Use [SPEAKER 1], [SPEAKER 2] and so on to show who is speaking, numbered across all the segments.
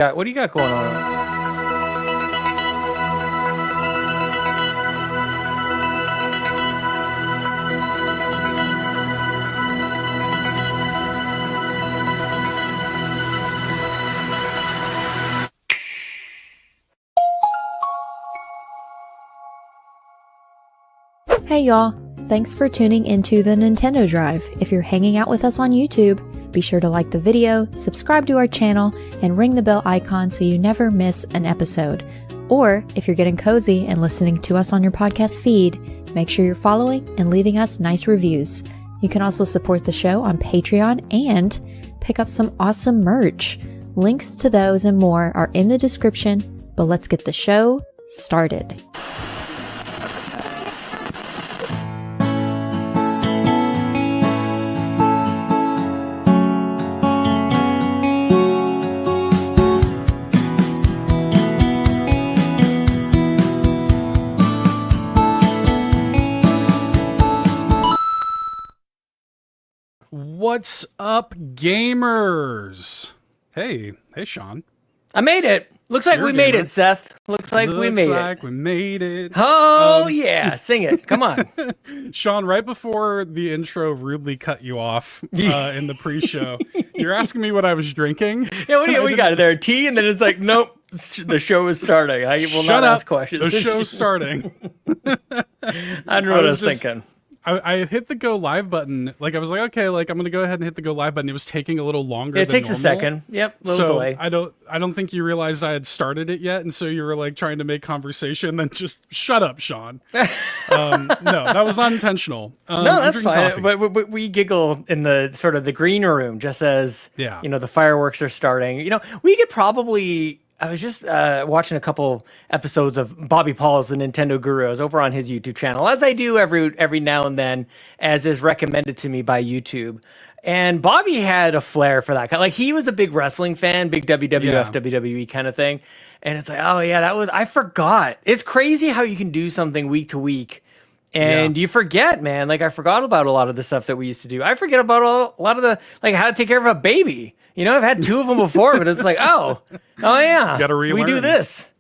[SPEAKER 1] What do you got going on?
[SPEAKER 2] Hey y'all, thanks for tuning into the Nintendo Drive. If you're hanging out with us on YouTube, be sure to like the video, subscribe to our channel, and ring the bell icon so you never miss an episode. Or, if you're getting cozy and listening to us on your podcast feed, make sure you're following and leaving us nice reviews. You can also support the show on Patreon and pick up some awesome merch. Links to those and more are in the description, but let's get the show started.
[SPEAKER 3] What's up, gamers? Hey, Sean.
[SPEAKER 1] I made it. Looks like we made it, Seth. Looks like we made
[SPEAKER 3] it.
[SPEAKER 1] Oh, yeah. Sing it. Come on.
[SPEAKER 3] Sean, right before the intro rudely cut you off in the pre-show, you're asking me what I was drinking.
[SPEAKER 1] Yeah, what do you got there? Tea? And then it's like, nope, the show is starting. I will not ask questions.
[SPEAKER 3] The show's starting.
[SPEAKER 1] I don't know what I was thinking.
[SPEAKER 3] I hit the go live button. Like I was like, okay, like I'm gonna go ahead and hit the go live button. It was taking a little longer.
[SPEAKER 1] Yeah, it takes
[SPEAKER 3] normal.
[SPEAKER 1] a second. Yep, little delay.
[SPEAKER 3] I don't think you realized I had started it yet, and so you were like trying to make conversation. Then just shut up, Sean. No, that was not intentional.
[SPEAKER 1] No, that's fine. But we giggle in the sort of the green room just as the fireworks are starting. We could probably. I was just watching a couple episodes of Bobby Paul's The Nintendo Guru. I was over on his YouTube channel, as I do every now and then, as is recommended to me by YouTube. And Bobby had a flair for that. Like, he was a big wrestling fan, big WWF, WWE kind of thing. And it's like, oh, yeah, I forgot. It's crazy how you can do something week to week. And you forget, man. Like, I forgot about a lot of the stuff that we used to do. I forget about a lot of the, like, how to take care of a baby. I've had two of them before, but it's like, oh yeah,
[SPEAKER 3] gotta relearn.
[SPEAKER 1] We do this.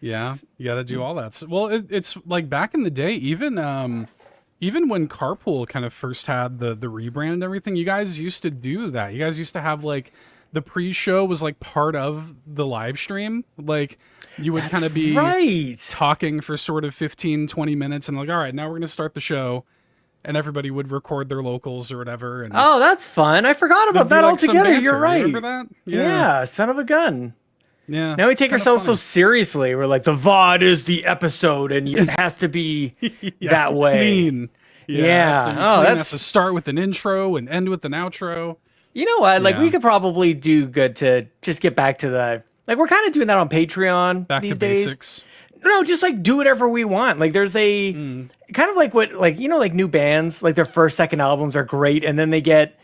[SPEAKER 3] Yeah, you got to do all that. Well, it's like back in the day, even when Carpool kind of first had the rebrand and everything, you guys used to do that. You guys used to have like the pre-show was like part of the live stream. Like you would kind of be talking for sort of 15, 20 minutes and like, all right, now we're going to start the show. And everybody would record their locals or whatever. And
[SPEAKER 1] oh, that's fun. I forgot about that altogether. You're right.
[SPEAKER 3] Remember that?
[SPEAKER 1] Yeah, son of a gun.
[SPEAKER 3] Yeah.
[SPEAKER 1] Now we take ourselves so seriously. We're like, the VOD is the episode, and it has to be that way.
[SPEAKER 3] Clean.
[SPEAKER 1] Yeah.
[SPEAKER 3] It has to start with an intro and end with an outro.
[SPEAKER 1] You know what? Like, we could probably do good to just get back to the... Like, we're kind of doing that on Patreon these days.
[SPEAKER 3] Basics.
[SPEAKER 1] No, just like do whatever we want. Like there's a kind of like what, like, like new bands, like their first, second albums are great. And then they get,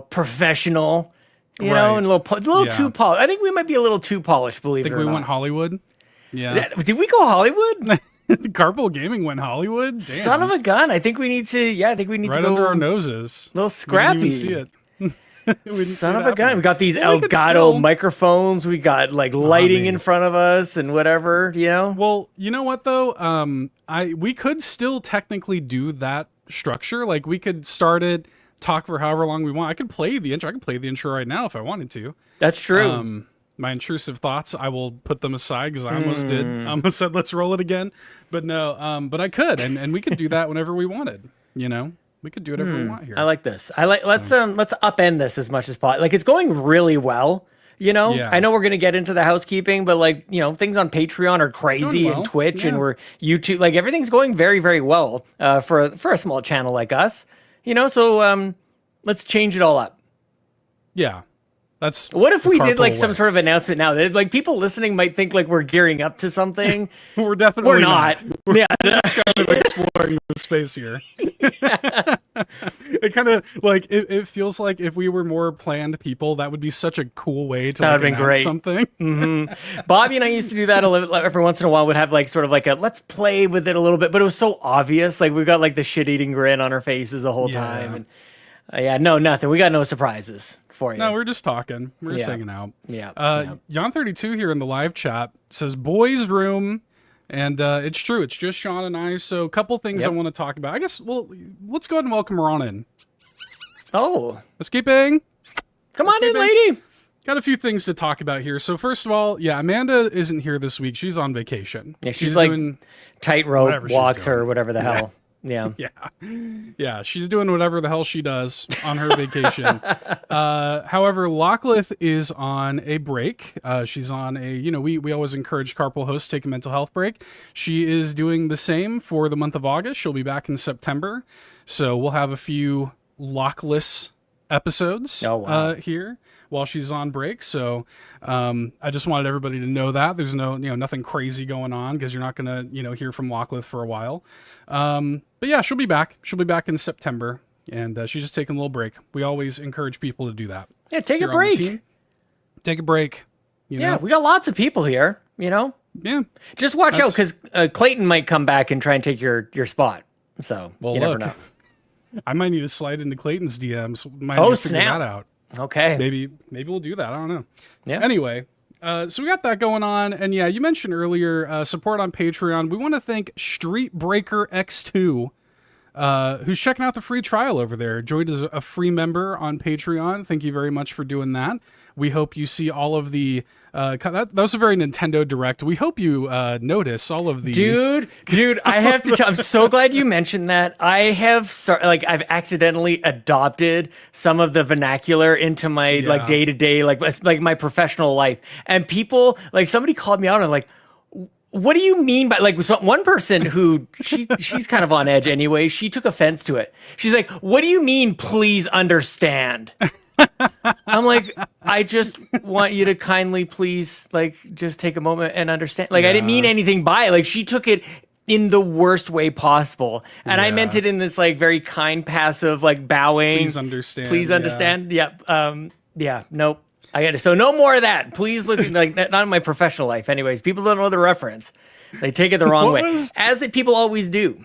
[SPEAKER 1] professional, and a little too polished. I think we might be a little too polished, believe it or not.
[SPEAKER 3] Think we went Hollywood? Yeah.
[SPEAKER 1] Did we go Hollywood?
[SPEAKER 3] Carpool Gaming went Hollywood? Damn.
[SPEAKER 1] Son of a gun. I think we need to, to go.
[SPEAKER 3] Right under our noses.
[SPEAKER 1] A little scrappy.
[SPEAKER 3] We didn't even see it.
[SPEAKER 1] Son of a gun. We got these Elgato microphones. We got like lighting in front of us and whatever,
[SPEAKER 3] Well, you know what though? We could still technically do that structure. Like we could start it, talk for however long we want. I could play the intro. I could play the intro right now if I wanted to.
[SPEAKER 1] That's true.
[SPEAKER 3] My intrusive thoughts, I will put them aside because I almost did. I almost said, let's roll it again. But no, but I could. And we could do that whenever we wanted, We could do whatever we want here.
[SPEAKER 1] I like this. Let's upend this as much as possible. Like, it's going really well. I know we're gonna get into the housekeeping, but like, things on Patreon are crazy and Twitch and we're YouTube. Like, everything's going very, very well for a small channel like us. So let's change it all up.
[SPEAKER 3] Yeah. That's
[SPEAKER 1] what if we did like some sort of announcement now? Like, people listening might think like we're gearing up to something.
[SPEAKER 3] We're definitely
[SPEAKER 1] we're not.
[SPEAKER 3] We're just kind of exploring the space here. It kind of like it feels like if we were more planned people, that would be such a cool way to
[SPEAKER 1] that would
[SPEAKER 3] announce
[SPEAKER 1] great.
[SPEAKER 3] Something.
[SPEAKER 1] Bobby and I used to do that every once in a while. Would have like sort of like a let's play with it a little bit, but it was so obvious. Like we got like the shit-eating grin on our faces the whole time. And Yeah, no, nothing. We got no surprises for you.
[SPEAKER 3] No, we're just talking. We're just hanging out.
[SPEAKER 1] Yeah.
[SPEAKER 3] Jan32 here in the live chat says boys room, and it's true. It's just Sean and I. So a couple things I want to talk about. I guess, well, let's go ahead and welcome her on in.
[SPEAKER 1] Oh.
[SPEAKER 3] Escaping.
[SPEAKER 1] Come on in, lady.
[SPEAKER 3] Got a few things to talk about here. So first of all, Amanda isn't here this week. She's on vacation.
[SPEAKER 1] Yeah, she's like doing tightrope walks or whatever the hell. Yeah.
[SPEAKER 3] Yeah, she's doing whatever the hell she does on her vacation. However, Lachlan is on a break. She's on a, we always encourage carpool hosts to take a mental health break. She is doing the same for the month of August. She'll be back in September. So we'll have a few Lachless episodes here while she's on break. So I just wanted everybody to know that there's nothing crazy going on, because you're not going to, hear from Lachlan for a while. But yeah, she'll be back. She'll be back in September, and she's just taking a little break. We always encourage people to do that.
[SPEAKER 1] Yeah, take a break.
[SPEAKER 3] Take a break. You know?
[SPEAKER 1] We got lots of people here, Yeah. Just watch out, because Clayton might come back and try and take your spot. So you never know.
[SPEAKER 3] I might need to slide into Clayton's DMs. Might need to figure that out.
[SPEAKER 1] Okay.
[SPEAKER 3] Maybe we'll do that. I don't know.
[SPEAKER 1] Yeah.
[SPEAKER 3] Anyway, so we got that going on. And yeah, you mentioned earlier support on Patreon. We want to thank Street Breaker X2, who's checking out the free trial over there. Joined as a free member on Patreon. Thank you very much for doing that. We hope you see all of the... that was a very Nintendo Direct. We hope you notice all of the...
[SPEAKER 1] Dude, I have to tell... I'm so glad you mentioned that. I've accidentally adopted some of the vernacular into my day-to-day, like my professional life. And people, somebody called me out and what do you mean by one person who she's kind of on edge anyway, she took offense to it. She's like, what do you mean, please understand? I'm like, I just want you to kindly please just take a moment and understand. I didn't mean anything by it. She took it in the worst way possible. And I meant it in this very kind, passive, bowing.
[SPEAKER 3] Please understand.
[SPEAKER 1] Please understand. Yeah. Nope. I got it. So no more of that. Please look not in my professional life. Anyways, people don't know the reference. They take it the wrong way. As people always do.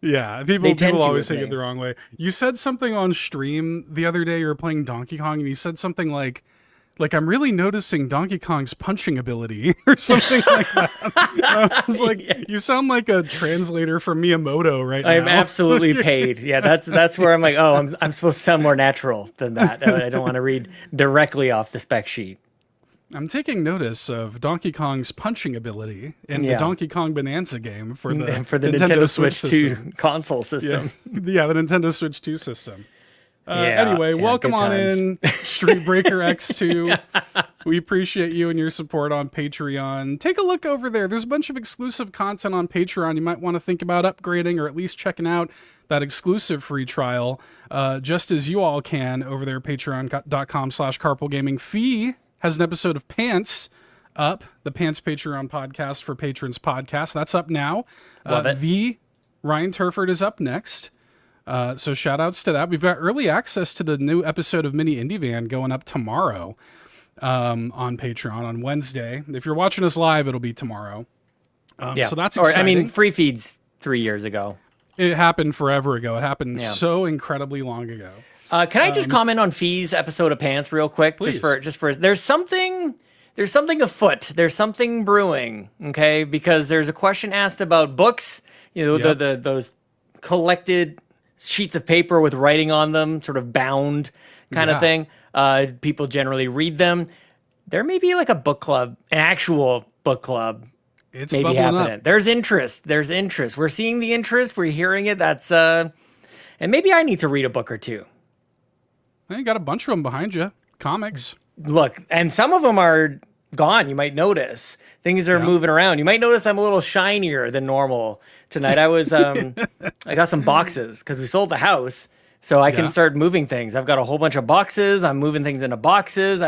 [SPEAKER 3] Yeah, people always take it the wrong way. You said something on stream the other day. You were playing Donkey Kong, and you said something like I'm really noticing Donkey Kong's punching ability, or something like that. I was like, you sound like a translator for Miyamoto right now.
[SPEAKER 1] I'm absolutely paid. Yeah, that's where I'm like, oh, I'm supposed to sound more natural than that. I don't want to read directly off the spec sheet.
[SPEAKER 3] I'm taking notice of Donkey Kong's punching ability in the Donkey Kong Bonanza game for the
[SPEAKER 1] Nintendo Switch 2 console system.
[SPEAKER 3] Yeah, the Nintendo Switch 2 system. Anyway, welcome on in, Street Breaker X2. We appreciate you and your support on Patreon. Take a look over there. There's a bunch of exclusive content on Patreon. You might want to think about upgrading or at least checking out that exclusive free trial, just as you all can over there at patreon.com/carpoolgaming. Fee has an episode of Pants up, the Pants Patreon podcast for patrons podcast. That's up now.
[SPEAKER 1] Love it.
[SPEAKER 3] The Ryan Turford is up next. So shout outs to that. We've got early access to the new episode of Mini Indie Van going up tomorrow on Patreon on Wednesday. If you're watching us live, it'll be tomorrow. So that's exciting.
[SPEAKER 1] Free feeds 3 years ago.
[SPEAKER 3] It happened forever ago. It happened so incredibly long ago.
[SPEAKER 1] Can I just comment on Fee's episode of Pants real quick?
[SPEAKER 3] Please.
[SPEAKER 1] Just for there's something afoot. There's something brewing. Okay, because there's a question asked about books. Those collected sheets of paper with writing on them, sort of bound kind of thing. People generally read them. There may be a book club, an actual book club.
[SPEAKER 3] It's
[SPEAKER 1] maybe happening.
[SPEAKER 3] Up.
[SPEAKER 1] There's interest. We're seeing the interest. We're hearing it. That's and maybe I need to read a book or two.
[SPEAKER 3] You got a bunch of them behind you. Comics.
[SPEAKER 1] Look, and some of them are gone. You might notice things are moving around. You might notice I'm a little shinier than normal tonight. I was, I got some boxes because we sold the house, so I can start moving things. I've got a whole bunch of boxes. I'm moving things into boxes.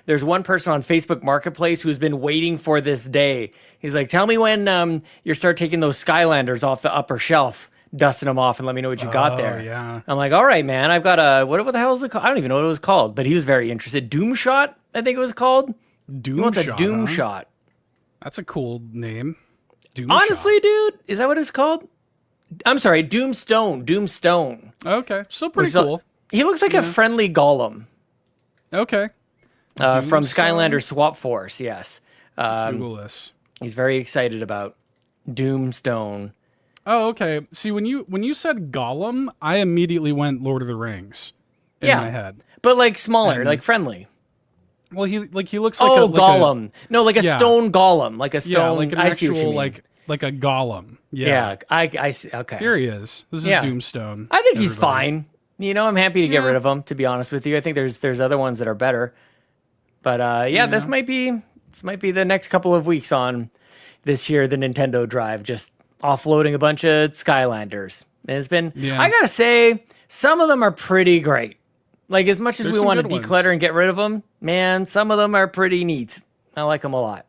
[SPEAKER 1] There's one person on Facebook Marketplace who's been waiting for this day. He's like, tell me when you start taking those Skylanders off the upper shelf, dusting them off, and let me know what you got there.
[SPEAKER 3] Yeah.
[SPEAKER 1] I'm like, all right, man. I've got what the hell is it called? I don't even know what it was called, but he was very interested. Doom Shot, I think it was called.
[SPEAKER 3] Doom Shot.
[SPEAKER 1] A Doom Shot.
[SPEAKER 3] That's a cool name.
[SPEAKER 1] Honestly, dude, is that what it's called? I'm sorry, Doomstone.
[SPEAKER 3] Okay, still pretty cool.
[SPEAKER 1] He looks like a friendly golem.
[SPEAKER 3] Okay.
[SPEAKER 1] From Skylander Swap Force, yes.
[SPEAKER 3] Let's Google this.
[SPEAKER 1] He's very excited about Doomstone.
[SPEAKER 3] Oh, okay. See, when you said Gollum, I immediately went Lord of the Rings in my head.
[SPEAKER 1] But like smaller, like friendly.
[SPEAKER 3] Well, he looks
[SPEAKER 1] like a golem. No, like a stone golem, like a stone.
[SPEAKER 3] Yeah, like an
[SPEAKER 1] I see what you
[SPEAKER 3] actual
[SPEAKER 1] mean.
[SPEAKER 3] like a golem.
[SPEAKER 1] Yeah, I see. Okay,
[SPEAKER 3] here he is. This is Doomstone.
[SPEAKER 1] I think he's fine. You know, I'm happy to get rid of him. To be honest with you, I think there's other ones that are better. But this might be the next couple of weeks on this here, the Nintendo Drive, just offloading a bunch of Skylanders. And it's been, I gotta say, some of them are pretty great. Like, as much as we want to declutter and get rid of them, man, some of them are pretty neat. I like them a lot.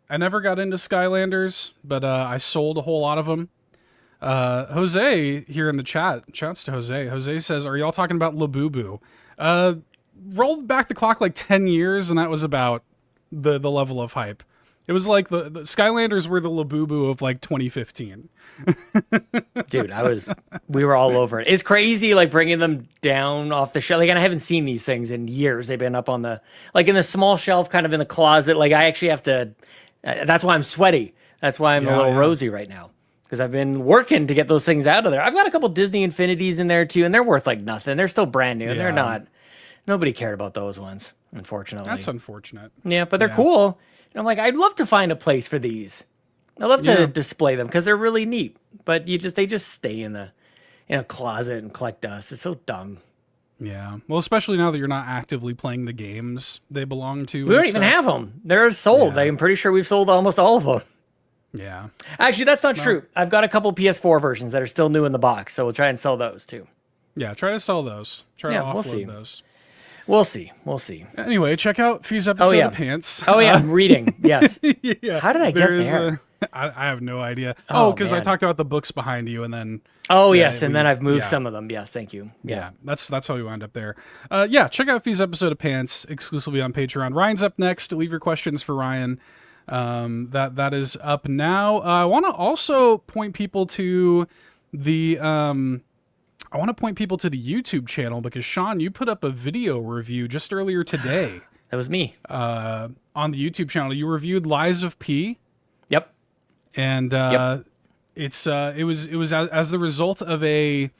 [SPEAKER 3] I never got into Skylanders, but I sold a whole lot of them. Jose here in the chat, shouts to Jose. Jose says, are y'all talking about Labubu? Rolled back the clock like 10 years, and that was about the level of hype. It was like the Skylanders were the Labubu of like 2015.
[SPEAKER 1] Dude, we were all over it. It's crazy, like bringing them down off the shelf. Like, and I haven't seen these things in years. They've been up on in the small shelf, kind of in the closet. Like, I actually have to, that's why I'm sweaty. That's why I'm a little rosy right now. Because I've been working to get those things out of there. I've got a couple Disney Infinities in there too, and they're worth like nothing. They're still brand new. They're not, nobody cared about those ones, unfortunately.
[SPEAKER 3] That's unfortunate.
[SPEAKER 1] Yeah, but they're cool. And I'm like, I'd love to find a place for these. I love to display them because they're really neat. But they just stay in a closet and collect dust. It's so dumb.
[SPEAKER 3] Yeah. Well, especially now that you're not actively playing the games they belong to.
[SPEAKER 1] We don't even have them. They're sold. I'm pretty sure we've sold almost all of them.
[SPEAKER 3] Yeah.
[SPEAKER 1] Actually, that's not true. I've got a couple PS4 versions that are still new in the box, so we'll try and sell those too.
[SPEAKER 3] Yeah, try to sell those. Try to offload those.
[SPEAKER 1] We'll see.
[SPEAKER 3] Anyway, check out Fee's episode of Pants.
[SPEAKER 1] Oh, yeah, I'm reading. Yes.
[SPEAKER 3] Yeah.
[SPEAKER 1] How did I get there?
[SPEAKER 3] I have no idea. Because I talked about the books behind you, and then...
[SPEAKER 1] Oh, yes, and then I've moved some of them. Yes, thank you.
[SPEAKER 3] Yeah, that's how we wound up there. Check out Fe's episode of Pants, exclusively on Patreon. Ryan's up next. Leave your questions for Ryan. That is up now. I want to also point people to the... I want to point people to the YouTube channel because, Sean, you put up a video review just earlier today.
[SPEAKER 1] That was me.
[SPEAKER 3] On the YouTube channel. You reviewed Lies of P.
[SPEAKER 1] Yep.
[SPEAKER 3] And it was as the result of a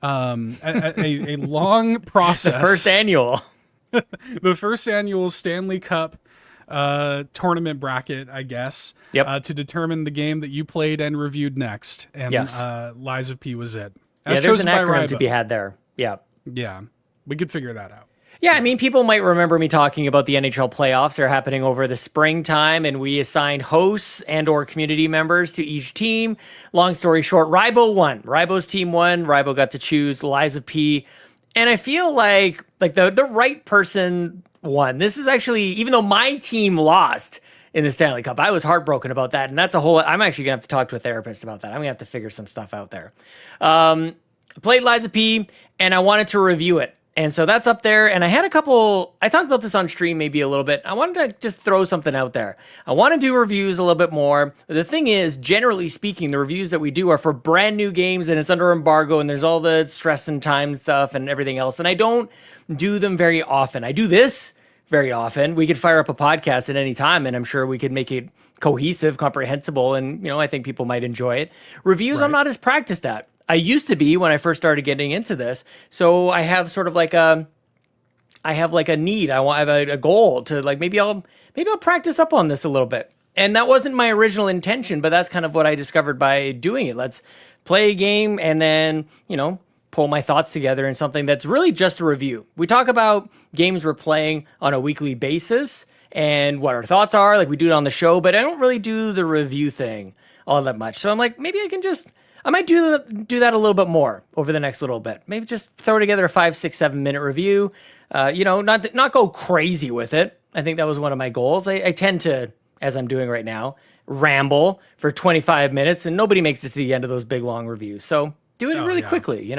[SPEAKER 3] long process. The first annual Stanley Cup tournament bracket, I guess.
[SPEAKER 1] Yep.
[SPEAKER 3] To determine the game that you played and reviewed next. And Lies of P was it.
[SPEAKER 1] There's an acronym to be had there. Yeah.
[SPEAKER 3] Yeah. We could figure that out.
[SPEAKER 1] Yeah, I mean, people might remember me talking about the NHL playoffs. They're happening over the springtime, and we assigned hosts and or community members to each team. Long story short, Rybo won. Rybo's team won. Rybo got to choose Lies of P. And I feel like the right person won. This is actually, even though my team lost in the Stanley Cup, I was heartbroken about that. And that's I'm actually going to have to talk to a therapist about that. I'm going to have to figure some stuff out there. I played Lies of P, and I wanted to review it. And so that's up there. And I talked about this on stream maybe a little bit. I wanted to just throw something out there. I want to do reviews a little bit more. The thing is, generally speaking, the reviews that we do are for brand new games, and it's under embargo, and there's all the stress and time stuff and everything else. And I don't do them very often. I do this very often. We could fire up a podcast at any time, and I'm sure we could make it cohesive, comprehensible, and I think people might enjoy it. Reviews, right. I'm not as practiced at. I used to be when I first started getting into this, so I have sort of like a need. I have a goal to maybe I'll practice up on this a little bit, and that wasn't my original intention, but that's kind of what I discovered by doing it. Let's play a game and then pull my thoughts together in something that's really just a review. We talk about games we're playing on a weekly basis and what our thoughts are, like we do it on the show, but I don't really do the review thing all that much. So I'm like, maybe I might do that a little bit more over the next little bit. Maybe just throw together a 5, 6, 7 minute review. Not go crazy with it. I think that was one of my goals. I tend to, as I'm doing right now, ramble for 25 minutes, and nobody makes it to the end of those big long reviews. So do it really quickly,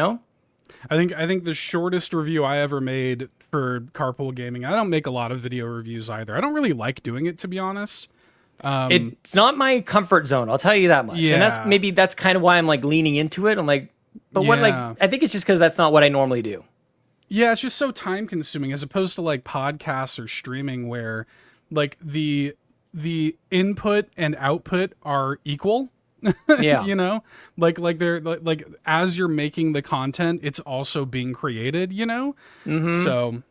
[SPEAKER 3] I think the shortest review I ever made for Carpool Gaming, I don't make a lot of video reviews either. I don't really like doing it, to be honest.
[SPEAKER 1] It's not my comfort zone, I'll tell you that much.
[SPEAKER 3] Yeah.
[SPEAKER 1] And that's kind of why I'm leaning into it. I'm like, but what I think it's just because that's not what I normally do.
[SPEAKER 3] Yeah, it's just so time consuming as opposed to like podcasts or streaming where like the input and output are equal.
[SPEAKER 1] Yeah.
[SPEAKER 3] You know, like they're like as you're making the content, it's also being created, you know? So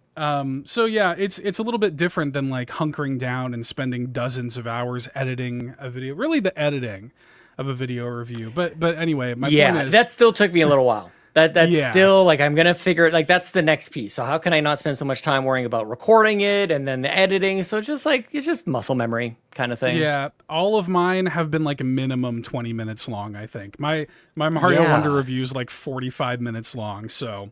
[SPEAKER 3] yeah, it's a little bit different than like hunkering down and spending dozens of hours editing a video, really the editing of a video review. But anyway, my point is
[SPEAKER 1] that still took me a little while. That's
[SPEAKER 3] Yeah.
[SPEAKER 1] still like, I'm going to figure it, like, that's the next piece. So how can I not spend so much time worrying about recording it and then the editing? So it's just muscle memory kind of thing.
[SPEAKER 3] Yeah, all of mine have been like a minimum 20 minutes long, I think. My Mario Wonder review is like 45 minutes long, so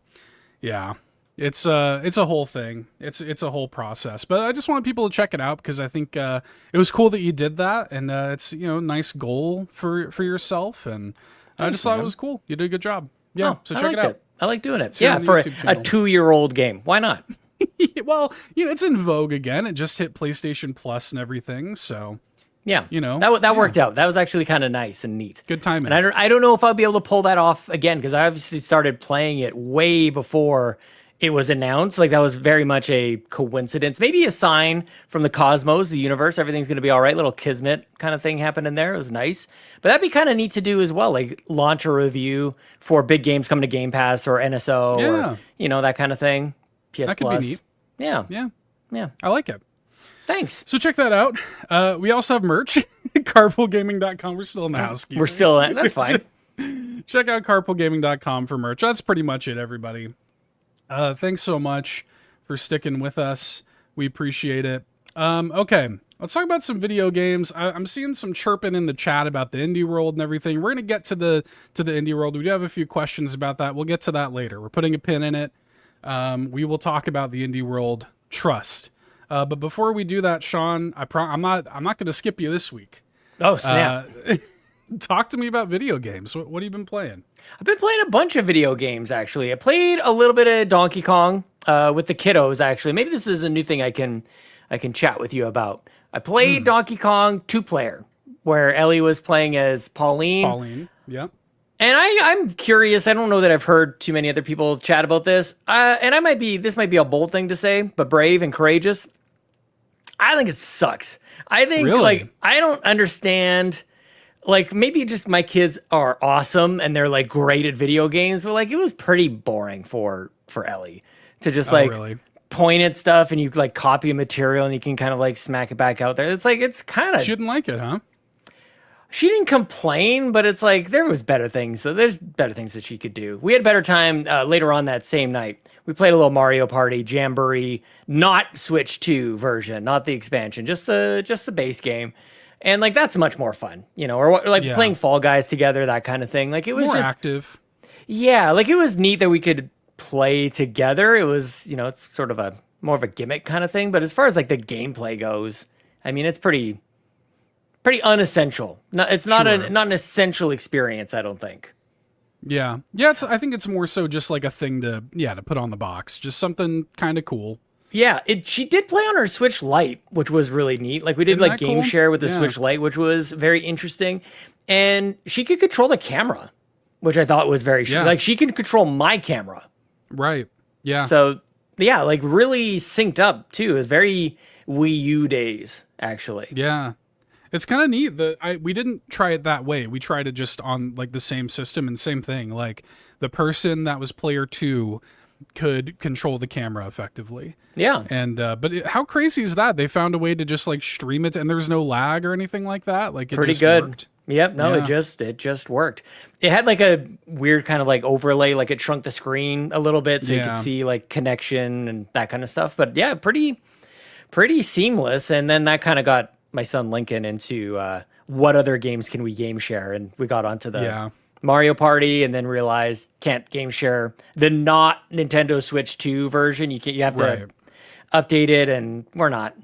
[SPEAKER 3] yeah. It's a whole thing. It's a whole process. But I just want people to check it out because I think it was cool that you did that, and it's nice goal for yourself, and I just thought it was cool. You did a good job. Yeah, so check it out.
[SPEAKER 1] I like doing it.
[SPEAKER 3] It's here
[SPEAKER 1] Yeah,
[SPEAKER 3] on the
[SPEAKER 1] for a
[SPEAKER 3] YouTube channel.
[SPEAKER 1] 2-year-old game. Why not?
[SPEAKER 3] Well, it's in vogue again. It just hit PlayStation Plus and everything, so
[SPEAKER 1] Yeah,
[SPEAKER 3] that
[SPEAKER 1] worked out. That was actually kind of nice and neat.
[SPEAKER 3] Good timing.
[SPEAKER 1] And I don't know if I'll be able to pull that off again because I obviously started playing it way before it was announced. Like that was very much a coincidence, maybe a sign from the cosmos, the universe. Everything's going to be all right. Little kismet kind of thing happened in there. It was nice, but that'd be kind of neat to do as well. Like launch a review for big games coming to Game Pass or NSO or that kind of thing. PS
[SPEAKER 3] that could
[SPEAKER 1] Plus.
[SPEAKER 3] be neat.
[SPEAKER 1] Yeah.
[SPEAKER 3] I like it.
[SPEAKER 1] Thanks.
[SPEAKER 3] So check that out. We also have merch. Carpoolgaming.com. We're still in the house.
[SPEAKER 1] We're still in. That's fine.
[SPEAKER 3] Check out carpoolgaming.com for merch. That's pretty much it, everybody. Thanks so much for sticking with us. We appreciate it. Okay, let's talk about some video games. I'm seeing some chirping in the chat about the indie world and everything. We're gonna get to the indie world. We do have a few questions about that. We'll get to that later. We're putting a pin in it. We will talk about the indie world. Trust. But before we do that, Sean, I'm not going to skip you this week.
[SPEAKER 1] Oh snap!
[SPEAKER 3] Talk to me about video games. What have you been playing?
[SPEAKER 1] I've been playing a bunch of video games, actually. I played a little bit of Donkey Kong with the kiddos, actually. Maybe this is a new thing I can chat with you about. I played Donkey Kong 2-player, where Ellie was playing as Paullin.
[SPEAKER 3] Paullin, yeah.
[SPEAKER 1] And I'm curious. I don't know that I've heard too many other people chat about this. And this might be a bold thing to say, but brave and courageous. I think it sucks. I think,
[SPEAKER 3] really?
[SPEAKER 1] I don't understand... maybe just my kids are awesome and they're like great at video games, but it was pretty boring for Ellie to just
[SPEAKER 3] really?
[SPEAKER 1] point at stuff and you copy a material and you can kind of smack it back out there. It's kind of...
[SPEAKER 3] She didn't like it, huh?
[SPEAKER 1] She didn't complain, but it's there was better things. So there's better things that she could do. We had a better time later on that same night. We played a little Mario Party Jamboree, not Switch 2 version, not the expansion, just the base game. And that's much more fun, or playing Fall Guys together, that kind of thing. It was
[SPEAKER 3] more
[SPEAKER 1] just
[SPEAKER 3] active.
[SPEAKER 1] Yeah, it was neat that we could play together. It was, it's sort of more of a gimmick kind of thing. But as far as the gameplay goes, I mean, it's pretty unessential. No, it's not an essential experience, I don't think.
[SPEAKER 3] Yeah. I think it's more so just a thing to put on the box, just something kind of cool.
[SPEAKER 1] Yeah, she did play on her Switch Lite, which was really neat. We did game
[SPEAKER 3] cool?
[SPEAKER 1] share with the Switch Lite, which was very interesting. And she could control the camera, which I thought was very she can control my camera.
[SPEAKER 3] Right. Yeah.
[SPEAKER 1] So, yeah, really synced up too. It was very Wii U days, actually.
[SPEAKER 3] Yeah. It's kind of neat that we didn't try it that way. We tried it just on the same system and same thing. The person that was player 2 could control the camera effectively.
[SPEAKER 1] Yeah.
[SPEAKER 3] And how crazy is that? They found a way to just stream it and there's no lag or anything like that. It
[SPEAKER 1] pretty
[SPEAKER 3] just
[SPEAKER 1] good.
[SPEAKER 3] Worked.
[SPEAKER 1] Yep. No, it just worked. It had a weird kind of overlay, it shrunk the screen a little bit so you could see connection and that kind of stuff. But yeah, pretty seamless. And then that kind of got my son Lincoln into what other games can we game share, and we got onto the Mario Party, and then realized can't game share the not Nintendo Switch 2 version. You have to update it, and we're not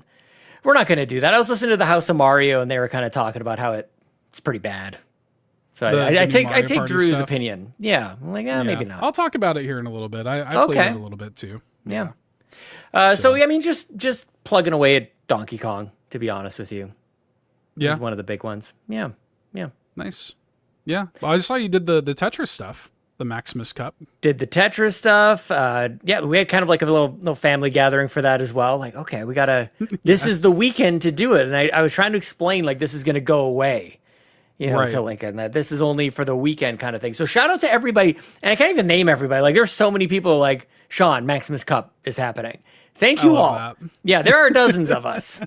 [SPEAKER 1] going to do that. I was listening to the House of Mario, and they were kind of talking about how it's pretty bad. So I take Drew's opinion. Yeah, I'm maybe not.
[SPEAKER 3] I'll talk about it here in a little bit. I played it a little bit too.
[SPEAKER 1] Yeah. So I mean, just plugging away at Donkey Kong, to be honest with you.
[SPEAKER 3] Yeah,
[SPEAKER 1] is one of the big ones. Yeah.
[SPEAKER 3] Nice. Yeah, well, I saw you did the Tetris stuff. the Maximus Cup.
[SPEAKER 1] Did the Tetris stuff. Yeah, we had kind of like a little family gathering for that as well. Like, okay, we gotta. This is the weekend to do it, and I was trying to explain like this is gonna go away, to Lincoln, that this is only for the weekend kind of thing. So shout out to everybody, and I can't even name everybody. Like, there's so many people. Like, Sean, Maximus Cup is happening. Thank you all. That. Yeah, there are dozens of us.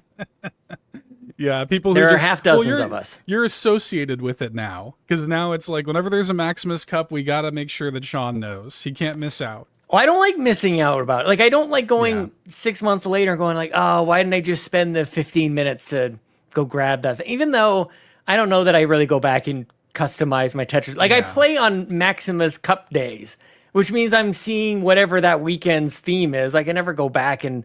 [SPEAKER 3] Yeah, people.
[SPEAKER 1] There are half dozens of us.
[SPEAKER 3] You're associated with it now, because now it's like whenever there's a Maximus Cup, we gotta make sure that Sean knows. He can't miss out.
[SPEAKER 1] Well, I don't like missing out about it. Like, I don't like going 6 months later and going like, oh, why didn't I just spend the 15 minutes to go grab that thing? Even though I don't know that I really go back and customize my Tetris. Like, I play on Maximus Cup days, which means I'm seeing whatever that weekend's theme is. I can never go back and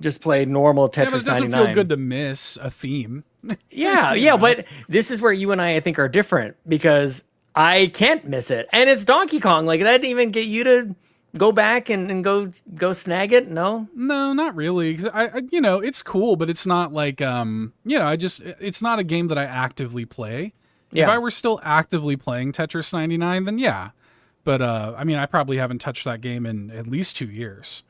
[SPEAKER 1] just play normal Tetris 99.
[SPEAKER 3] But it doesn't feel good to miss a theme.
[SPEAKER 1] Yeah, but this is where you and I think, are different, because I can't miss it. And it's Donkey Kong. Like, that didn't even get you to go back and go snag it? No?
[SPEAKER 3] No, not really. I it's cool, but it's not like, it's not a game that I actively play. Yeah. If I were still actively playing Tetris 99, then yeah. But, I probably haven't touched that game in at least 2 years.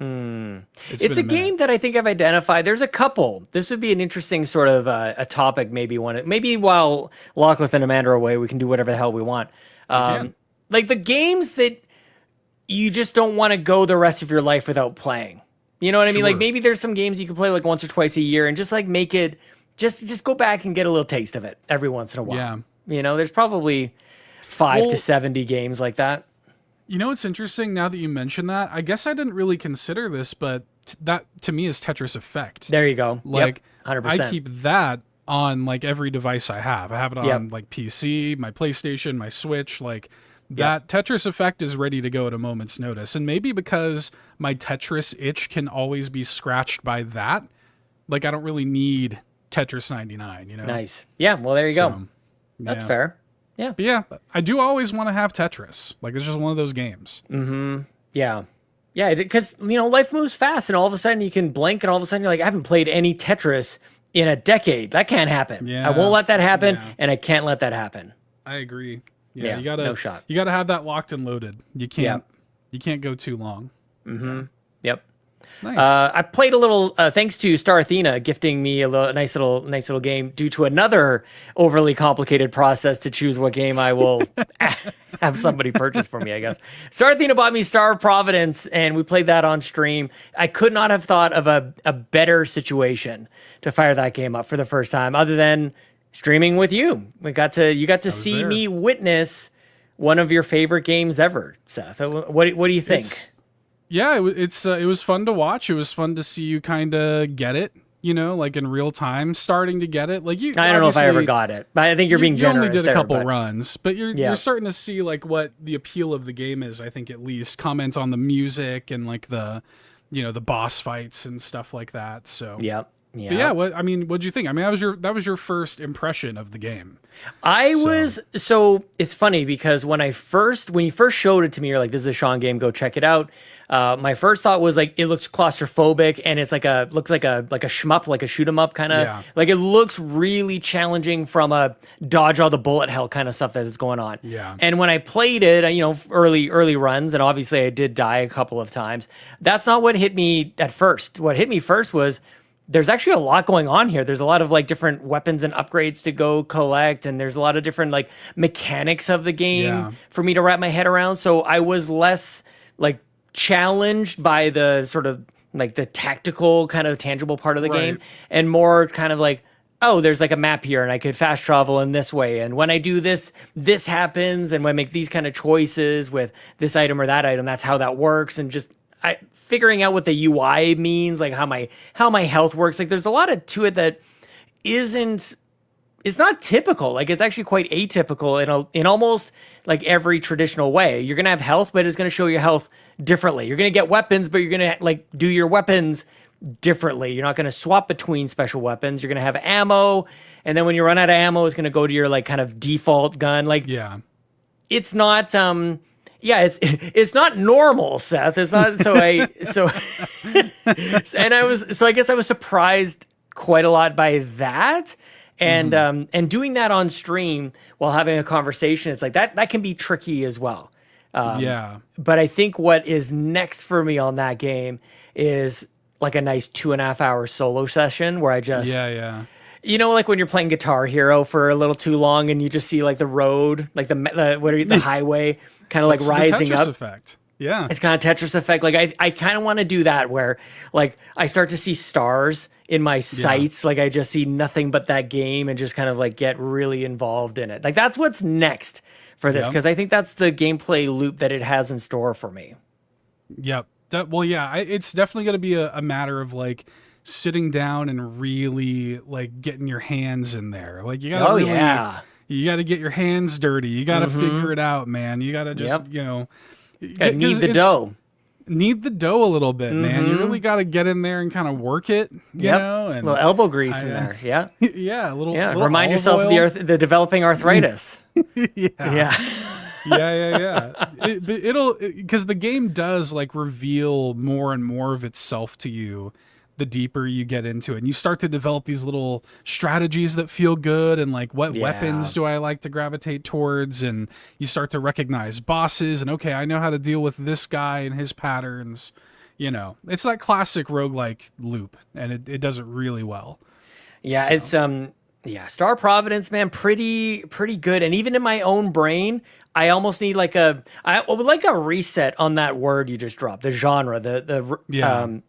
[SPEAKER 1] It's a game that I think I've identified. There's a couple. This would be an interesting sort of a topic, maybe while Lachlan and Amanda are away, we can do whatever the hell we want. Like the games that you just don't want to go the rest of your life without playing. You know what I mean? Like, maybe there's some games you can play like once or twice a year and just like make it, just go back and get a little taste of it every once in a while. Yeah. There's probably 5 to 70 games like that.
[SPEAKER 3] You know what's interesting now that you mention that? I guess I didn't really consider this, but that to me is Tetris Effect.
[SPEAKER 1] There you go.
[SPEAKER 3] Like,
[SPEAKER 1] 100%.
[SPEAKER 3] I keep that on like every device I have. I have it on like PC, my PlayStation, my Switch. Like that Tetris Effect is ready to go at a moment's notice. And maybe because my Tetris itch can always be scratched by that, like I don't really need Tetris 99.
[SPEAKER 1] Nice. Yeah. Well, there you go. That's fair. Yeah.
[SPEAKER 3] But yeah, I do always want to have Tetris. Like, it's just one of those games.
[SPEAKER 1] Mm-hmm. Yeah. Yeah, because, life moves fast, and all of a sudden you can blink, and all of a sudden you're like, I haven't played any Tetris in a decade. That can't happen. Yeah. I won't let that happen, and I can't let that happen.
[SPEAKER 3] I agree. Yeah,
[SPEAKER 1] no shot.
[SPEAKER 3] You gotta have that locked and loaded. You can't go too long.
[SPEAKER 1] Mm-hmm. Yep.
[SPEAKER 3] Nice.
[SPEAKER 1] I played a little, thanks to Star Athena gifting me a nice little game due to another overly complicated process to choose what game I will have somebody purchase for me, I guess. Star Athena bought me Star of Providence, and we played that on stream. I could not have thought of a better situation to fire that game up for the first time, other than streaming with you. You got to see me witness one of your favorite games ever, Seth. What do you think?
[SPEAKER 3] Yeah, it was fun to watch. It was fun to see you kind of get it, like in real time, starting to get it. Like
[SPEAKER 1] I don't know if I ever got it, but I think you're being generous.
[SPEAKER 3] You only did a couple runs, but you're starting to see like what the appeal of the game is. I think at least comment on the music and like the, the boss fights and stuff like that. So
[SPEAKER 1] yeah.
[SPEAKER 3] But yeah, what'd you think? That was your first impression of the game.
[SPEAKER 1] So it's funny because when you first showed it to me, you're like, this is a Sean game, go check it out. My first thought was like, it looks claustrophobic, and it's looks like a shmup, like a shoot 'em up kind of, like it looks really challenging from a dodge all the bullet hell kind of stuff that is going on.
[SPEAKER 3] Yeah.
[SPEAKER 1] And when I played it, early runs, and obviously I did die a couple of times. That's not what hit me at first. What hit me first was, there's actually a lot going on here. There's a lot of like different weapons and upgrades to go collect, and there's a lot of different like mechanics of the game for me to wrap my head around. So I was less like challenged by the sort of like the tactical kind of tangible part of the game, and more kind of like, oh, there's like a map here and I could fast travel in this way. And when I do this, this happens. And when I make these kind of choices with this item or that item, that's how that works. And just figuring out what the UI means, like how my health works. Like there's a lot to it that it's not typical. Like it's actually quite atypical in almost like every traditional way. You're going to have health, but it's going to show your health differently. You're going to get weapons, but you're going to like do your weapons differently. You're not going to swap between special weapons. You're going to have ammo, and then when you run out of ammo, it's going to go to your like kind of default gun. Like it's not it's not normal, Seth. It's not I guess I was surprised quite a lot by that. And doing that on stream while having a conversation, it's like that can be tricky as well. But I think what is next for me on that game is like a nice 2.5 hour solo session where I just you know, like when you're playing Guitar Hero for a little too long and you just see like the road, like the highway kind of like rising
[SPEAKER 3] the Tetris
[SPEAKER 1] up.
[SPEAKER 3] Effect. Yeah.
[SPEAKER 1] It's kind of Tetris effect. Like I kind of want to do that where like I start to see stars in my sights. Like I just see nothing but that game and just kind of like get really involved in it. Like that's what's next for this. Cause I think that's the gameplay loop that it has in store for me.
[SPEAKER 3] Yep. Well, yeah, it's definitely going to be a matter of like sitting down and really like getting your hands in there. Like you gotta you gotta get your hands dirty. You gotta figure it out, man. You gotta just you know
[SPEAKER 1] need the dough.
[SPEAKER 3] Need the dough a little bit, man. You really gotta get in there and kind of work it. You know, and
[SPEAKER 1] a little elbow grease in there. Yeah,
[SPEAKER 3] a little.
[SPEAKER 1] Remind yourself of the developing arthritis.
[SPEAKER 3] Yeah. It'll because the game does like reveal more and more of itself to you the deeper you get into it, and you start to develop these little strategies that feel good, and like what weapons do I like to gravitate towards, and you start to recognize bosses, and okay, I know how to deal with this guy and his patterns. You know, it's that classic roguelike loop, and it does it really well.
[SPEAKER 1] Yeah, so. It's Star Providence, man, pretty good. And even in my own brain, I almost need like I would like a reset on that word you just dropped, the genre,
[SPEAKER 3] roguelike.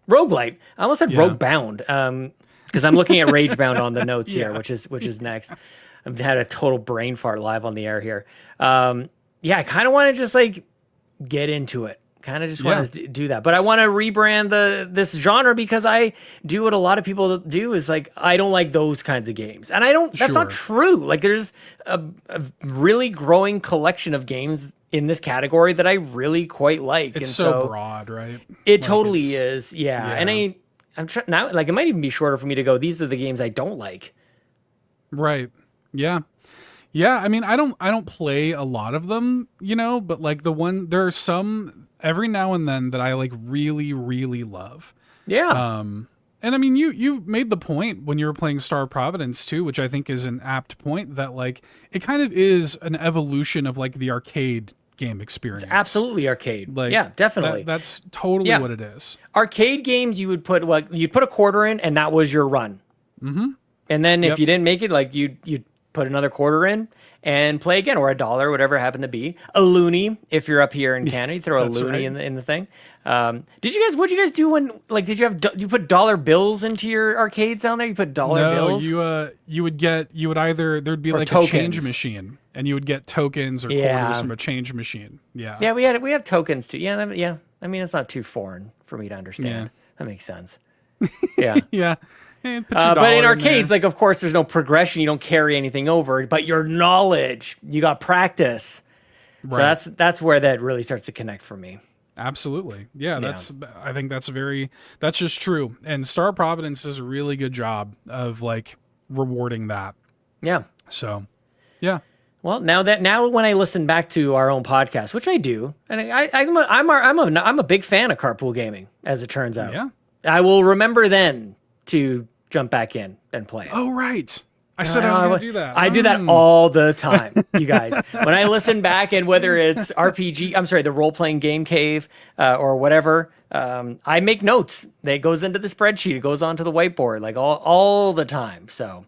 [SPEAKER 1] Roguelite. I almost said rogue bound. Because I'm looking at Rage Bound on the notes here, which is next. I've had a total brain fart live on the air here. I kind of want to just like get into it. Kind of just want to do that, but I want to rebrand this genre because I do what a lot of people do is like I don't like those kinds of games, and I don't. That's not true. Like there's a really growing collection of games in this category that I really quite like.
[SPEAKER 3] It's so broad, right?
[SPEAKER 1] It totally is. Yeah, and I'm trying now. Like it might even be shorter for me to go. These are the games I don't like.
[SPEAKER 3] Right. Yeah. Yeah. I mean, I don't play a lot of them, you know, but like there are some every now and then that I like really, really love.
[SPEAKER 1] Yeah.
[SPEAKER 3] And I mean, you made the point when you were playing Star Providence too, which I think is an apt point that like it kind of is an evolution of like the arcade game experience.
[SPEAKER 1] It's absolutely arcade.
[SPEAKER 3] Like,
[SPEAKER 1] yeah, definitely.
[SPEAKER 3] That's totally what it is.
[SPEAKER 1] Arcade games, you would put you'd put a quarter in, and that was your run. Mm-hmm. And then if you didn't make it, like you'd put another quarter in and play again, or $1, whatever it happened to be. A loonie, if you're up here in Canada, you throw a loonie in the thing. What'd you guys do when, like, did you put dollar bills into your arcades down there? You put bills?
[SPEAKER 3] You would either, there'd be like tokens. A change machine, and you would get tokens or quarters from a change machine. Yeah.
[SPEAKER 1] Yeah, we have tokens too. Yeah, I mean, it's not too foreign for me to understand. Yeah. That makes sense. Yeah.
[SPEAKER 3] Yeah.
[SPEAKER 1] But in arcades, like, of course, there's no progression. You don't carry anything over, but your knowledge, you got practice. Right. So that's where that really starts to connect for me.
[SPEAKER 3] Absolutely. Yeah, I think that's just true. And Star Providence does a really good job of like rewarding that.
[SPEAKER 1] Yeah.
[SPEAKER 3] So, yeah.
[SPEAKER 1] Well, now when I listen back to our own podcast, which I do, and I'm a big fan of carpool gaming, as it turns out.
[SPEAKER 3] Yeah.
[SPEAKER 1] I will remember then to jump back in and play it.
[SPEAKER 3] Oh, right. I said I was going to do that.
[SPEAKER 1] I do that all the time, you guys. When I listen back, and whether it's the role-playing game cave or whatever, I make notes. It goes into the spreadsheet. It goes onto the whiteboard, like all the time. So,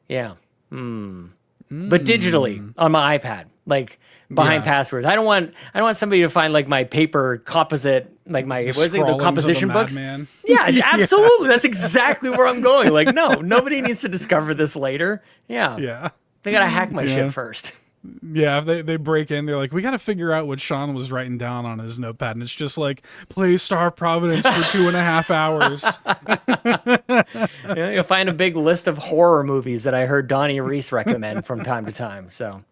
[SPEAKER 1] yeah. But digitally on my iPad, like behind passwords. I don't want somebody to find like my paper composite, like the composition books. Yeah, absolutely. That's exactly where I'm going. Like, no, nobody needs to discover this later. Yeah.
[SPEAKER 3] Yeah.
[SPEAKER 1] They gotta hack my shit first.
[SPEAKER 3] Yeah, if they break in, they're like, we got to figure out what Sean was writing down on his notepad, and it's just like, play Star Providence for 2.5 hours.
[SPEAKER 1] You'll find a big list of horror movies that I heard Donnie Reese recommend from time to time. So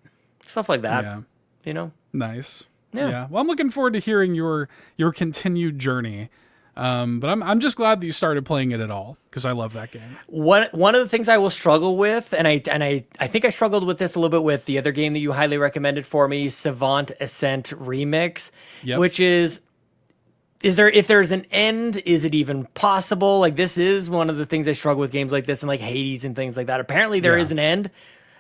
[SPEAKER 1] stuff like that. Yeah. You know,
[SPEAKER 3] nice. Yeah. Well, I'm looking forward to hearing your continued journey. But I'm just glad that you started playing it at all, because I love that game.
[SPEAKER 1] One of the things I will struggle with, and I think I struggled with this a little bit with the other game that you highly recommended for me, Savant Ascent Remix, which is if there's an end, is it even possible? Like, this is one of the things I struggle with games like this and like Hades and things like that. Apparently there is an end.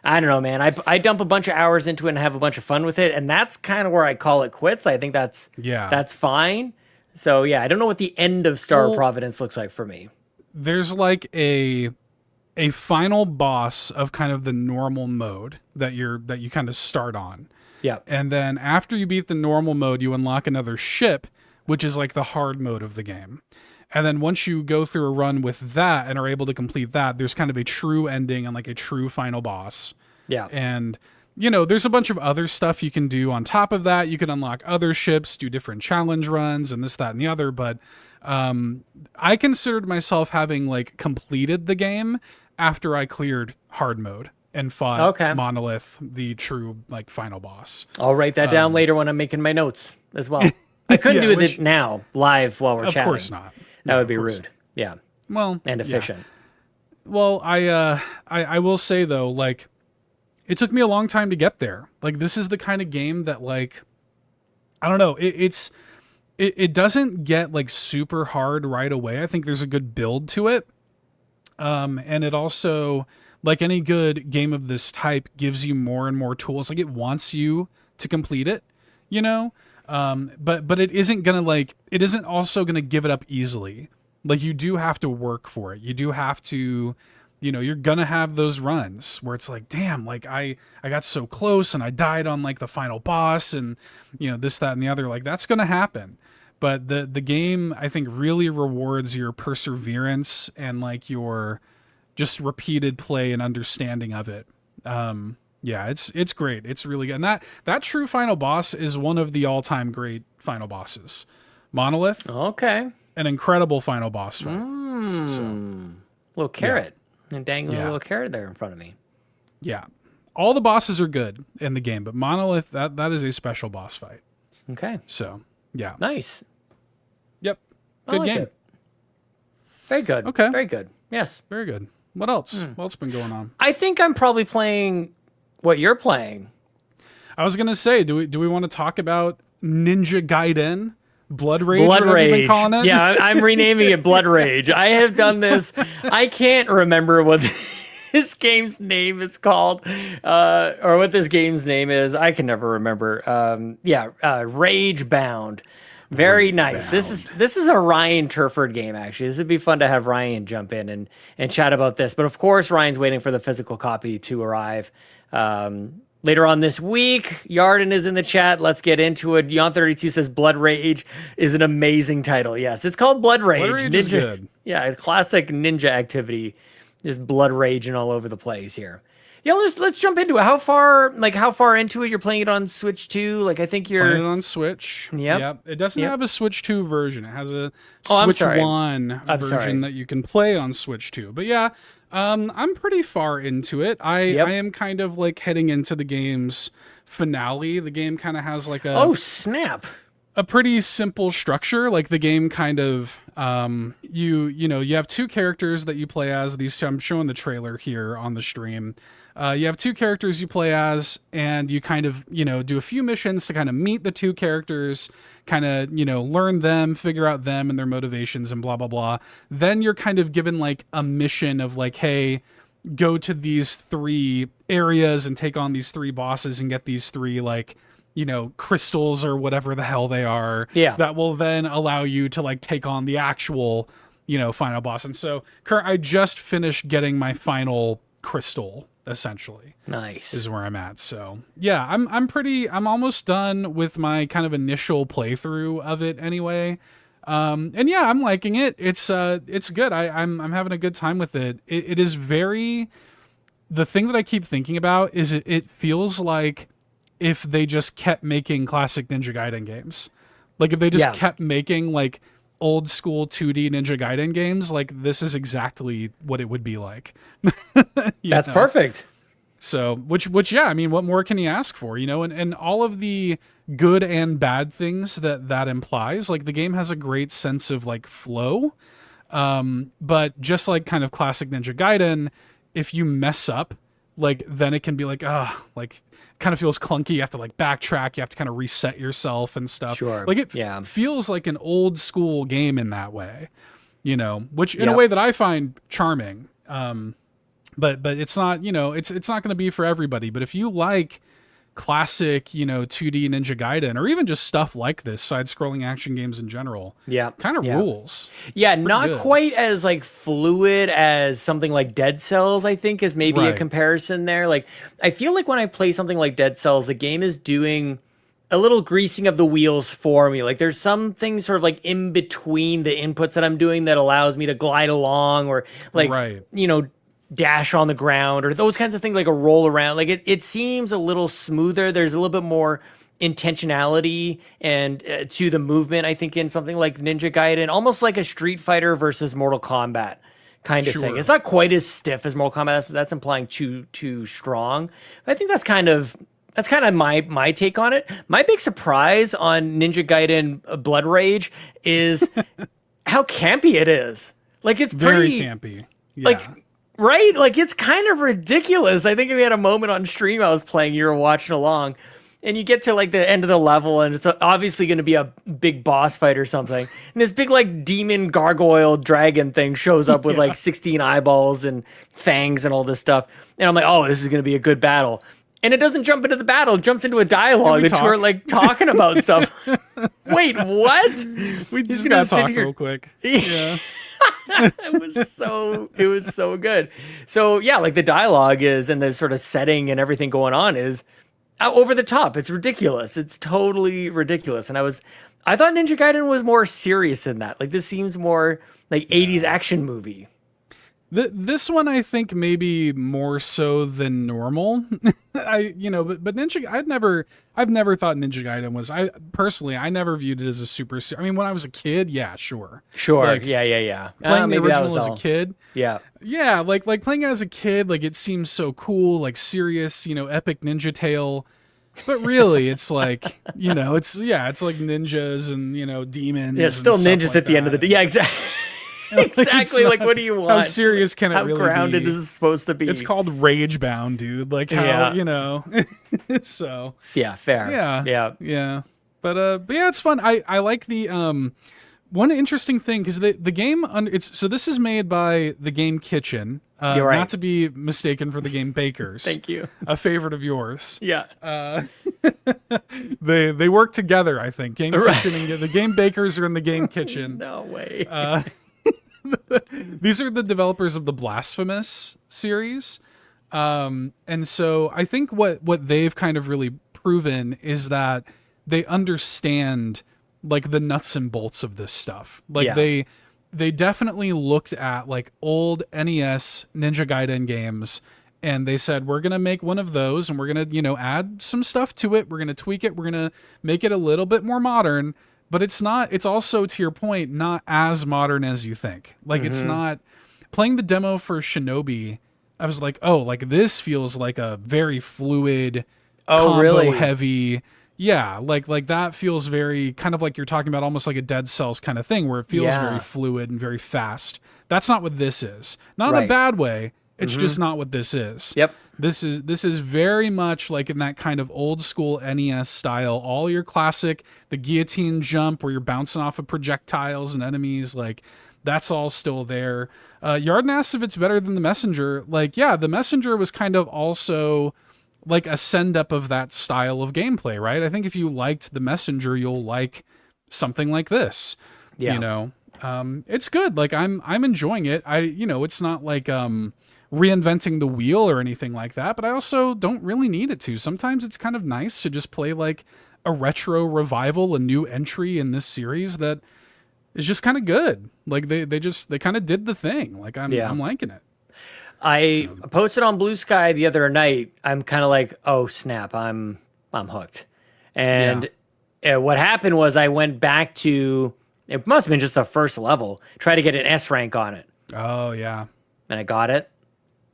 [SPEAKER 1] I don't know, man. I dump a bunch of hours into it and have a bunch of fun with it, and that's kind of where I call it quits. I think that's fine. So yeah, I don't know what the end of Star of Providence looks like for me.
[SPEAKER 3] There's like a final boss of kind of the normal mode that you kind of start on.
[SPEAKER 1] Yeah.
[SPEAKER 3] And then after you beat the normal mode, you unlock another ship, which is like the hard mode of the game. And then once you go through a run with that and are able to complete that, there's kind of a true ending and like a true final boss.
[SPEAKER 1] Yeah.
[SPEAKER 3] And, there's a bunch of other stuff you can do on top of that. You can unlock other ships, do different challenge runs and this, that, and the other. But I considered myself having like completed the game after I cleared hard mode and fought Monolith, the true like final boss.
[SPEAKER 1] I'll write that down later when I'm making my notes as well. I couldn't do it now live while we're chatting.
[SPEAKER 3] Of course not.
[SPEAKER 1] That would be rude. Yeah.
[SPEAKER 3] Well,
[SPEAKER 1] and efficient.
[SPEAKER 3] Yeah. Well, I will say though, like, it took me a long time to get there. Like, this is the kind of game that, like, I don't know, it doesn't get like super hard right away. I think there's a good build to it. And it also, like any good game of this type, gives you more and more tools. Like, it wants you to complete it, but it isn't also gonna give it up easily. Like, you do have to work for it. You do have to, you're gonna have those runs where it's like, damn, like I got so close and I died on like the final boss and this, that, and the other. Like, that's gonna happen. But the game, I think, really rewards your perseverance and like your just repeated play and understanding of it. Yeah, it's great. It's really good. And that true final boss is one of the all-time great final bosses. Monolith.
[SPEAKER 1] Okay.
[SPEAKER 3] An incredible final boss fight.
[SPEAKER 1] Little carrot. And dangling a little carrot there in front of me.
[SPEAKER 3] Yeah. All the bosses are good in the game, but Monolith, that is a special boss fight.
[SPEAKER 1] Okay.
[SPEAKER 3] So, yeah.
[SPEAKER 1] Nice.
[SPEAKER 3] Yep.
[SPEAKER 1] I
[SPEAKER 3] Good
[SPEAKER 1] like
[SPEAKER 3] game.
[SPEAKER 1] It. Very good.
[SPEAKER 3] Okay.
[SPEAKER 1] Very good. Yes.
[SPEAKER 3] Very good. What else? What else been going on?
[SPEAKER 1] I think I'm probably playing what you're playing.
[SPEAKER 3] I was going to say, do we want to talk about Ninja Gaiden? Blood Rage?
[SPEAKER 1] Blood Rage.
[SPEAKER 3] Been calling it?
[SPEAKER 1] Yeah, I'm renaming it Blood Rage. I have done this. I can't remember what this game's name is called, or what this game's name is. I can never remember. Rage Bound. Very nice. Bound. This is a Ryan Turford game, actually. This would be fun to have Ryan jump in and chat about this. But of course, Ryan's waiting for the physical copy to arrive. Later on this week, Yarden is in the chat. Let's get into it. Yon32 says Blood Rage is an amazing title. Yes, it's called Blood Rage.
[SPEAKER 3] Blood Rage is good.
[SPEAKER 1] Yeah, classic ninja activity. Just blood raging all over the place here. Yeah, let's jump into it. How far into it? You're playing it on Switch 2? Like, I think you're
[SPEAKER 3] playing it on Switch.
[SPEAKER 1] Yep.
[SPEAKER 3] It doesn't have a Switch 2 version. It has a Switch 1 version that you can play on Switch 2. But yeah, I'm pretty far into it. I am kind of like heading into the game's finale. The game kind of has like a pretty simple structure. Like, the game kind of you have two characters that you play as. These two, I'm showing the trailer here on the stream. You have two characters you play as, and you kind of, do a few missions to kind of meet the two characters, kind of, learn them, figure out them and their motivations and blah, blah, blah. Then you're kind of given like a mission of like, hey, go to these 3 areas and take on these 3 bosses and get these 3 like, crystals or whatever the hell they are.
[SPEAKER 1] Yeah.
[SPEAKER 3] That will then allow you to like take on the actual, final boss. And so I just finished getting my final crystal, essentially.
[SPEAKER 1] Nice.
[SPEAKER 3] Is where I'm at. So yeah, I'm almost done with my kind of initial playthrough of it anyway. And yeah, I'm liking it. It's good. I'm having a good time with it. It is very, the thing that I keep thinking about is it feels like if they just kept making classic Ninja Gaiden games. Like, if they just kept making like old school 2D Ninja Gaiden games, like, this is exactly what it would be like.
[SPEAKER 1] That's perfect.
[SPEAKER 3] So, which yeah, I mean, what more can you ask for, and all of the good and bad things that implies. Like, the game has a great sense of like flow. But just like kind of classic Ninja Gaiden, if you mess up, like, then it can be like, like, kind of feels clunky. You have to like backtrack. You have to kind of reset yourself and stuff.
[SPEAKER 1] Sure.
[SPEAKER 3] Like, it feels like an old school game in that way, which in a way that I find charming. but it's not, it's not going to be for everybody. But if you like classic, 2D Ninja Gaiden, or even just stuff like this, side-scrolling action games in general, kind of rules.
[SPEAKER 1] Yeah, not good. Quite as like fluid as something like Dead Cells, I think, is maybe a comparison there. Like, I feel like when I play something like Dead Cells, the game is doing a little greasing of the wheels for me. Like, there's some things sort of like in between the inputs that I'm doing that allows me to glide along, or like, dash on the ground, or those kinds of things, like a roll around. Like, it seems a little smoother. There's a little bit more intentionality and to the movement, I think, in something like Ninja Gaiden, almost like a Street Fighter versus Mortal Kombat kind of thing. It's not quite as stiff as Mortal Kombat. That's implying too strong. But I think that's kind of my take on it. My big surprise on Ninja Gaiden Blood Rage is how campy it is. Like, it's
[SPEAKER 3] very campy. Yeah.
[SPEAKER 1] Like, right? Like, it's kind of ridiculous. I think we had a moment on stream I was playing, you were watching along, and you get to like the end of the level, and it's obviously going to be a big boss fight or something. And this big like demon gargoyle dragon thing shows up with like 16 eyeballs and fangs and all this stuff. And I'm like, oh, this is going to be a good battle. And it doesn't jump into the battle, it jumps into a dialogue that we're like talking about stuff. Wait, what?
[SPEAKER 3] We just gotta talk real quick. Yeah.
[SPEAKER 1] It was so good. So yeah, like the dialogue is, and the sort of setting and everything going on is over the top. It's ridiculous. It's totally ridiculous. And I thought Ninja Gaiden was more serious in that. Like, this seems more like 80s action movie.
[SPEAKER 3] This one, I think, maybe more so than normal. But Ninja, I've never thought Ninja Gaiden was. I never viewed it as a super. I mean, when I was a kid, yeah, sure.
[SPEAKER 1] Like,
[SPEAKER 3] playing the original as a kid,
[SPEAKER 1] yeah,
[SPEAKER 3] like playing it as a kid, like it seems so cool, like serious, epic ninja tale. But really, it's like, it's like ninjas and demons.
[SPEAKER 1] Yeah, still ninjas at the end of the day. Yeah, exactly. Exactly. Like, what do you want?
[SPEAKER 3] How serious can it really be?
[SPEAKER 1] How grounded is it supposed to be?
[SPEAKER 3] It's called Rage Bound, dude. Like, how, so.
[SPEAKER 1] Yeah, fair.
[SPEAKER 3] Yeah. But yeah, it's fun. I like the, one interesting thing, because the game, so this is made by the game Kitchen.
[SPEAKER 1] You're right.
[SPEAKER 3] Not to be mistaken for the game Bakers.
[SPEAKER 1] Thank you.
[SPEAKER 3] A favorite of yours.
[SPEAKER 1] Yeah.
[SPEAKER 3] They work together, I think. Game Kitchen and the game Bakers are in the game Kitchen.
[SPEAKER 1] No way.
[SPEAKER 3] These are the developers of the Blasphemous series. And so I think what they've kind of really proven is that they understand like the nuts and bolts of this stuff. Like they definitely looked at like old NES Ninja Gaiden games, and they said, we're going to make one of those, and we're going to, add some stuff to it. We're going to tweak it. We're going to make it a little bit more modern. But it's also, to your point, not as modern as you think. Like, it's not... Playing the demo for Shinobi, I was like, oh, like, this feels like a very fluid, combo-heavy... Yeah, like that feels very... Kind of like you're talking about, almost like a Dead Cells kind of thing, where it feels very fluid and very fast. That's not what this is. Not in a bad way. It's just not what this is.
[SPEAKER 1] Yep.
[SPEAKER 3] This is very much like in that kind of old school NES style. All your classic, the guillotine jump where you're bouncing off of projectiles and enemies, like that's all still there. Yarden asks if it's better than The Messenger. Like, yeah, The Messenger was kind of also like a send up of that style of gameplay, right? I think if you liked The Messenger, you'll like something like this.
[SPEAKER 1] Yeah.
[SPEAKER 3] It's good. Like I'm enjoying it. It's not like reinventing the wheel or anything like that, but I also don't really need it to. Sometimes it's kind of nice to just play like a retro revival, a new entry in this series that is just kind of good. Like they kind of did the thing. Like I'm liking it.
[SPEAKER 1] I posted on Blue Sky the other night. I'm kind of like, oh snap, I'm hooked. And what happened was I went back to, it must have been just the first level, try to get an S rank on it.
[SPEAKER 3] Oh yeah.
[SPEAKER 1] And I got it.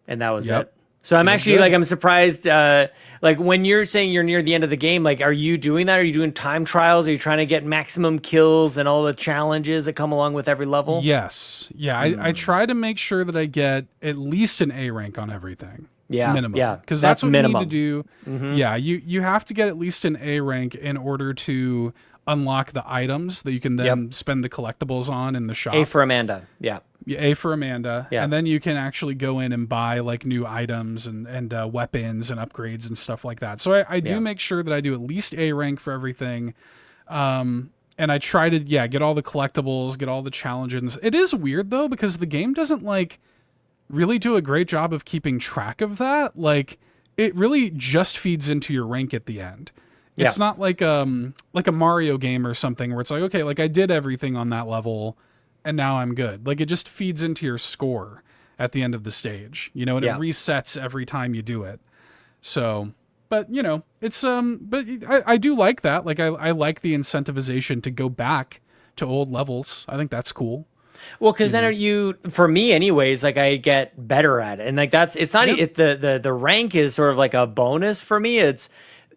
[SPEAKER 1] And that was it. So I'm actually like, I'm surprised. Like when you're saying you're near the end of the game, like, are you doing that? Are you doing time trials? Are you trying to get maximum kills and all the challenges that come along with every level?
[SPEAKER 3] Yes. Yeah. I try to make sure that I get at least an A rank on everything.
[SPEAKER 1] Yeah.
[SPEAKER 3] Minimum.
[SPEAKER 1] Yeah.
[SPEAKER 3] Because that's what minimum. You need to do. Yeah. You have to get at least an A rank in order to unlock the items that you can then spend the collectibles on in the shop.
[SPEAKER 1] A for Amanda. Yeah.
[SPEAKER 3] A for Amanda,
[SPEAKER 1] Yeah.
[SPEAKER 3] and then you can actually go in and buy like new items and weapons and upgrades and stuff like that. So I do make sure that I do at least A rank for everything. And I try to, get all the collectibles, get all the challenges. It is weird though, because the game doesn't like really do a great job of keeping track of that. Like it really just feeds into your rank at the end. It's not like a Mario game or something where it's like, okay, like I did everything on that level and now I'm good. Like it just feeds into your score at the end of the stage, and it resets every time you do it. So, but it's, but I do like that. Like I like the incentivization to go back to old levels. I think that's cool.
[SPEAKER 1] Well, because then for me anyways, like I get better at it. And like it's not, the rank is sort of like a bonus for me. It's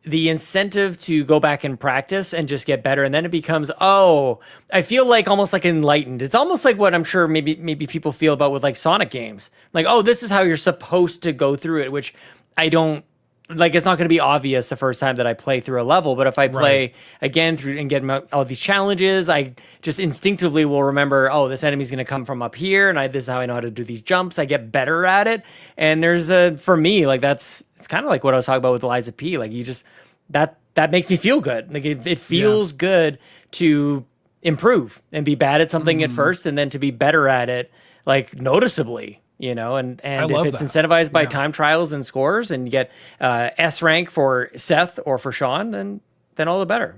[SPEAKER 1] the incentive to go back and practice and just get better. And then it becomes, I feel like almost like enlightened. It's almost like what I'm sure maybe people feel about with like Sonic games. Like, this is how you're supposed to go through it, which I don't, like, it's not going to be obvious the first time that I play through a level, but if I play again through and get all these challenges, I just instinctively will remember, this enemy's going to come from up here, and this is how I know how to do these jumps. I get better at it, and for me, like it's kind of like what I was talking about with Liza P. Like you just that makes me feel good. Like it feels good to improve and be bad at something at first, and then to be better at it, like noticeably. And if it's incentivized by time trials and scores, and you get S rank for Seth or for Sean, then all the better,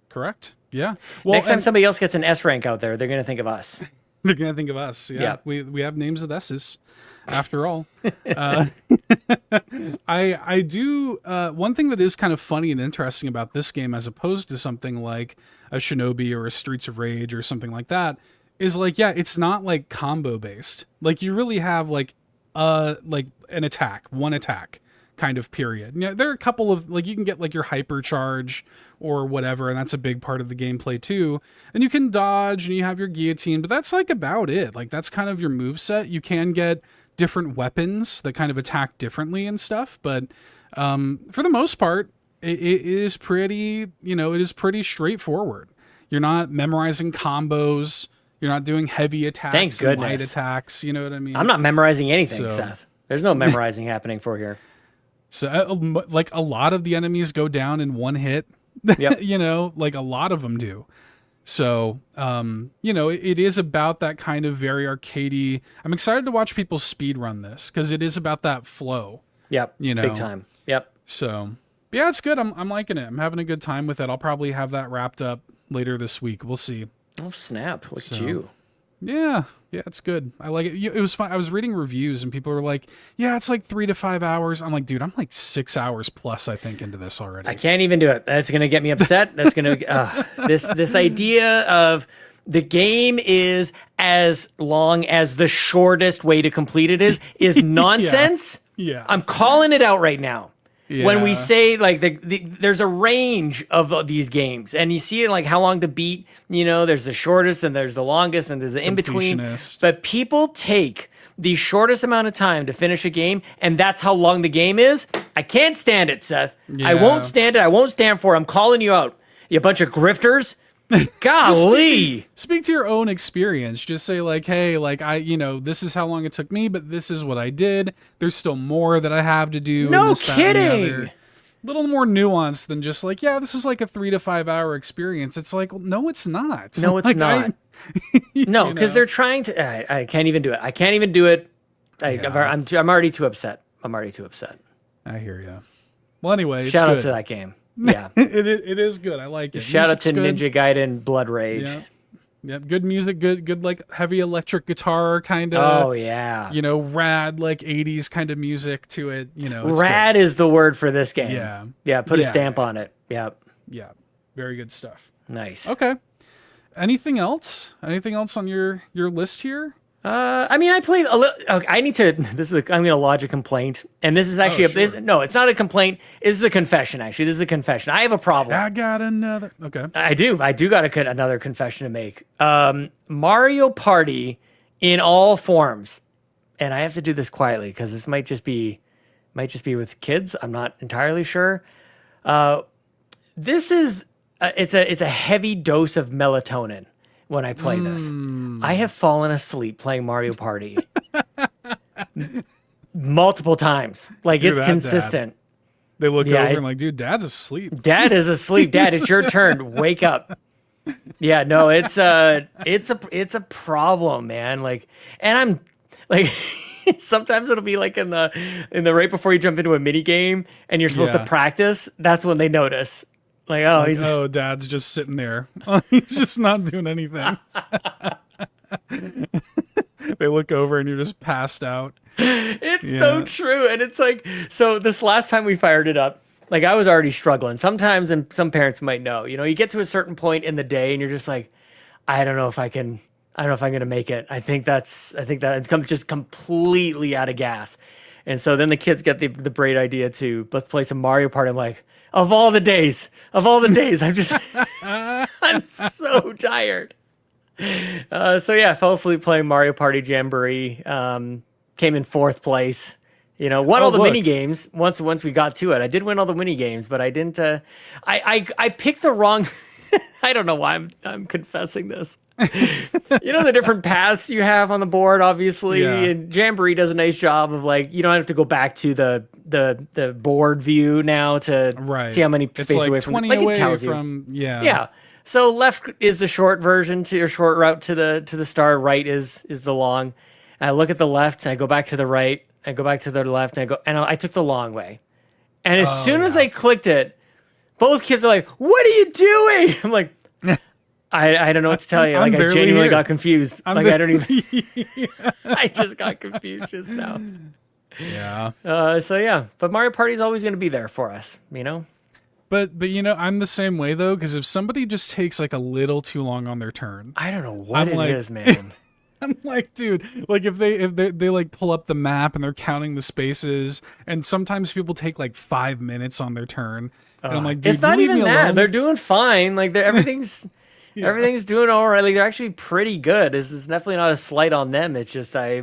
[SPEAKER 3] Correct. Yeah.
[SPEAKER 1] Well, next time somebody else gets an S rank out there, they're going to think of us.
[SPEAKER 3] They're going to think of us. Yeah. We have names with S's after all. I do, one thing that is kind of funny and interesting about this game, as opposed to something like a Shinobi or a Streets of Rage or something like that, is like, it's not like combo based. Like you really have like an attack, one attack kind of period. There are a couple of like, you can get like your hypercharge or whatever, and that's a big part of the gameplay too. And you can dodge and you have your guillotine, but that's like about it. Like that's kind of your move set. You can get different weapons that kind of attack differently and stuff, but for the most part, it is pretty, it is pretty straightforward. You're not memorizing combos. You're not doing heavy attacks.
[SPEAKER 1] Thank goodness.
[SPEAKER 3] Light attacks. You know what I mean?
[SPEAKER 1] I'm not memorizing anything, Seth. There's no memorizing happening for here.
[SPEAKER 3] So, like a lot of the enemies go down in one hit.
[SPEAKER 1] Yep.
[SPEAKER 3] Like a lot of them do. So, it is about that kind of very arcadey. I'm excited to watch people speed run this because it is about that flow.
[SPEAKER 1] Yep. Big time. Yep.
[SPEAKER 3] So, yeah, it's good. I'm liking it. I'm having a good time with it. I'll probably have that wrapped up later this week. We'll see.
[SPEAKER 1] Oh, snap. Look at you.
[SPEAKER 3] Yeah, it's good. I like it. It was fun. I was reading reviews and people were like, yeah, it's like 3 to 5 hours. I'm like, dude, I'm like 6 hours plus, I think, into this already.
[SPEAKER 1] I can't even do it. That's going to get me upset. That's going to, this idea of the game is as long as the shortest way to complete it is nonsense.
[SPEAKER 3] Yeah.
[SPEAKER 1] I'm calling it out right now.
[SPEAKER 3] Yeah.
[SPEAKER 1] When we say like there's a range of these games, and you see it like how long to beat, there's the shortest and there's the longest and there's the in-between. But people take the shortest amount of time to finish a game, and that's how long the game is. I can't stand it, Seth.
[SPEAKER 3] Yeah.
[SPEAKER 1] I won't stand it. I won't stand for it. I'm calling you out. You bunch of grifters. Golly.
[SPEAKER 3] Speak to your own experience. Just say like, hey, like this is how long it took me, but this is what I did. There's still more that I have to do.
[SPEAKER 1] No
[SPEAKER 3] this,
[SPEAKER 1] kidding.
[SPEAKER 3] Little more nuanced than just like, this is like a 3 to 5 hour experience. It's like, well, no, it's not.
[SPEAKER 1] No, it's
[SPEAKER 3] like,
[SPEAKER 1] not. No, because they're trying to. I can't even do it. I can't even do it. I'm already too upset.
[SPEAKER 3] I hear you. Well, anyway,
[SPEAKER 1] shout out to that game. Yeah,
[SPEAKER 3] it is good. I like it.
[SPEAKER 1] Shout out to good. Ninja Gaiden Blood Rage.
[SPEAKER 3] Yeah, good music, good like heavy electric guitar kind of.
[SPEAKER 1] Oh yeah.
[SPEAKER 3] Rad like 80s kind of music to it.
[SPEAKER 1] Rad is the word for this game.
[SPEAKER 3] Yeah.
[SPEAKER 1] Yeah. Put a stamp on it. Yep.
[SPEAKER 3] Yeah. Very good stuff.
[SPEAKER 1] Nice.
[SPEAKER 3] Okay. Anything else? Anything else on your list here?
[SPEAKER 1] I played a little. Okay, I need to. I'm going to lodge a complaint, and this is actually no, it's not a complaint. This is a confession. Actually, this is a confession. I have a problem.
[SPEAKER 3] I got another. Okay.
[SPEAKER 1] I do got another confession to make. Mario Party in all forms, and I have to do this quietly because this might just be with kids. I'm not entirely sure. This is it's a heavy dose of melatonin. when I play this. I have fallen asleep playing Mario Party multiple times. Like, it's consistent.
[SPEAKER 3] Dad. They look over and like, dude, Dad's asleep.
[SPEAKER 1] Dad is asleep. Dad, it's your turn. Wake up. Yeah, no, it's a problem, man. Like, and I'm like, sometimes it'll be like in the right before you jump into a mini game and you're supposed to practice. That's when they notice. Like, oh,
[SPEAKER 3] Dad's just sitting there. He's just not doing anything. They look over and you're just passed out.
[SPEAKER 1] It's so true. And it's like, so this last time we fired it up, like, I was already struggling. Sometimes, and some parents might know, you get to a certain point in the day and you're just like, I don't know if I'm going to make it. I think that it comes just completely out of gas. And so then the kids get the great idea to, let's play some Mario Party. I'm like, of all the days, I'm just, I'm so tired. I fell asleep playing Mario Party Jamboree. Came in 4th place. Won all the mini games once we got to it. I did win all the mini games, but I didn't. I picked the wrong. I don't know why I'm confessing this. The different paths you have on the board, obviously, and Jamboree does a nice job of, like, you don't have to go back to the board view now to see how many spaces away from. Like, it tells you. Yeah. So left is the short version to your short route to the star. Right is the long. And I look at the left. And I go back to the right. I go back to the left. And I took the long way. And as soon as I clicked it, both kids are like, "What are you doing?" I'm like, I don't know what to tell you. Like, I genuinely got confused. I don't even. I just got confused just now.
[SPEAKER 3] Yeah.
[SPEAKER 1] But Mario Party is always going to be there for us.
[SPEAKER 3] But I'm the same way though, because if somebody just takes like a little too long on their turn,
[SPEAKER 1] I don't know what it is, man.
[SPEAKER 3] I'm like, dude, like if they like pull up the map and they're counting the spaces, and sometimes people take like 5 minutes on their turn, and I'm like, dude,
[SPEAKER 1] it's not even that. They're doing fine. Like, everything's everything's doing all right. Like, they're actually pretty good. It's definitely not a slight on them. It's just I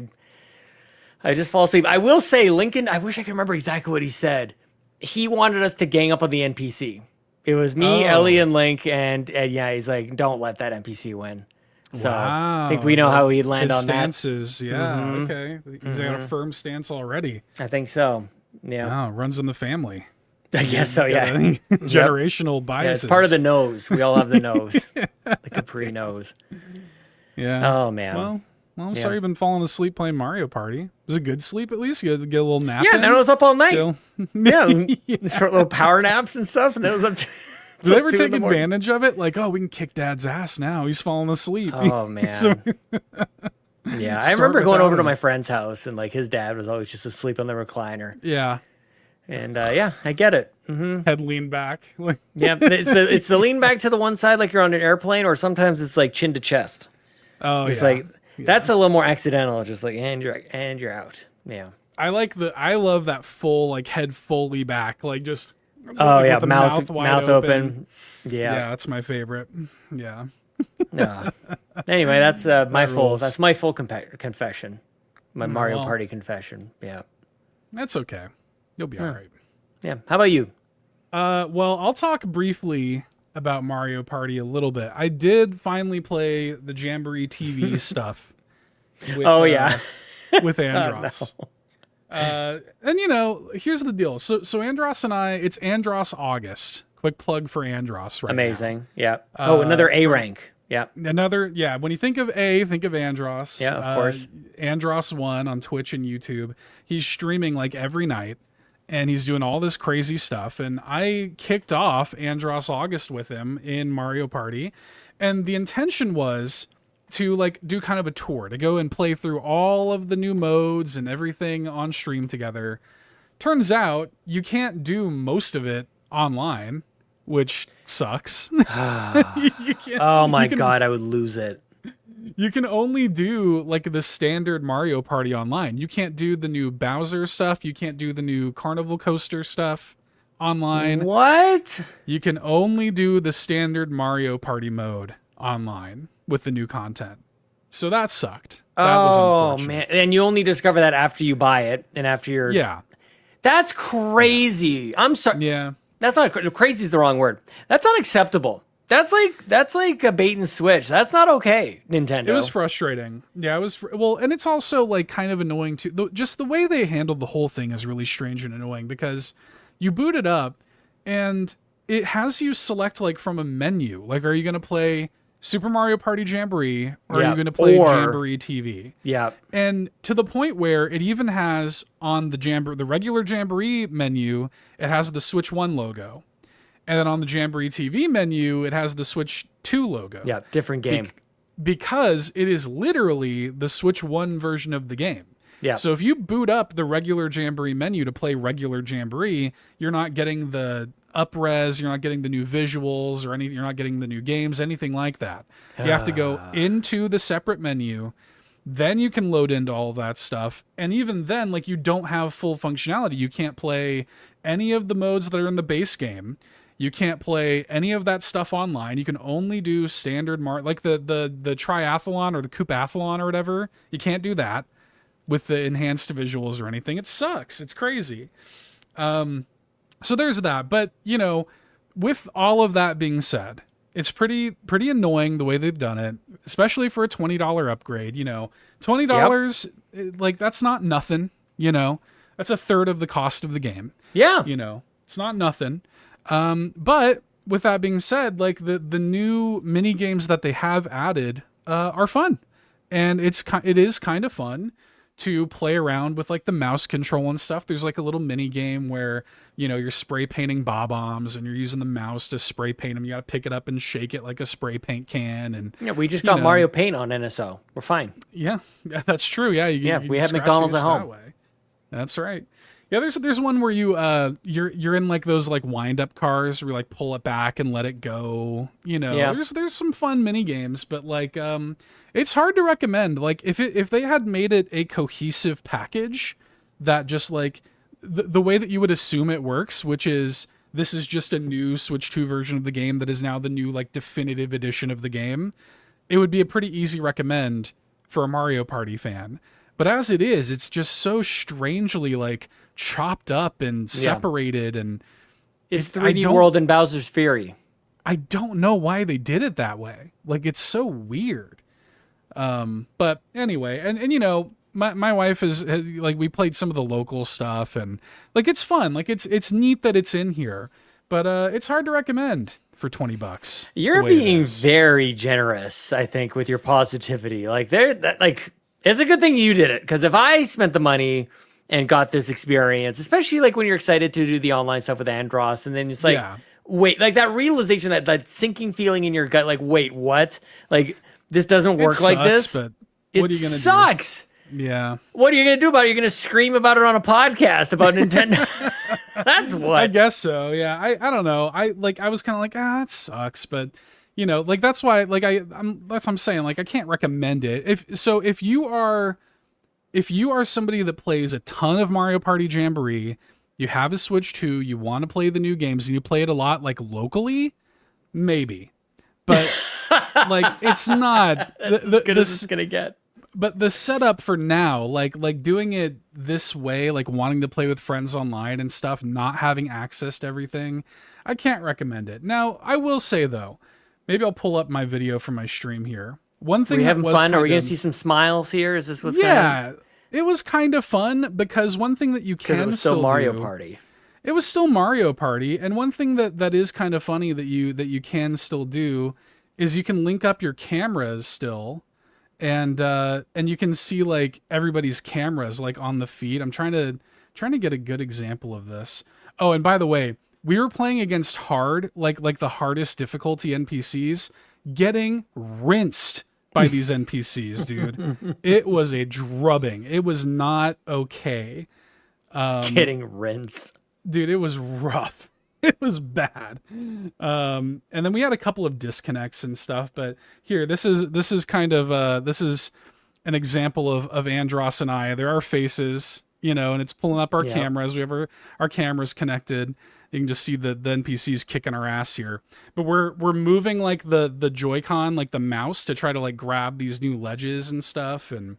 [SPEAKER 1] just fall asleep. I will say, Lincoln, I wish I could remember exactly what he said. He wanted us to gang up on the NPC. It was me, Ellie, and Link, and he's like, don't let that NPC win. So I think we know how he'd land on
[SPEAKER 3] stances, that. Okay. He's got a firm stance already.
[SPEAKER 1] I think so. Yeah.
[SPEAKER 3] Wow, runs in the family.
[SPEAKER 1] I guess so, yeah.
[SPEAKER 3] Generational biases.
[SPEAKER 1] Yeah, it's part of the nose. We all have the nose. The Capri nose.
[SPEAKER 3] Yeah.
[SPEAKER 1] Oh, man.
[SPEAKER 3] Well, I'm sorry you've been falling asleep playing Mario Party. Was it good sleep at least? You get a little nap in?
[SPEAKER 1] And then I was up all night. Short little power naps and stuff, and then it was up to...
[SPEAKER 3] Did they ever take advantage of it? Like, we can kick Dad's ass now. He's falling asleep.
[SPEAKER 1] Oh, man. I remember going over to my friend's house, and, like, his dad was always just asleep on the recliner.
[SPEAKER 3] Yeah.
[SPEAKER 1] And, I get it. Mm-hmm.
[SPEAKER 3] Head lean back.
[SPEAKER 1] Yeah, it's the lean back to the one side like you're on an airplane, or sometimes it's, like, chin to chest.
[SPEAKER 3] Oh,
[SPEAKER 1] it's like, that's a little more accidental. Just like, and you're out. Yeah.
[SPEAKER 3] I love that full, like, head fully back. Like, just...
[SPEAKER 1] mouth open. Yeah,
[SPEAKER 3] that's my favorite. Yeah.
[SPEAKER 1] Anyway, that's my full confession. My Mario Party confession. Yeah.
[SPEAKER 3] That's okay. You'll be all right.
[SPEAKER 1] Yeah. How about you?
[SPEAKER 3] Well, I'll talk briefly about Mario Party a little bit. I did finally play the Jamboree TV stuff. With Andros.
[SPEAKER 1] No.
[SPEAKER 3] And here's the deal. So Andros and I, it's Andros August. Quick plug for Andros right
[SPEAKER 1] Amazing. Now. Yeah. Another A rank. Yeah.
[SPEAKER 3] When you think of A, think of Andros.
[SPEAKER 1] Yeah, of course.
[SPEAKER 3] Andros1 on Twitch and YouTube. He's streaming like every night, and he's doing all this crazy stuff. And I kicked off Andros August with him in Mario Party, and the intention was to like do kind of a tour, to go and play through all of the new modes and everything on stream together. Turns out you can't do most of it online, which sucks.
[SPEAKER 1] Oh my God, I would lose it.
[SPEAKER 3] You can only do like the standard Mario Party online. You can't do the new Bowser stuff. You can't do the new Carnival Coaster stuff online.
[SPEAKER 1] What?
[SPEAKER 3] You can only do the standard Mario Party mode online with the new content. So that sucked. That was unfortunate.
[SPEAKER 1] Man. And you only discover that after you buy it and after you're...
[SPEAKER 3] Yeah.
[SPEAKER 1] That's crazy. I'm sorry.
[SPEAKER 3] Yeah.
[SPEAKER 1] That's not... Crazy is the wrong word. That's unacceptable. that's like a bait and switch. That's not okay, Nintendo.
[SPEAKER 3] It was frustrating. Yeah, it was. Well, and it's also like kind of annoying too. Just the way they handled the whole thing is really strange and annoying because you boot it up and it has you select like from a menu. Like, are you going to play Super Mario Party Jamboree or are you going to play Jamboree TV?
[SPEAKER 1] Yeah.
[SPEAKER 3] And to the point where it even has on the regular Jamboree menu, it has the Switch 1 logo. And then on the Jamboree TV menu, it has the Switch 2 logo.
[SPEAKER 1] Yeah, different game.
[SPEAKER 3] Because it is literally the Switch 1 version of the game.
[SPEAKER 1] Yeah.
[SPEAKER 3] So if you boot up the regular Jamboree menu to play regular Jamboree, you're not getting the up-res, you're not getting the new visuals or anything, you're not getting the new games, anything like that. You have to go into the separate menu, then you can load into all of that stuff. And even then, like, you don't have full functionality. You can't play any of the modes that are in the base game. You can't play any of that stuff online. You can only do standard like the triathlon or the coupeathlon or whatever. You can't do that with the enhanced visuals or anything. It sucks. It's crazy. So there's that. But, you know, with all of that being said, it's pretty annoying the way they've done it, especially for a $20 upgrade. You know, $20, like, that's not nothing, you know. That's a third of the cost of the game.
[SPEAKER 1] Yeah.
[SPEAKER 3] You know, it's not nothing. But with that being said, like the new mini games that they have added are fun, and it is kind of fun to play around with like the mouse control and stuff. There's like a little mini game where, you know, you're spray painting bob-ombs and you're using the mouse to spray paint them. You got to pick it up and shake it like a spray paint can. And
[SPEAKER 1] yeah, we just got Mario Paint on NSO. We're fine.
[SPEAKER 3] Yeah, that's true. Yeah,
[SPEAKER 1] we have McDonald's at home.
[SPEAKER 3] That's right. Yeah, there's one where you're in like those like wind up cars where you like pull it back and let it go. You know, there's some fun mini games, but like it's hard to recommend. Like if they had made it a cohesive package that just like the way that you would assume it works, which is this is just a new Switch 2 version of the game that is now the new like definitive edition of the game, it would be a pretty easy recommend for a Mario Party fan. But as it is, it's just so strangely like chopped up and separated, and
[SPEAKER 1] it's 3D World and Bowser's Fury.
[SPEAKER 3] I don't know why they did it that way. Like, it's so weird. But anyway, and you know, my wife has like, we played some of the local stuff, and like it's fun. Like it's neat that it's in here, but it's hard to recommend for $20.
[SPEAKER 1] You're being very generous, I think, with your positivity. Like it's a good thing you did it, because if I spent the money and got this experience, especially like when you're excited to do the online stuff with Andros, and then it's like, wait, like that realization, that sinking feeling in your gut, like, wait, what? Like, this doesn't work like this?
[SPEAKER 3] But
[SPEAKER 1] what are you gonna sucks.
[SPEAKER 3] Do? Yeah.
[SPEAKER 1] What are you going to do about it? You're going to scream about it on a podcast about Nintendo? That's what.
[SPEAKER 3] I guess so, yeah. I don't know. I was kind of like, that sucks, but... You know, like that's why, like that's what I'm saying. Like I can't recommend it. If you are somebody that plays a ton of Mario Party Jamboree, you have a Switch 2, you want to play the new games, and you play it a lot, like locally, maybe. But like it's not
[SPEAKER 1] as good as it's gonna get.
[SPEAKER 3] But the setup for now, like doing it this way, like wanting to play with friends online and stuff, not having access to everything, I can't recommend it. Now, I will say though. Maybe I'll pull up my video from my stream here. One thing.
[SPEAKER 1] Are we having fun? Are we going to see some smiles here? Is this what's going on?
[SPEAKER 3] Yeah, it was kind of fun because one thing that you can
[SPEAKER 1] it was
[SPEAKER 3] still
[SPEAKER 1] Mario
[SPEAKER 3] do,
[SPEAKER 1] Party.
[SPEAKER 3] It was still Mario Party, and one thing that is kind of funny that you can still do is you can link up your cameras still, and you can see like everybody's cameras like on the feed. I'm trying to get a good example of this. Oh, and by the way. We were playing against hard, like the hardest difficulty NPCs, getting rinsed by these NPCs, dude. It was a drubbing. It was not okay.
[SPEAKER 1] Getting rinsed.
[SPEAKER 3] Dude, it was rough. It was bad. And then we had a couple of disconnects and stuff, but here, this is kind of this is an example of Andros and I. There are faces, you know, and it's pulling up our cameras. We have our cameras connected. You can just see the NPCs kicking our ass here. But we're moving like the Joy-Con, like the mouse, to try to like grab these new ledges and stuff. And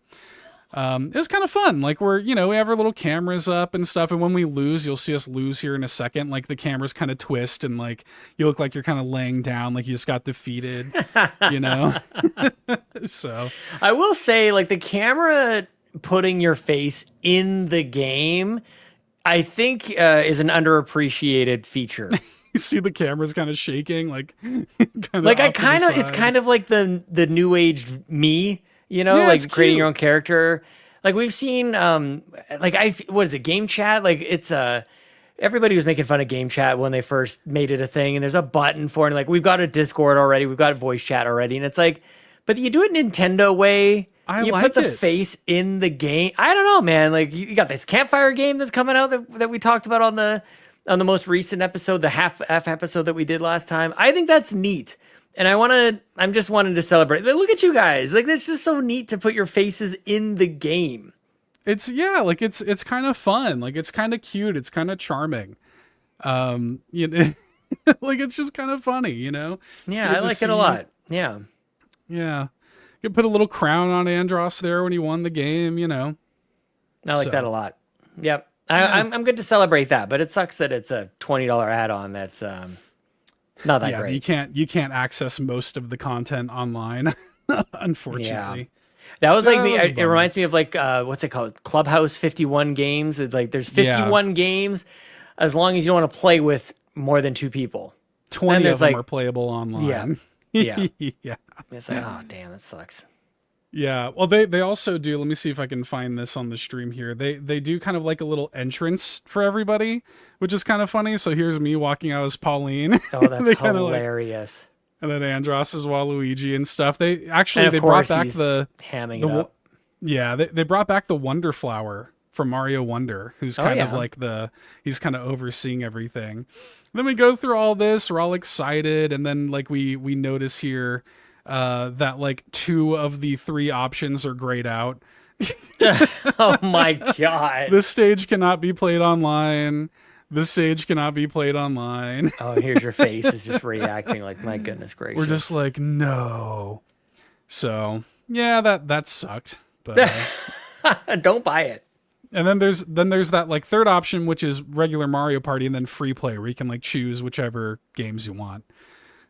[SPEAKER 3] It was kind of fun. Like we have our little cameras up and stuff. And when we lose, you'll see us lose here in a second. Like the cameras kind of twist and like you look like you're kind of laying down, like you just got defeated, So
[SPEAKER 1] I will say, like, the camera putting your face in the game, I think is an underappreciated feature.
[SPEAKER 3] You see the camera's kind of shaking, like
[SPEAKER 1] it's kind of like the new age me, like creating your own character. Like we've seen, what is it, game chat? Like it's everybody was making fun of game chat when they first made it a thing, and there's a button for it. And like we've got a Discord already, we've got voice chat already, and it's like, but you do it Nintendo way. You put the face in the game. I don't know, man. Like you got this campfire game that's coming out that we talked about on the most recent episode, the half episode that we did last time. I think that's neat. And I'm just wanting to celebrate. Like, look at you guys. Like, that's just so neat to put your faces in the game.
[SPEAKER 3] It's kind of fun. Like, it's kind of cute. It's kind of charming. Like, it's just kind of funny,
[SPEAKER 1] Yeah, I like it a lot. Yeah.
[SPEAKER 3] Yeah. You could put a little crown on Andros there when he won the game, I
[SPEAKER 1] like that a lot. Yep. I'm good to celebrate that, but it sucks that it's a $20 add-on that's not that great.
[SPEAKER 3] You can't access most of the content online, unfortunately. Yeah.
[SPEAKER 1] That was it reminds me of like what's it called? Clubhouse 51 games. It's like there's 51 games as long as you don't want to play with more than 2 people.
[SPEAKER 3] 20 of them are playable online.
[SPEAKER 1] Yeah. Yeah. It's like, oh damn, that sucks.
[SPEAKER 3] Yeah, well, they also do. Let me see if I can find this on the stream here. They do kind of like a little entrance for everybody, which is kind of funny. So here's me walking out as Paullin.
[SPEAKER 1] Oh, that's hilarious.
[SPEAKER 3] And then Andros is Waluigi and stuff. They brought back the
[SPEAKER 1] hamming it up.
[SPEAKER 3] Yeah, they brought back the Wonder Flower from Mario Wonder, who's kind of like he's kind of overseeing everything. And then we go through all this. We're all excited, and then like we notice here. That like 2 of the 3 options are grayed out.
[SPEAKER 1] Oh my god.
[SPEAKER 3] This stage cannot be played online. This stage cannot be played online.
[SPEAKER 1] Oh, here's your face is just reacting like, my goodness gracious.
[SPEAKER 3] We're just like, no. So yeah, that sucked. But
[SPEAKER 1] don't buy it.
[SPEAKER 3] And then there's that like 3rd option, which is regular Mario Party, and then free play, where you can like choose whichever games you want.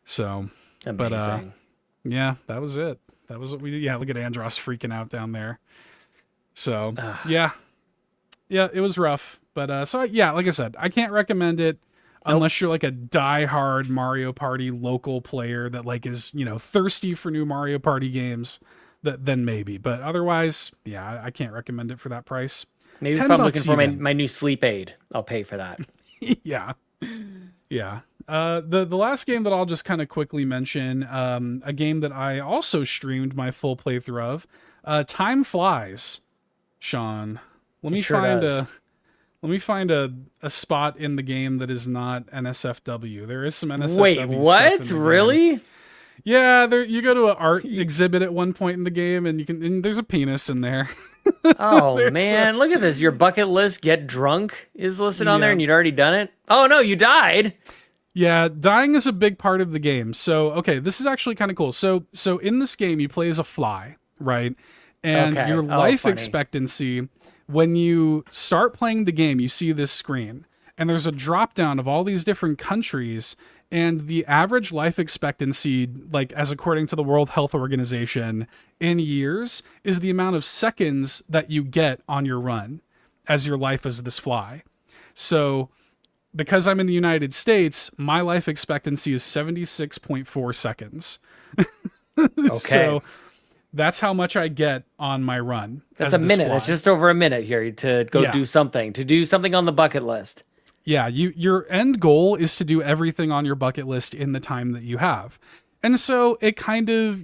[SPEAKER 3] So
[SPEAKER 1] amazing.
[SPEAKER 3] But yeah, that was it. That was what look at Andros freaking out down there. So, yeah, it was rough. But, like I said, I can't recommend it unless you're like a diehard Mario Party local player that like is, thirsty for new Mario Party games, then maybe. But otherwise, I can't recommend it for that price.
[SPEAKER 1] Maybe if I'm looking for my new sleep aid, I'll pay for that.
[SPEAKER 3] Yeah. Yeah. The last game that I'll just kind of quickly mention, a game that I also streamed my full playthrough of, Time Flies. Sean, let me find a spot in the game that is not NSFW. There is some NSFW.
[SPEAKER 1] Wait, what? Really?
[SPEAKER 3] Game. Yeah, you go to an art exhibit at one point in the game, and there's a penis in there.
[SPEAKER 1] Oh man, look at this. Your bucket list, get drunk, is listed on there, and you'd already done it. Oh no, you died.
[SPEAKER 3] Yeah, dying is a big part of the game. So, okay, this is actually kind of cool. So in this game, you play as a fly, right? And your life expectancy, when you start playing the game, you see this screen, and there's a drop down of all these different countries, and the average life expectancy, like as according to the World Health Organization, in years is the amount of seconds that you get on your run as your life as this fly. So because I'm in the United States, my life expectancy is 76.4 seconds.
[SPEAKER 1] Okay.
[SPEAKER 3] So that's how much I get on my run.
[SPEAKER 1] That's a minute. That's just over a minute here to go do something on the bucket list.
[SPEAKER 3] Yeah, your end goal is to do everything on your bucket list in the time that you have. And so it kind of,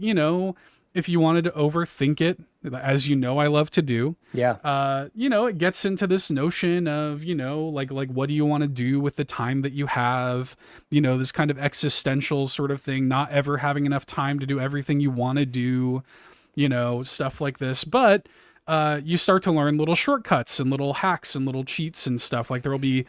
[SPEAKER 3] if you wanted to overthink it, as I love to do.
[SPEAKER 1] Yeah.
[SPEAKER 3] It gets into this notion of, like what do you want to do with the time that you have? This kind of existential sort of thing, not ever having enough time to do everything you want to do, stuff like this. But you start to learn little shortcuts and little hacks and little cheats and stuff. Like there will be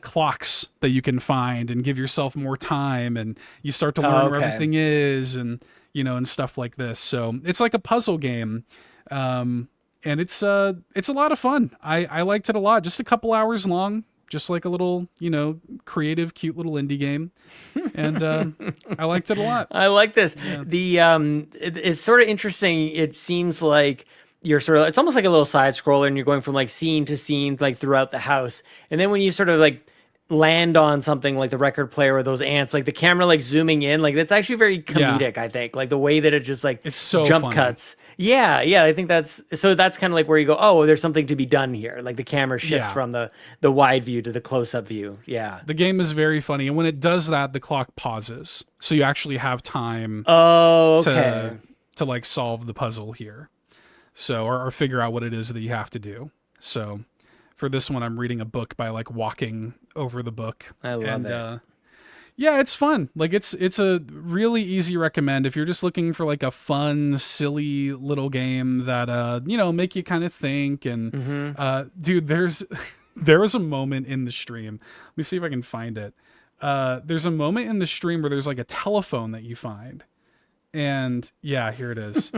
[SPEAKER 3] clocks that you can find and give yourself more time, and you start to learn where everything is, and and stuff like this. So it's like a puzzle game, and and it's a lot of fun. I liked it a lot. Just a couple hours long, just like a little, creative, cute little indie game. And I liked it a lot.
[SPEAKER 1] I like this. Yeah. It's sort of interesting. It seems like you're it's almost like a little side scroller, and you're going from like scene to scene, like throughout the house. And then when you sort of like land on something like the record player or those ants, like the camera like zooming in, like that's actually very comedic. I think like the way that it just like
[SPEAKER 3] it's so
[SPEAKER 1] jump
[SPEAKER 3] funny.
[SPEAKER 1] cuts. Yeah, I think that's kind of like where you go, oh, there's something to be done here. Like the camera shifts from the wide view to the close-up view. Yeah,
[SPEAKER 3] the game is very funny, and when it does that, the clock pauses, so you actually have time. To like solve the puzzle here, so or figure out what it is that you have to do. So for this one, I'm reading a book by like walking over the book.
[SPEAKER 1] I love it.
[SPEAKER 3] Yeah, it's fun. Like it's a really easy recommend if you're just looking for like a fun, silly little game that make you kind of think. And dude, there was a moment in the stream. Let me see if I can find it. There's a moment in the stream where there's like a telephone that you find. And yeah, here it is.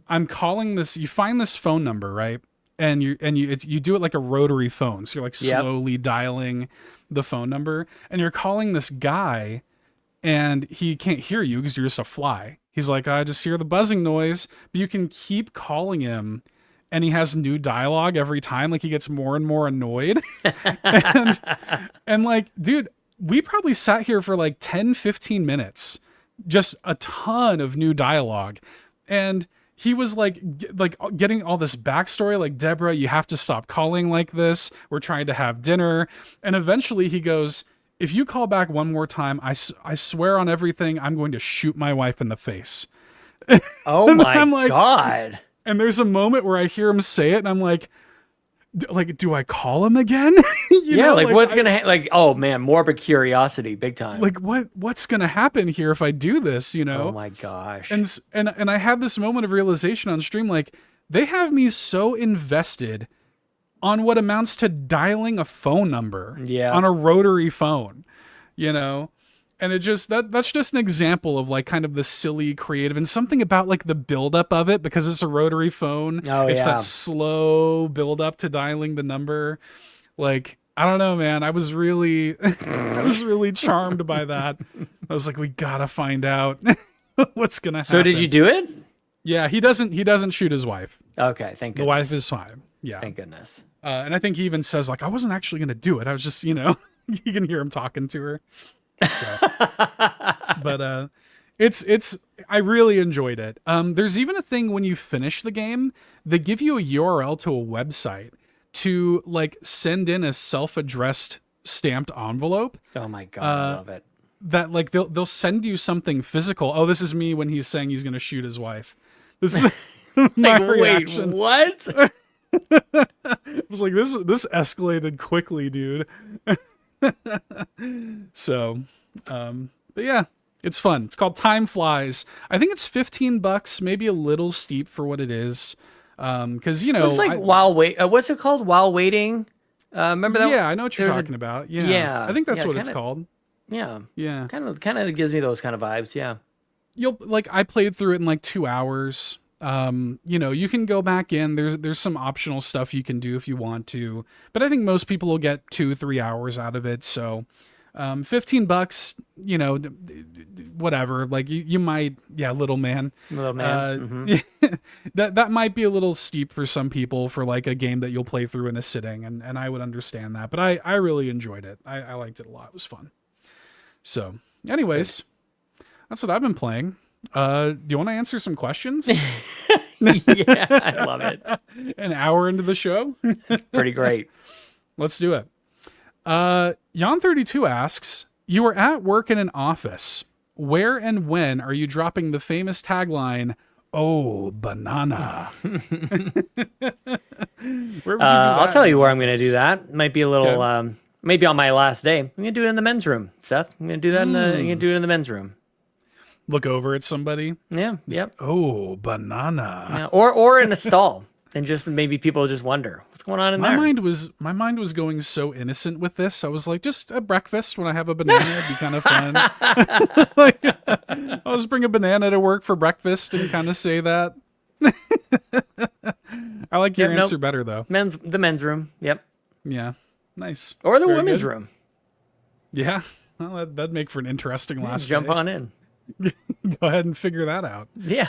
[SPEAKER 3] I'm calling this. You find this phone number, right? And you do it like a rotary phone. So you're like slowly dialing the phone number, and you're calling this guy, and he can't hear you because you're just a fly. He's like, I just hear the buzzing noise, but you can keep calling him, and he has new dialogue every time. Like he gets more and more annoyed. and like, dude, we probably sat here for like 10, 15 minutes, just a ton of new dialogue. And he was like getting all this backstory, like, Deborah, you have to stop calling like this. We're trying to have dinner. And eventually he goes, if you call back one more time, I swear on everything, I'm going to shoot my wife in the face.
[SPEAKER 1] Oh my God.
[SPEAKER 3] And there's a moment where I hear him say it, and I'm like, do I call him again?
[SPEAKER 1] What's gonna oh man, morbid curiosity, big time.
[SPEAKER 3] Like what's gonna happen here if I do this?
[SPEAKER 1] Oh my gosh.
[SPEAKER 3] And I had this moment of realization on stream, like they have me so invested on what amounts to dialing a phone number on a rotary phone, And it just that's just an example of like kind of the silly creative, and something about like the buildup of it, because it's a rotary phone. It's that slow buildup to dialing the number. Like, I don't know, man. I was really charmed by that. I was like, we gotta find out what's gonna happen.
[SPEAKER 1] So did you do it?
[SPEAKER 3] Yeah, he doesn't shoot his wife.
[SPEAKER 1] Okay, thank goodness.
[SPEAKER 3] The wife is fine. Yeah.
[SPEAKER 1] Thank goodness.
[SPEAKER 3] And I think he even says like, I wasn't actually gonna do it. I was just, you can hear him talking to her. But it's I really enjoyed it. There's even a thing when you finish the game, they give you a URL to a website to like send in a self-addressed stamped envelope.
[SPEAKER 1] Oh my God, I love it.
[SPEAKER 3] That like they'll send you something physical. Oh, this is me when he's saying he's gonna shoot his wife. This is my reaction.
[SPEAKER 1] Wait, what?
[SPEAKER 3] It was like this escalated quickly, dude. So, but yeah, it's fun. It's called Time Flies. I think it's $15, maybe a little steep for what it is. Cause
[SPEAKER 1] it's like what's it called? While Waiting. Remember that?
[SPEAKER 3] Yeah, I know what you're talking about. Yeah. I think that's what it's called.
[SPEAKER 1] Yeah.
[SPEAKER 3] Yeah.
[SPEAKER 1] Kind of gives me those kind of vibes. Yeah.
[SPEAKER 3] I played through it in like 2 hours. You can go back in. There's some optional stuff you can do if you want to, but I think most people will get 2-3 hours out of it. So, $15, whatever. Like you might, little man. That might be a little steep for some people for like a game that you'll play through in a sitting, and I would understand that. But I really enjoyed it. I liked it a lot. It was fun. So, anyways, that's what I've been playing. Do you want to answer some questions?
[SPEAKER 1] Yeah, I love it.
[SPEAKER 3] An hour into the show?
[SPEAKER 1] Pretty great.
[SPEAKER 3] Let's do it. Jan32 asks, you are at work in an office. Where and when are you dropping the famous tagline, "Oh, banana"? Where would you do that?
[SPEAKER 1] I'll tell you where I'm going to do that. It might be a little, maybe on my last day. I'm going to do it in the men's room, Seth. I'm going to do that I'm going to do it in the men's room.
[SPEAKER 3] Look over at somebody.
[SPEAKER 1] Yeah. Yep.
[SPEAKER 3] Oh, banana.
[SPEAKER 1] Yeah. Or in a stall, and just maybe people just wonder what's going on in there.
[SPEAKER 3] My mind was going so innocent with this. I was like, just a breakfast when I have a banana would be kind of fun. I'll just bring a banana to work for breakfast and kind of say that. I like your answer better though.
[SPEAKER 1] The men's room. Yep.
[SPEAKER 3] Yeah. Nice.
[SPEAKER 1] Or the women's room.
[SPEAKER 3] Yeah. Well, that'd make for an interesting last
[SPEAKER 1] Jump
[SPEAKER 3] day.
[SPEAKER 1] on in.
[SPEAKER 3] Go ahead and figure that out.
[SPEAKER 1] Yeah.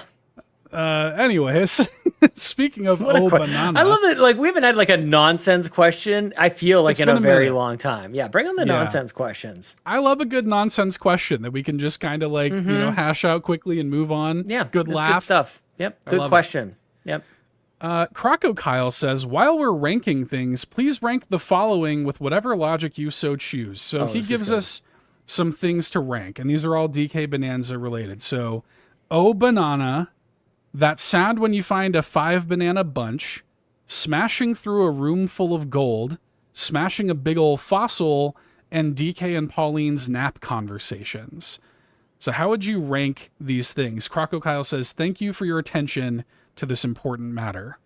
[SPEAKER 3] Anyways, speaking of banana.
[SPEAKER 1] I love it. Like, we haven't had like a nonsense question, I feel like, in a very long time. Yeah, bring on the nonsense questions.
[SPEAKER 3] I love a good nonsense question that we can just kind of like, hash out quickly and move on.
[SPEAKER 1] Yeah.
[SPEAKER 3] Good laugh.
[SPEAKER 1] Good stuff. Yep. Good question. Yep.
[SPEAKER 3] Croco Kyle says, while we're ranking things, please rank the following with whatever logic you so choose. So he gives us some things to rank, and these are all DK Bonanza related. So, banana, that sound when you find a 5-banana bunch, smashing through a room full of gold, smashing a big old fossil, and DK and Pauline's nap conversations. So how would you rank these things? Croco Kyle says, thank you for your attention to this important matter.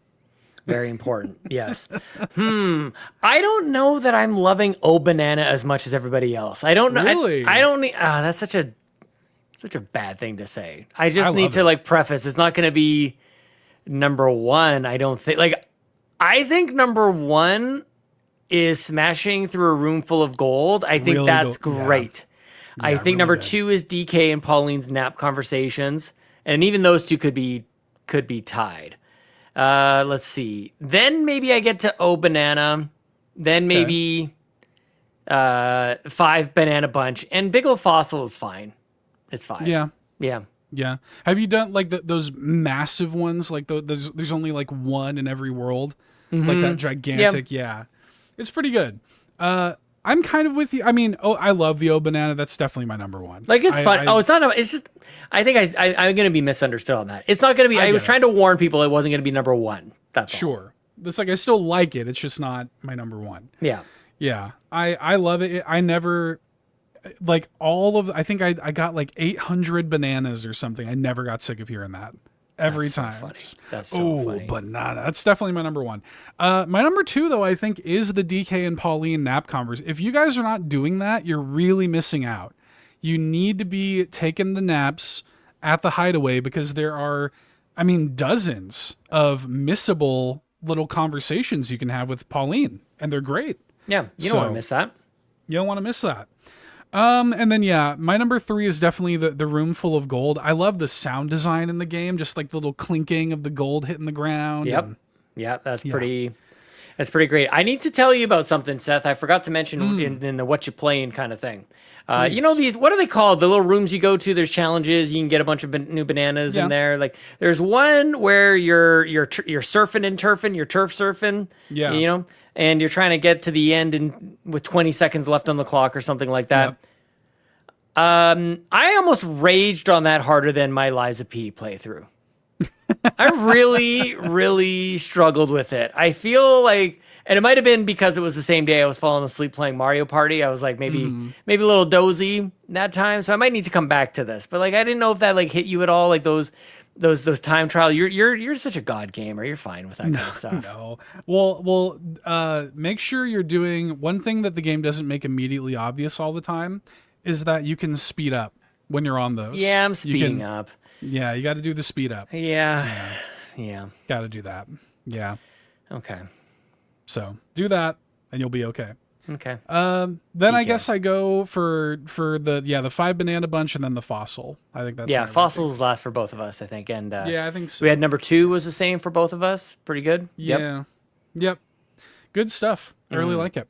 [SPEAKER 1] Very important. Yes. I don't know that I'm loving banana as much as everybody else. I don't know.
[SPEAKER 3] Really?
[SPEAKER 1] I don't need, that's such a bad thing to say. I just need to like preface, it's not going to be number one. I don't think, like, I think number one is smashing through a room full of gold. I think that's great. Yeah. I think really number two is DK and Pauline's nap conversations. And even those two could be tied. Let's see. Then maybe I get to banana. Then maybe 5-banana bunch. And big ol' fossil is fine. It's 5.
[SPEAKER 3] Yeah.
[SPEAKER 1] Yeah.
[SPEAKER 3] Yeah. Have you done like those massive ones? Like there's only like one in every world. Like that gigantic. Yeah. It's pretty good. I'm kind of with you. I mean, I love the banana. That's definitely my number one.
[SPEAKER 1] Like, it's fun. It's not. It's just. I think I'm going to be misunderstood on that. It's not going to be. I was trying to warn people it wasn't going to be number one. That's
[SPEAKER 3] sure. It's like I still like it. It's just not my number one.
[SPEAKER 1] Yeah.
[SPEAKER 3] Yeah. I love it. I never like all of. I think I got like 800 bananas or something. I never got sick of hearing that. Every time.
[SPEAKER 1] So funny. That's so funny.
[SPEAKER 3] Banana. That's definitely my number one. My number two, though, I think is the DK and Pauline nap conversation. If you guys are not doing that, you're really missing out. You need to be taking the naps at the hideaway because there are, dozens of missable little conversations you can have with Pauline, and they're great.
[SPEAKER 1] Yeah, you don't want to miss that.
[SPEAKER 3] You don't want to miss that. And then, my number three is definitely the room full of gold. I love the sound design in the game, just like the little clinking of the gold hitting the ground.
[SPEAKER 1] Yep. That's pretty great. I need to tell you about something, Seth. I forgot to mention in the what you playing kind of thing. You know, these, what are they called? The little rooms you go to, there's challenges. You can get a bunch of new bananas in there. Like, there's one where you're surfing and turfing, you're turf surfing. Yeah. You know? And you're trying to get to the end with 20 seconds left on the clock or something like that. Yep. I almost raged on that harder than my Liza P playthrough. I really, really struggled with it. I feel like, and it might have been because it was the same day I was falling asleep playing Mario Party. I was like maybe a little dozy that time, so I might need to come back to this. But like, I didn't know if that like hit you at all, like those time trial. You're such a god gamer. You're fine with that kind of stuff.
[SPEAKER 3] No. Well, make sure you're doing one thing that the game doesn't make immediately obvious all the time is that you can speed up when you're on those.
[SPEAKER 1] Yeah, I'm speeding up.
[SPEAKER 3] Yeah, you got to do the speed up.
[SPEAKER 1] Yeah.
[SPEAKER 3] Got to do that. Yeah.
[SPEAKER 1] Okay.
[SPEAKER 3] So do that, and you'll be okay.
[SPEAKER 1] Okay.
[SPEAKER 3] Then I guess I go for the 5-banana bunch and then the fossil. I think that's
[SPEAKER 1] fossils last for both of us, I think. And
[SPEAKER 3] I think so.
[SPEAKER 1] We had number 2 was the same for both of us. Pretty good.
[SPEAKER 3] Yeah. Yep. Good stuff. I really like it.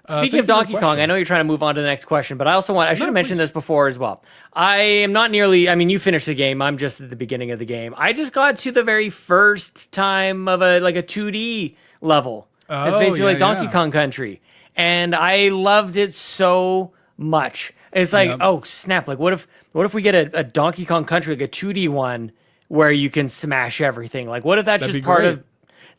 [SPEAKER 1] Speaking of Donkey Kong, I know you're trying to move on to the next question, but I should have mentioned this before as well. I am not nearly, you finished the game. I'm just at the beginning of the game. I just got to the very first time of a 2D level. It's basically like Donkey Kong Country. And I loved it so much. It's like, oh snap! Like, what if we get a Donkey Kong Country, like a 2D one, where you can smash everything? Like, what if that's just part of?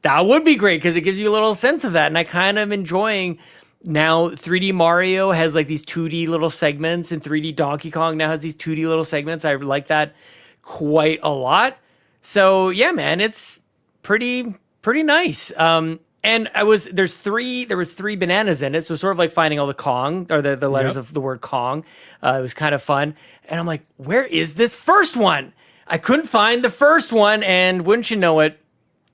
[SPEAKER 1] That would be great because it gives you a little sense of that. And I kind of enjoying now. 3D Mario has like these 2D little segments, and 3D Donkey Kong now has these 2D little segments. I like that quite a lot. So yeah, man, it's pretty nice. And there was 3 bananas in it, so sort of like finding all the Kong or the letters of the word Kong. It was kind of fun, and I'm like, where is this first one? I couldn't find the first one, and wouldn't you know it,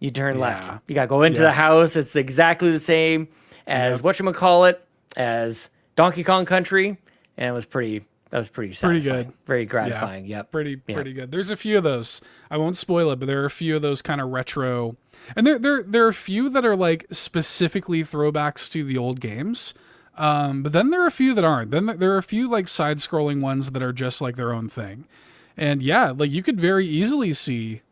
[SPEAKER 1] You turn left. You gotta go into the house. It's exactly the same as whatchamacallit, as Donkey Kong Country, and it was pretty satisfying.
[SPEAKER 3] Pretty good.
[SPEAKER 1] Very gratifying.
[SPEAKER 3] Yeah. Pretty good. There's a few of those. I won't spoil it, but there are a few of those kind of retro, and there are a few that are like specifically throwbacks to the old games. But then there are a few that aren't. Then there are a few like side-scrolling ones that are just like their own thing. And yeah, like you could very easily see,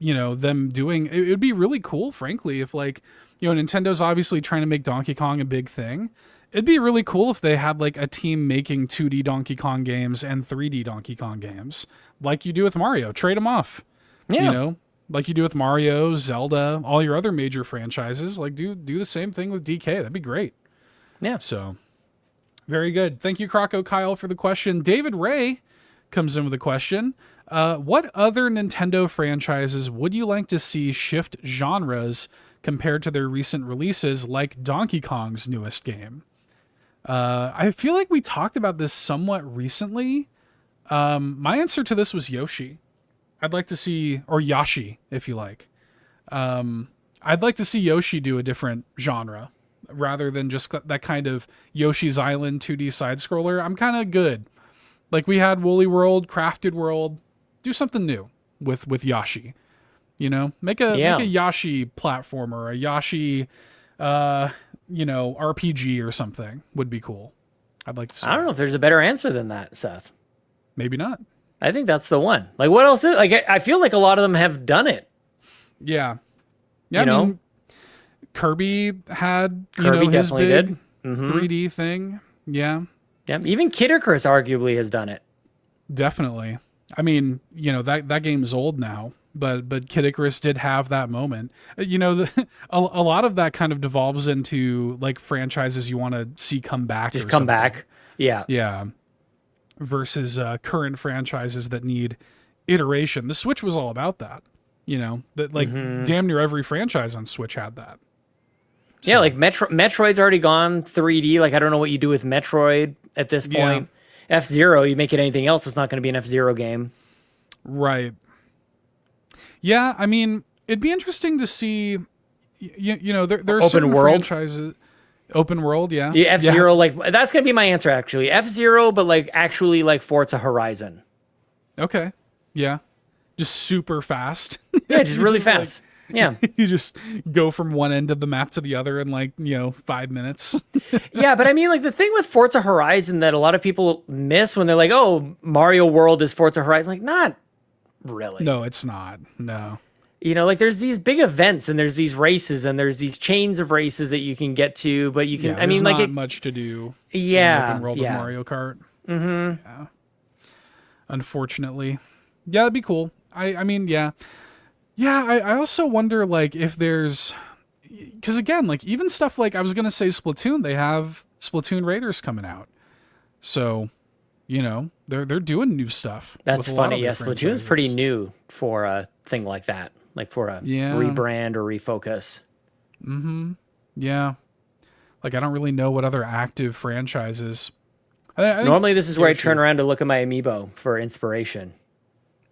[SPEAKER 3] them doing. It would be really cool, frankly, if like, Nintendo's obviously trying to make Donkey Kong a big thing. It'd be really cool if they had like a team making 2D Donkey Kong games and 3D Donkey Kong games, like you do with Mario. Trade them off. Yeah. Like you do with Mario, Zelda, all your other major franchises. Like do the same thing with DK. That'd be great.
[SPEAKER 1] Yeah.
[SPEAKER 3] So very good. Thank you, Croco Kyle, for the question. David Ray comes in with a question. What other Nintendo franchises would you like to see shift genres compared to their recent releases, like Donkey Kong's newest game? I feel like we talked about this somewhat recently. My answer to this was Yoshi. I'd like to see, or Yoshi, if you like. I'd like to see Yoshi do a different genre rather than just that kind of Yoshi's Island 2D side scroller. I'm kind of good. Like we had Woolly World, Crafted World. Do something new with Yoshi. Make a Yoshi platformer, a Yoshi, RPG or something would be cool. I'd like to see.
[SPEAKER 1] I don't know if there's a better answer than that, Seth.
[SPEAKER 3] Maybe not.
[SPEAKER 1] I think that's the one. Like, what else is, like, I feel like a lot of them have done it.
[SPEAKER 3] Yeah. Yeah. I mean, Kirby had, his
[SPEAKER 1] definitely
[SPEAKER 3] big
[SPEAKER 1] did.
[SPEAKER 3] 3D thing. Yeah.
[SPEAKER 1] Yeah. Even Kid Icarus arguably has done it.
[SPEAKER 3] Definitely. I mean, that game is old now, but Kid Icarus did have that moment. A lot of that kind of devolves into like franchises you want to see come back.
[SPEAKER 1] Just come back. Yeah.
[SPEAKER 3] Yeah. Versus current franchises that need iteration. The Switch was all about that. That like damn near every franchise on Switch had that. So.
[SPEAKER 1] Yeah, like Metroid's already gone 3D. Like I don't know what you do with Metroid at this point. Yeah. F-Zero, you make it anything else, it's not going to be an F-Zero game.
[SPEAKER 3] Right. Yeah, I mean, it'd be interesting to see. There are certain franchises. Open world, yeah.
[SPEAKER 1] Yeah, F-Zero, like that's gonna be my answer actually. F-Zero, but like actually like Forza Horizon.
[SPEAKER 3] Okay. Yeah. Just super fast.
[SPEAKER 1] Yeah, just really fast. Yeah.
[SPEAKER 3] You just go from one end of the map to the other in 5 minutes.
[SPEAKER 1] Yeah, but I mean like the thing with Forza Horizon that a lot of people miss when they're like, oh, Mario World is Forza Horizon. Like, not really.
[SPEAKER 3] No, it's not. No.
[SPEAKER 1] Like there's these big events and there's these races and there's these chains of races that you can get to, but you can.
[SPEAKER 3] Yeah, I mean, like much to do.
[SPEAKER 1] Yeah,
[SPEAKER 3] in the open world of Mario Kart.
[SPEAKER 1] Mm-hmm.
[SPEAKER 3] Yeah. Unfortunately, yeah, that'd be cool. I mean, yeah. I also wonder like if there's, because again, like even stuff like I was gonna say Splatoon, they have Splatoon Raiders coming out, so they're doing new stuff.
[SPEAKER 1] That's funny. Yeah, Splatoon's pretty new for a thing like that. Like for a rebrand or refocus.
[SPEAKER 3] Mm-hmm. Yeah. Like I don't really know what other active franchises. I
[SPEAKER 1] Normally this is where I turn around to look at my amiibo for inspiration.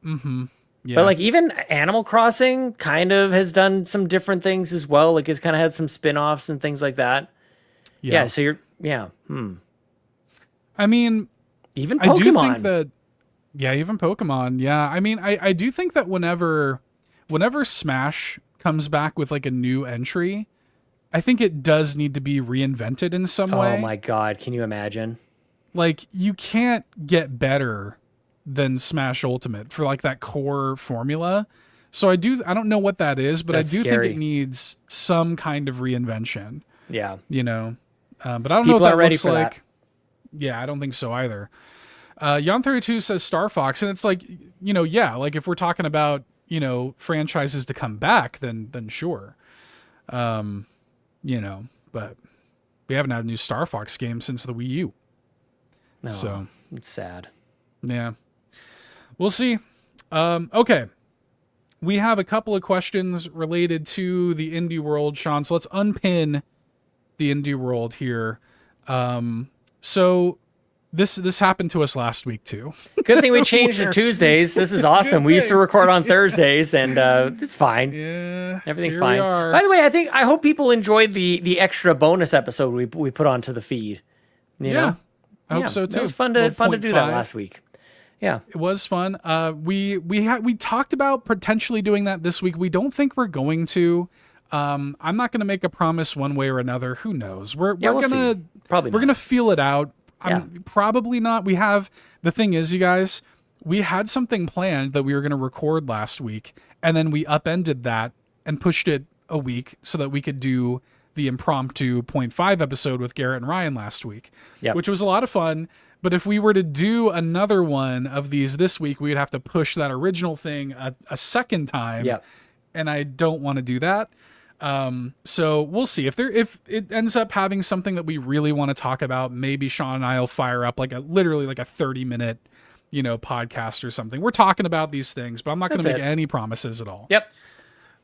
[SPEAKER 3] Mm-hmm. Yeah.
[SPEAKER 1] But like even Animal Crossing kind of has done some different things as well. Like it's kind of had some spin-offs and things like that. Yeah. So you're,
[SPEAKER 3] I mean,
[SPEAKER 1] even Pokemon.
[SPEAKER 3] I do think that, even Pokemon. Yeah. I mean, I do think that whenever Smash comes back with like a new entry, I think it does need to be reinvented in some way.
[SPEAKER 1] Oh my God. Can you imagine?
[SPEAKER 3] Like you can't get better than Smash Ultimate for like that core formula. So I don't know what that is, but
[SPEAKER 1] That's
[SPEAKER 3] I do
[SPEAKER 1] scary.
[SPEAKER 3] think it needs some kind of reinvention.
[SPEAKER 1] Yeah.
[SPEAKER 3] But I don't know what that looks like. That. Yeah, I don't think so either. Jan32 says Star Fox, and it's like, like if we're talking about, franchises to come back, then sure. But we haven't had a new Star Fox game since the Wii U.
[SPEAKER 1] No,
[SPEAKER 3] so
[SPEAKER 1] it's sad.
[SPEAKER 3] Yeah. We'll see. Okay. We have a couple of questions related to the indie world, Sean. So let's unpin the indie world here. So This happened to us last week too.
[SPEAKER 1] Good thing we changed to Tuesdays. This is awesome. We used to record on Thursdays, and it's fine.
[SPEAKER 3] Yeah,
[SPEAKER 1] everything's fine. By the way, I hope people enjoyed the extra bonus episode we put onto the feed. You know?
[SPEAKER 3] I hope so too.
[SPEAKER 1] It was fun to do that last week. Yeah,
[SPEAKER 3] it was fun. We talked about potentially doing that this week. We don't think we're going to. I'm not going to make a promise one way or another. Who knows? We're gonna feel it out. Probably not. The thing is, you guys, we had something planned that we were going to record last week, and then we upended that and pushed it a week so that we could do the impromptu 0.5 episode with Garrett and Ryan last week, which was a lot of fun. But if we were to do another one of these this week, we'd have to push that original thing a second time. And I don't want to do that. So we'll see if it ends up having something that we really want to talk about. Maybe Sean and I will fire up literally a 30-minute, podcast or something. We're talking about these things, but I'm not going to make any promises at all.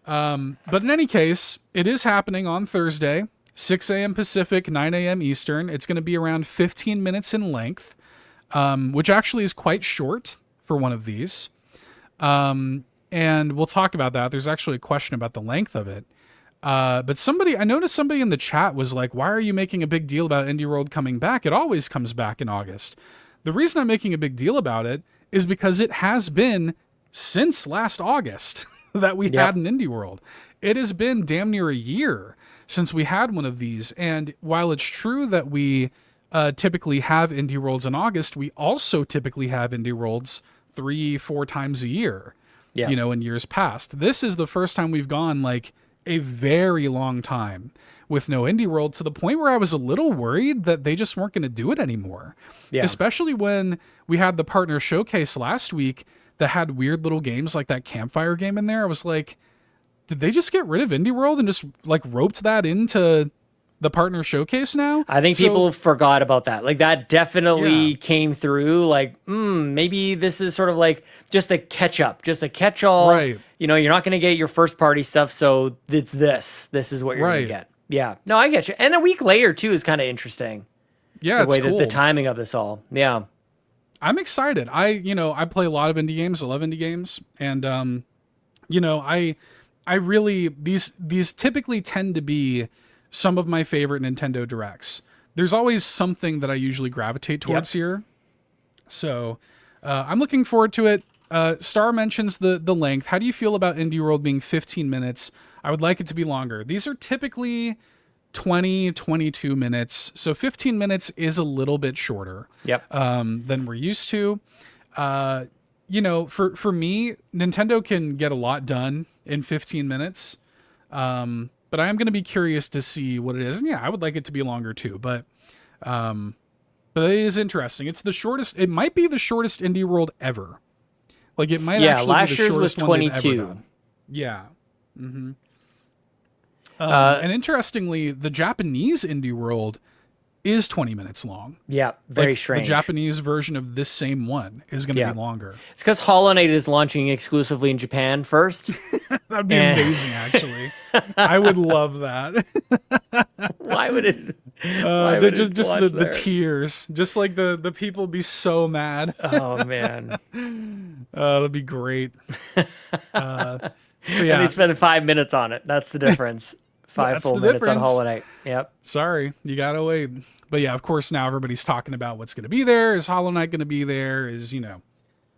[SPEAKER 3] But in any case, it is happening on Thursday, 6 a.m. Pacific, 9 a.m. Eastern. It's going to be around 15 minutes in length, which actually is quite short for one of these. And we'll talk about that. There's actually a question about the length of it. But I noticed somebody in the chat was like, why are you making a big deal about Indie World coming back? It always comes back in August. The reason I'm making a big deal about it is because it has been since last August that we had an Indie World. It has been damn near a year since we had one of these. And while it's true that we typically have Indie Worlds in August, we also typically have Indie Worlds 3-4 times a year, in years past. This is the first time we've gone a very long time with no Indie World, to the point where I was a little worried that they just weren't going to do it anymore. Especially when we had the partner showcase last week that had weird little games like that campfire game in there. I was like, did they just get rid of Indie World and just roped that into the partner showcase now?
[SPEAKER 1] I think people forgot about that. That definitely came through. Maybe this is sort of just a catch up, just a catch all.
[SPEAKER 3] Right.
[SPEAKER 1] You're not going to get your first party stuff, so it's this. This is what you're going to get. Yeah. No, I get you. And a week later too is kind of interesting.
[SPEAKER 3] Yeah,
[SPEAKER 1] the way that the timing of this all. Yeah.
[SPEAKER 3] I'm excited. I play a lot of indie games. I love indie games, and I really these typically tend to be some of my favorite Nintendo Directs. There's always something that I usually gravitate towards here. So I'm looking forward to it. Star mentions the length. How do you feel about Indie World being 15 minutes? I would like it to be longer. These are typically 20, 22 minutes. So 15 minutes is a little bit shorter than we're used to. For me, Nintendo can get a lot done in 15 minutes. But I am going to be curious to see what it is. And I would like it to be longer too, but it is interesting. It's the shortest. It might be the shortest Indie World ever. It might actually
[SPEAKER 1] last
[SPEAKER 3] be the
[SPEAKER 1] year's was
[SPEAKER 3] shortest one they've
[SPEAKER 1] 22.
[SPEAKER 3] ever done. Yeah. Mm-hmm. And interestingly, the Japanese Indie World is 20 minutes long.
[SPEAKER 1] Yeah, very strange.
[SPEAKER 3] The Japanese version of this same one is going to be longer.
[SPEAKER 1] It's because Hollow Knight is launching exclusively in Japan first.
[SPEAKER 3] That'd be amazing, actually. I would love that.
[SPEAKER 1] Why would it?
[SPEAKER 3] Just the tears. Just the people be so mad.
[SPEAKER 1] Oh, man.
[SPEAKER 3] That'd be great.
[SPEAKER 1] And they spend 5 minutes on it. That's the difference. 5 full minutes on Hollow Knight. Yep.
[SPEAKER 3] Sorry, you gotta wait. But of course, now everybody's talking about what's going to be there. Is Hollow Knight going to be there? Is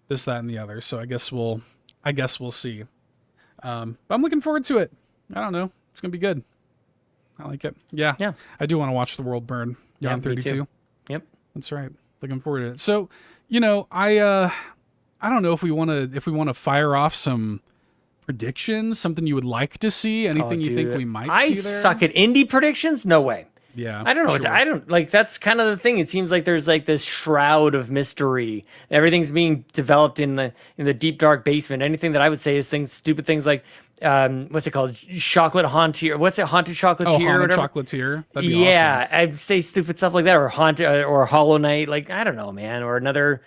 [SPEAKER 3] this, that, and the other. So I guess we'll see. But I'm looking forward to it. I don't know. It's going to be good. I like it. Yeah. I do want to watch the world burn. On 32.
[SPEAKER 1] Yep.
[SPEAKER 3] That's right. Looking forward to it. So, I don't know if we want to fire off some predictions, something you would like to see, anything you think we might see there.
[SPEAKER 1] I suck at indie predictions. No way.
[SPEAKER 3] Yeah.
[SPEAKER 1] I don't know.
[SPEAKER 3] Sure.
[SPEAKER 1] I don't that's kind of the thing. It seems like there's this shroud of mystery. Everything's being developed in the deep dark basement. Anything that I would say is stupid things like what's it called? Chocolate Hauntier. What's it? Haunted Chocolatier.
[SPEAKER 3] Oh, Haunted Chocolatier. That'd be
[SPEAKER 1] awesome.
[SPEAKER 3] I'd
[SPEAKER 1] say stupid stuff like that, or Haunted, or Hollow Knight. I don't know, man. Or another.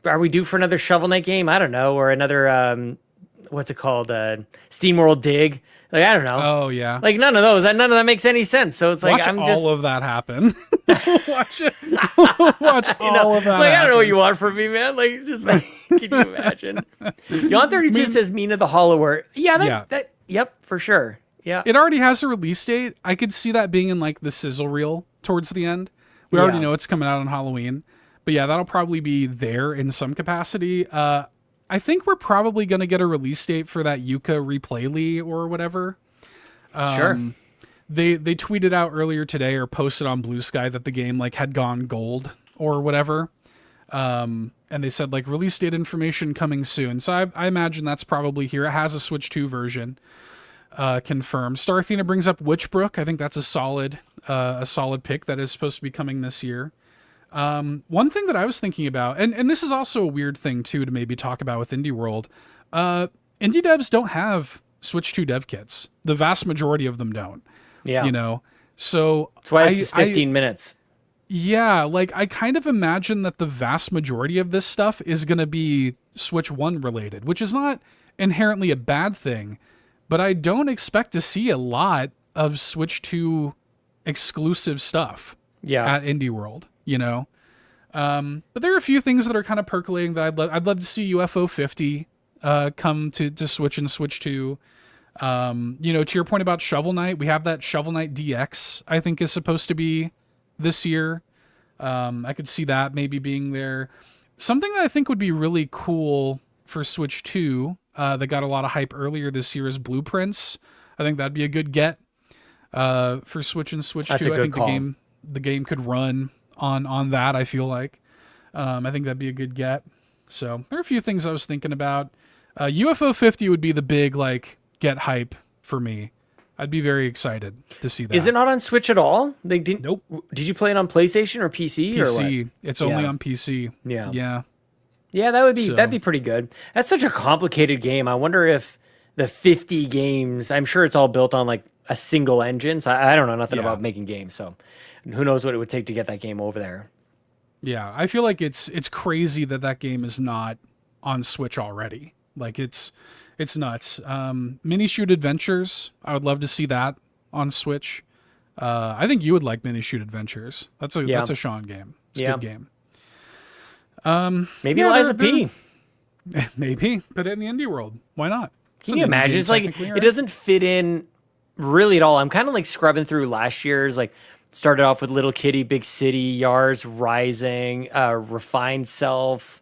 [SPEAKER 1] Are we due for another Shovel Knight game? I don't know. Or another. What's it called? SteamWorld Dig. Like, I don't know.
[SPEAKER 3] Oh yeah.
[SPEAKER 1] Like none of those. None of that makes any sense. So it's like
[SPEAKER 3] Watch
[SPEAKER 1] I'm
[SPEAKER 3] all
[SPEAKER 1] just
[SPEAKER 3] of that happen. Watch it. Watch all of that.
[SPEAKER 1] Like,
[SPEAKER 3] happen.
[SPEAKER 1] I don't know what you want from me, man. Like, it's just like, can you imagine? Yon32 says Mina the Hollower. Yeah, yep, for sure. Yeah.
[SPEAKER 3] It already has a release date. I could see that being in like the sizzle reel towards the end. We already know it's coming out on Halloween. But yeah, that'll probably be there in some capacity. I think we're probably going to get a release date for that Yuka Replayly or whatever.
[SPEAKER 1] Sure.
[SPEAKER 3] They tweeted out earlier today or posted on Blue Sky that the game like had gone gold or whatever. And they said like release date information coming soon. So I imagine that's probably here. It has a Switch 2 version confirmed. Star Athena brings up Witchbrook. I think that's a solid pick that is supposed to be coming this year. One thing that I was thinking about, and this is also a weird thing too to maybe talk about with Indie World, indie devs don't have Switch 2 dev kits. The vast majority of them don't.
[SPEAKER 1] Yeah.
[SPEAKER 3] You know, so
[SPEAKER 1] that's why it's 15 minutes.
[SPEAKER 3] Yeah, like I kind of imagine that the vast majority of this stuff is going to be Switch 1 related, which is not inherently a bad thing, but I don't expect to see a lot of Switch 2 exclusive stuff at Indie World. You know, but there are a few things that are kind of percolating that I'd love to see UFO 50 come to Switch and Switch 2. You know, to your point about Shovel Knight, we have that Shovel Knight DX. I think is supposed to be this year. I could see that maybe being there. Something that I think would be really cool for Switch 2 that got a lot of hype earlier this year is Blueprints. I think that'd be a good get for Switch and Switch 2. I think the game could run on that. I feel like I think that'd be a good get. So there are a few things I was thinking about. UFO 50 would be the big like get hype for me. I'd be very excited to see that.
[SPEAKER 1] Is it not on Switch at all? They didn't.
[SPEAKER 3] Nope.
[SPEAKER 1] Did you play it on PlayStation or PC?
[SPEAKER 3] PC.
[SPEAKER 1] Or what?
[SPEAKER 3] It's only on PC.
[SPEAKER 1] Yeah. That'd be pretty good. That's such a complicated game. I wonder if the 50 games. I'm sure it's all built on like a single engine. So I don't know nothing about making games. So who knows what it would take to get that game over there.
[SPEAKER 3] Yeah, I feel like it's crazy that game is not on Switch already. Like it's nuts. Mini Shoot Adventures, I would love to see that on Switch. I think you would like Mini Shoot Adventures. That's a Sean game. It's a good game.
[SPEAKER 1] Maybe Liza P.
[SPEAKER 3] Maybe put it in the indie world. Why not?
[SPEAKER 1] Can you imagine? It's like it doesn't fit in really at all. I'm kind of like scrubbing through last year's like. Started off with Little Kitty, Big City, Yars Rising, Refined Self.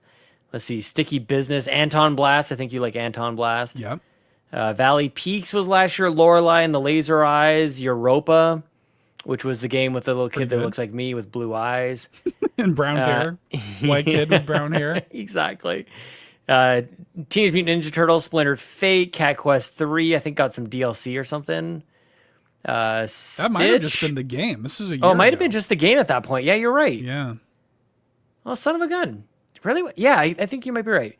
[SPEAKER 1] Let's see, Sticky Business, Anton Blast. I think you like Anton Blast.
[SPEAKER 3] Yep.
[SPEAKER 1] Valley Peaks was last year. Lorelei and the Laser Eyes. Europa, which was the game with the little kid that looks like me with blue eyes.
[SPEAKER 3] And brown hair. White kid with brown hair.
[SPEAKER 1] Exactly. Teenage Mutant Ninja Turtles, Splintered Fate, Cat Quest 3. I think got some DLC or something.
[SPEAKER 3] That might have just been the game. This is a year
[SPEAKER 1] it might have
[SPEAKER 3] ago.
[SPEAKER 1] been just the game at that point. Yeah, you're right.
[SPEAKER 3] Yeah.
[SPEAKER 1] Oh, son of a gun. Really? Yeah, I think you might be right.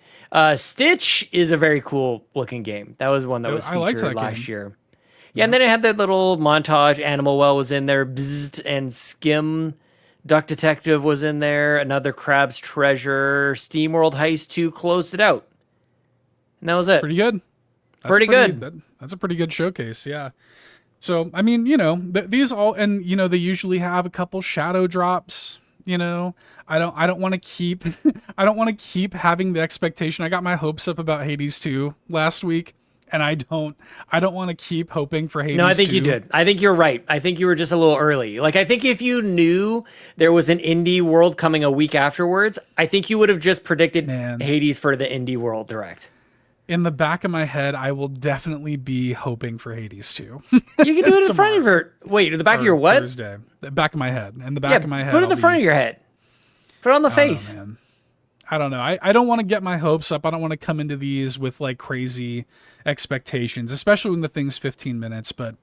[SPEAKER 1] Stitch is a very cool looking game. That was one that was featured last year. Yeah, and then it had that little montage. Animal Well was in there. Bzzzt and Skim. Duck Detective was in there. Another Crab's Treasure. SteamWorld Heist 2 closed it out. And that was it.
[SPEAKER 3] Pretty good. That's a pretty good showcase, yeah. So, I mean, you know, these all, and, you know, they usually have a couple shadow drops, you know. I don't want to keep, I don't want to keep having the expectation. I got my hopes up about Hades 2 last week, and I don't want to keep hoping for Hades 2.
[SPEAKER 1] No, I think you did. I think you're right. I think you were just a little early. Like, I think if you knew there was an Indie World coming a week afterwards, I think you would have just predicted Hades for the Indie World Direct.
[SPEAKER 3] In the back of my head, I will definitely be hoping for Hades 2.
[SPEAKER 1] You can do it in front of your... Wait, in the back of your what?
[SPEAKER 3] Thursday. The back of my head. In the back of my head.
[SPEAKER 1] Put it in the front of your head. Put it on the face.
[SPEAKER 3] Man. I don't know. I don't want to get my hopes up. I don't want to come into these with like crazy expectations, especially when the thing's 15 minutes, but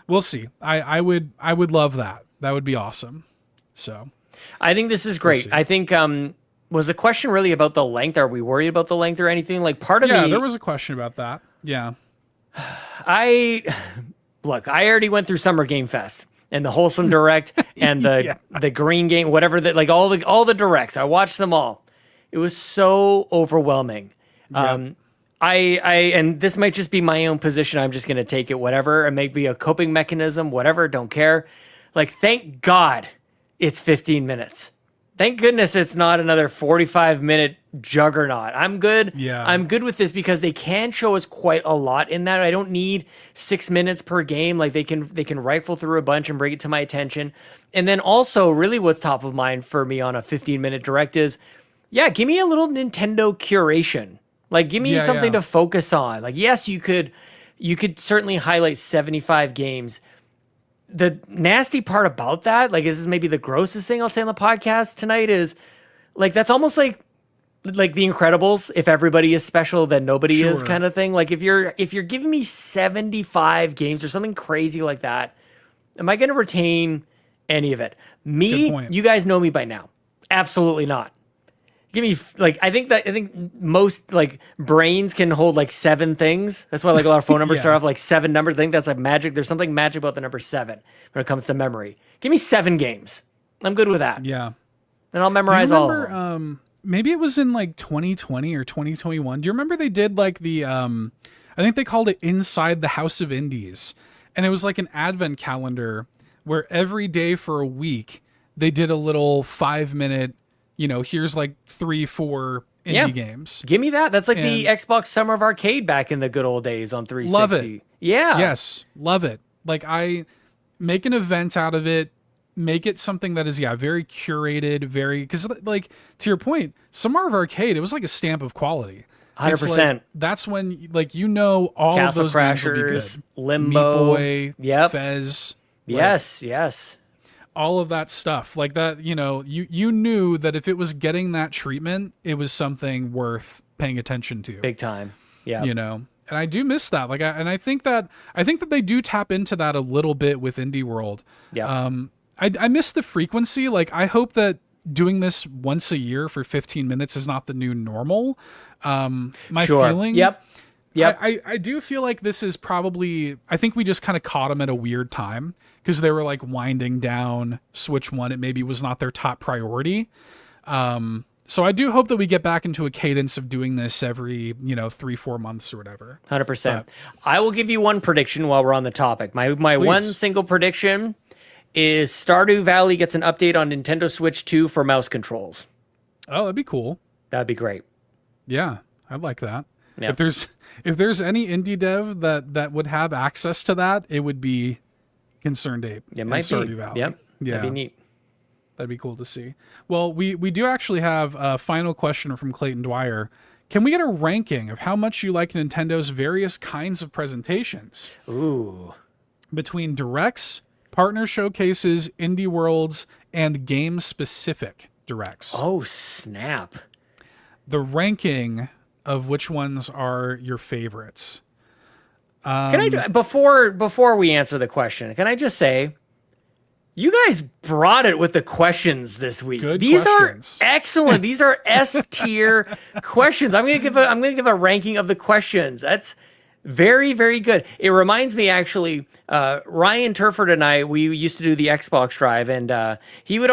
[SPEAKER 3] we'll see. I would love that. That would be awesome. So
[SPEAKER 1] I think this is great. I think... was the question really about the length? Are we worried about the length or anything? Like part of me...
[SPEAKER 3] Yeah, there was a question about that. Yeah.
[SPEAKER 1] I already went through Summer Game Fest and the Wholesome Direct and the Green Game, whatever, like all the directs. I watched them all. It was so overwhelming. Yep. and this might just be my own position. I'm just going to take it, whatever. It may be a coping mechanism, whatever. Don't care. Like, thank God it's 15 minutes. Thank goodness it's not another 45-minute juggernaut. I'm good.
[SPEAKER 3] Yeah.
[SPEAKER 1] I'm good with this because they can show us quite a lot in that. I don't need 6 minutes per game. Like, they can rifle through a bunch and bring it to my attention. And then also, really what's top of mind for me on a 15-minute direct is, yeah, give me a little Nintendo curation. Like, give me something to focus on. Like, yes, you could certainly highlight 75 games. The nasty part about that, like, this is maybe the grossest thing I'll say on the podcast tonight, is like, that's almost like The Incredibles. If everybody is special, then nobody is, kind of thing. Like, if you're giving me 75 games or something crazy like that, am I going to retain any of it? Me, you guys know me by now. Absolutely not. Give me, like, I think most, like, brains can hold like 7 things. That's why, like, a lot of phone numbers start off like 7 numbers. I think that's like magic. There's something magic about the number 7 when it comes to memory. Give me 7 games. I'm good with that.
[SPEAKER 3] Yeah.
[SPEAKER 1] And I'll memorize all of them.
[SPEAKER 3] Maybe it was in like 2020 or 2021. Do you remember they did like the, I think they called it Inside the House of Indies. And it was like an advent calendar where every day for a week, they did a little 5-minute, here's like 3-4 indie games.
[SPEAKER 1] Give me that. That's like the Xbox Summer of Arcade back in the good old days on 360.
[SPEAKER 3] Love it.
[SPEAKER 1] Yeah.
[SPEAKER 3] Yes. Love it. Like, I make an event out of it. Make it something that is, very curated, because, like, to your point, Summer of Arcade, it was like a stamp of quality.
[SPEAKER 1] 100%.
[SPEAKER 3] Like, that's when, like, all
[SPEAKER 1] Castle
[SPEAKER 3] of those games will be
[SPEAKER 1] Crashers,
[SPEAKER 3] good.
[SPEAKER 1] Limbo.
[SPEAKER 3] Meat Boy, Fez.
[SPEAKER 1] Yes.
[SPEAKER 3] All of that stuff. Like that, you knew that if it was getting that treatment, it was something worth paying attention to.
[SPEAKER 1] Big time. Yeah.
[SPEAKER 3] And I do miss that. Like, I think that they do tap into that a little bit with Indie World.
[SPEAKER 1] Yeah.
[SPEAKER 3] I miss the frequency. Like, I hope that doing this once a year for 15 minutes is not the new normal. My feeling.
[SPEAKER 1] Yep.
[SPEAKER 3] I do feel like this is probably, I think we just kind of caught them at a weird time because they were like winding down Switch 1. It maybe was not their top priority. So I do hope that we get back into a cadence of doing this every, 3-4 months or whatever.
[SPEAKER 1] 100%. I will give you one prediction while we're on the topic. My one single prediction is Stardew Valley gets an update on Nintendo Switch 2 for mouse controls.
[SPEAKER 3] Oh, that'd be cool.
[SPEAKER 1] That'd be great.
[SPEAKER 3] Yeah, I'd like that.
[SPEAKER 1] Yeah.
[SPEAKER 3] If there's any indie dev that would have access to that, it would be Concerned Ape.
[SPEAKER 1] It might be.
[SPEAKER 3] Stardew Valley.
[SPEAKER 1] Yep.
[SPEAKER 3] Yeah.
[SPEAKER 1] That'd be neat.
[SPEAKER 3] That'd be cool to see. Well, we do actually have a final question from Clayton Dwyer. Can we get a ranking of how much you like Nintendo's various kinds of presentations?
[SPEAKER 1] Ooh.
[SPEAKER 3] Between directs, partner showcases, indie worlds, and game-specific directs.
[SPEAKER 1] Oh, snap.
[SPEAKER 3] The ranking of which ones are your favorites.
[SPEAKER 1] Can I before we answer the question, can I just say, you guys brought it with the questions this week. These questions. Are excellent. These are S tier questions. I'm gonna give a ranking of the questions. That's very, very good. It reminds me, actually, Ryan Turford and I, we used to do the Xbox Drive, and he would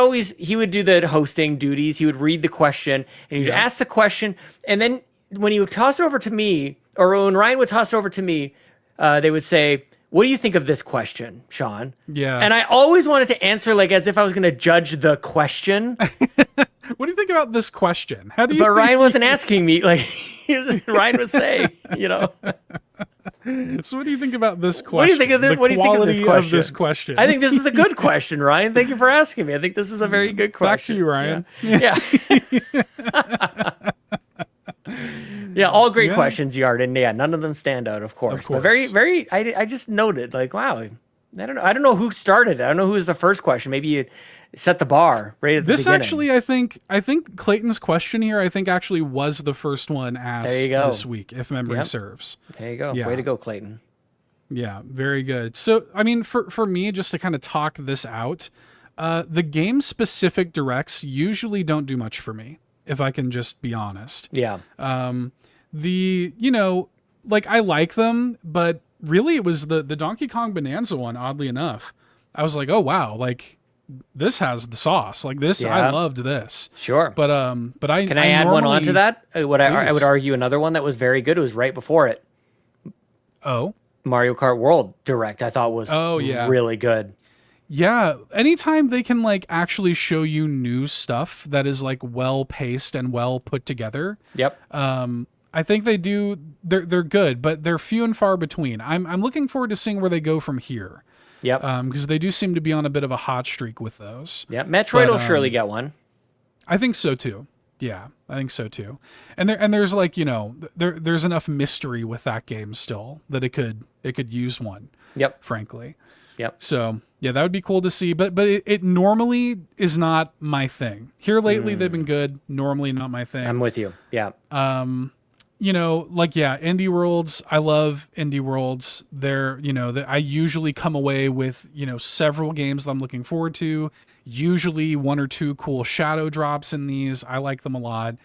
[SPEAKER 1] do the hosting duties. He would read the question, and he'd ask the question, and then when he would toss it over to me, or when Ryan would toss it over to me, they would say, "What do you think of this question, Sean?"
[SPEAKER 3] Yeah.
[SPEAKER 1] And I always wanted to answer like as if I was going to judge the question.
[SPEAKER 3] What do you think about this question? How do you?
[SPEAKER 1] But Ryan wasn't asking me. Like Ryan was saying,
[SPEAKER 3] So what do you think about this question?
[SPEAKER 1] What do you think of this? What do you think of this question? I think this is a good question, Ryan. Thank you for asking me. I think this is a very good question.
[SPEAKER 3] Back to you, Ryan.
[SPEAKER 1] Yeah. Yeah, all great questions, Yard, and none of them stand out, of course. But very, very. I just noted, like, wow. I don't know who started it. I don't know who was the first question. Maybe you set the bar right at the beginning.
[SPEAKER 3] Actually, I think Clayton's question here, actually was the first one asked this week, if memory serves.
[SPEAKER 1] There you go.
[SPEAKER 3] Yeah.
[SPEAKER 1] Way to go, Clayton.
[SPEAKER 3] Yeah, very good. So, I mean, for me, just to kind of talk this out, the game-specific directs usually don't do much for me, if I can just be honest.
[SPEAKER 1] Yeah.
[SPEAKER 3] I like them, but really it was the Donkey Kong Bonanza one, oddly enough. I was like, oh, wow, like, this has the sauce. Like this, I loved this.
[SPEAKER 1] Sure.
[SPEAKER 3] But I
[SPEAKER 1] can I add one onto that? I would argue another one that was very good. It was right before it.
[SPEAKER 3] Oh,
[SPEAKER 1] Mario Kart World Direct. I thought was really good.
[SPEAKER 3] Yeah, anytime they can like actually show you new stuff that is like well paced and well put together.
[SPEAKER 1] Yep.
[SPEAKER 3] I think they do. They're good, but they're few and far between. I'm looking forward to seeing where they go from here.
[SPEAKER 1] Yep.
[SPEAKER 3] Because they do seem to be on a bit of a hot streak with those.
[SPEAKER 1] Yeah, Metroid will surely get one.
[SPEAKER 3] I think so too. Yeah, I think so too. And there's like, you know, there's enough mystery with that game still that it could use one.
[SPEAKER 1] Yep.
[SPEAKER 3] Frankly.
[SPEAKER 1] Yep.
[SPEAKER 3] So yeah, that would be cool to see. But it normally is not my thing. Here lately they've been good. Normally not my thing.
[SPEAKER 1] I'm with you. Yeah.
[SPEAKER 3] You know, like, yeah, indie worlds. I love indie worlds. They're, you know, I usually come away with, you know, several games that I'm looking forward to. Usually 1 or 2 cool shadow drops in these. I like them a lot.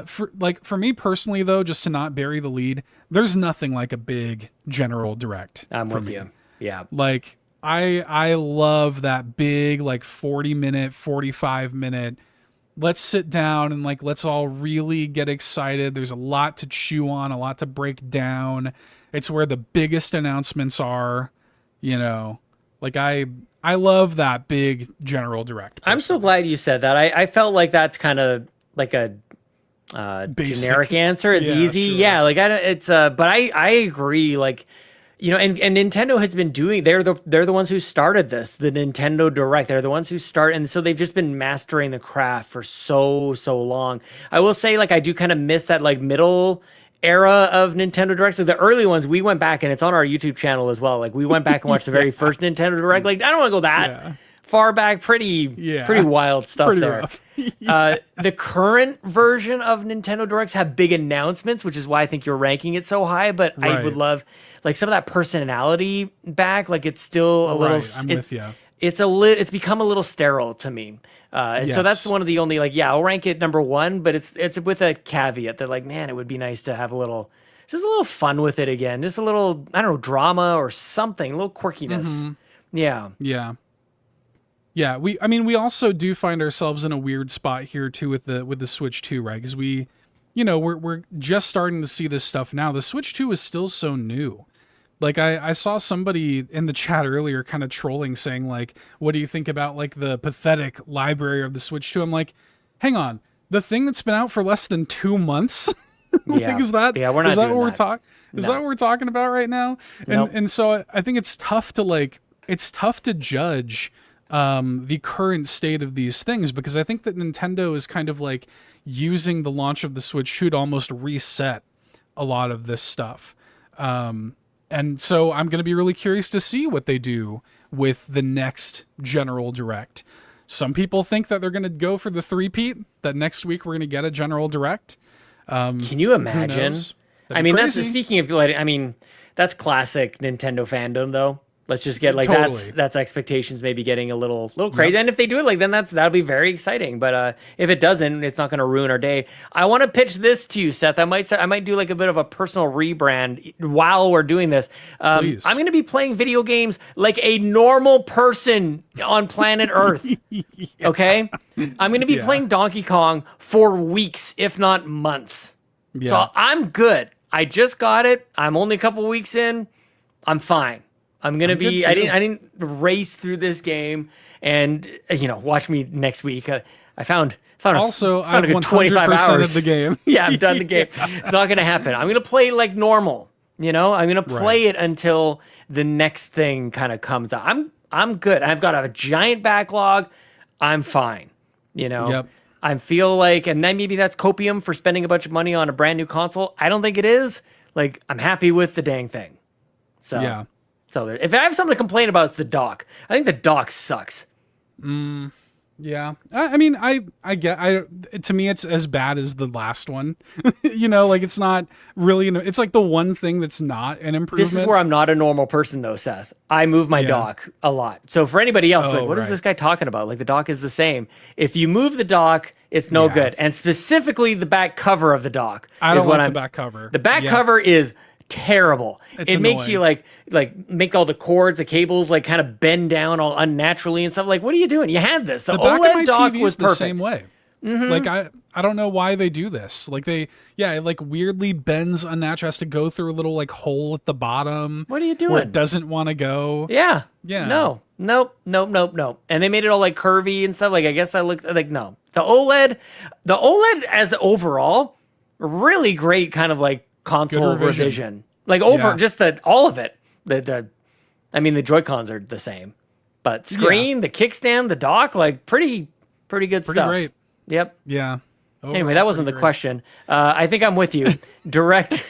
[SPEAKER 3] For me personally, though, just to not bury the lead, there's nothing like a big general direct.
[SPEAKER 1] I'm with you. Yeah.
[SPEAKER 3] Like, I love that big, like 40-minute, 45-minute. Let's sit down and like, let's all really get excited. There's a lot to chew on, a lot to break down. It's where the biggest announcements are, you know, like I love that big general direct.
[SPEAKER 1] I'm so glad you said that. I felt like that's kind of like a generic answer. It's easy. Sure. Yeah. Like but I agree. Like, you know, and Nintendo has been doing, they're the ones who started this, the Nintendo Direct. They're the ones who and so they've just been mastering the craft for so long. I will say, like, I do kind of miss that like middle era of Nintendo Directs. Like the early ones, we went back, and it's on our YouTube channel as well. Like we went back and watched the very first Nintendo Direct. Like I don't want to go that far back. Pretty wild stuff pretty there. The current version of Nintendo Directs have big announcements, which is why I think you're ranking it so high. But I would love like some of that personality back. Like it's still a little.
[SPEAKER 3] I'm with you.
[SPEAKER 1] It's become a little sterile to me. So that's one of the only I'll rank it number 1, but it's with a caveat that like, man, it would be nice to have just a little fun with it again. Just a little, I don't know, drama or something, a little quirkiness. Mm-hmm. Yeah.
[SPEAKER 3] Yeah. Yeah, we also do find ourselves in a weird spot here too with the Switch 2, right? Because we're just starting to see this stuff now. The Switch 2 is still so new. Like I saw somebody in the chat earlier kind of trolling saying like, what do you think about like the pathetic library of the Switch 2? I'm like, hang on, the thing that's been out for less than 2 months? Like, is that
[SPEAKER 1] we're not doing
[SPEAKER 3] what we're talking about right now? And so I think it's tough to judge the current state of these things, because I think that Nintendo is kind of like using the launch of the Switch 2 to almost reset a lot of this stuff. And so I'm going to be really curious to see what they do with the next General Direct. Some people think that they're going to go for the three-peat, that next week we're going to get a General Direct.
[SPEAKER 1] Can you imagine? I mean,
[SPEAKER 3] crazy.
[SPEAKER 1] That's speaking of, I mean, that's classic Nintendo fandom, though. Let's just get like
[SPEAKER 3] totally.
[SPEAKER 1] that's expectations maybe getting a little crazy. Yep. And if they do it, like then that'll be very exciting. But if it doesn't, it's not going to ruin our day. I want to pitch this to you, Seth. I might do like a bit of a personal rebrand while we're doing this. I'm going to be playing video games like a normal person on planet Earth. Okay, I'm going to be playing Donkey Kong for weeks, if not months. Yeah. So I'm good. I just got it. I'm only a couple weeks in. I'm fine. I'm gonna be. I didn't race through this game, and watch me next week. I found
[SPEAKER 3] also
[SPEAKER 1] a good
[SPEAKER 3] 25 hours of the game.
[SPEAKER 1] Yeah, I've done the game. It's not gonna happen. I'm gonna play like normal. I'm gonna play it until the next thing kind of comes out. I'm good. I've got a giant backlog. I'm fine.
[SPEAKER 3] Yep.
[SPEAKER 1] I feel like, and then maybe that's copium for spending a bunch of money on a brand new console. I don't think it is. Like, I'm happy with the dang thing. So
[SPEAKER 3] yeah.
[SPEAKER 1] So if I have something to complain about, it's the dock. I think the dock sucks.
[SPEAKER 3] Yeah. I mean, to me, it's as bad as the last one. Like it's not really, it's like the one thing that's not an improvement.
[SPEAKER 1] This is where I'm not a normal person though, Seth. I move my dock a lot. So for anybody else, what is this guy talking about? Like the dock is the same. If you move the dock, it's no good. And specifically the back cover of the dock.
[SPEAKER 3] I don't like the back cover.
[SPEAKER 1] The back cover is terrible.
[SPEAKER 3] It's
[SPEAKER 1] it makes you like make all the cords, the cables like kind of bend down all unnaturally and stuff. Like, what are you doing? You had this. The
[SPEAKER 3] back
[SPEAKER 1] OLED
[SPEAKER 3] of my
[SPEAKER 1] dock
[SPEAKER 3] TV
[SPEAKER 1] was
[SPEAKER 3] is the
[SPEAKER 1] perfect.
[SPEAKER 3] same way. Like I don't know why they do this. Like it like weirdly bends unnatural, has to go through a little like hole at the bottom.
[SPEAKER 1] What are you doing?
[SPEAKER 3] Where it doesn't want to go.
[SPEAKER 1] Yeah.
[SPEAKER 3] Yeah.
[SPEAKER 1] No. Nope. And they made it all like curvy and stuff. Like, I guess I looked like, no. The OLED as overall, really great kind of like console revision. Like just all of it. I mean, the Joy-Cons are the same, but screen, the kickstand, the dock, like pretty good stuff.
[SPEAKER 3] Great.
[SPEAKER 1] Yep.
[SPEAKER 3] Yeah.
[SPEAKER 1] Anyway, that wasn't the question. I think I'm with you. Direct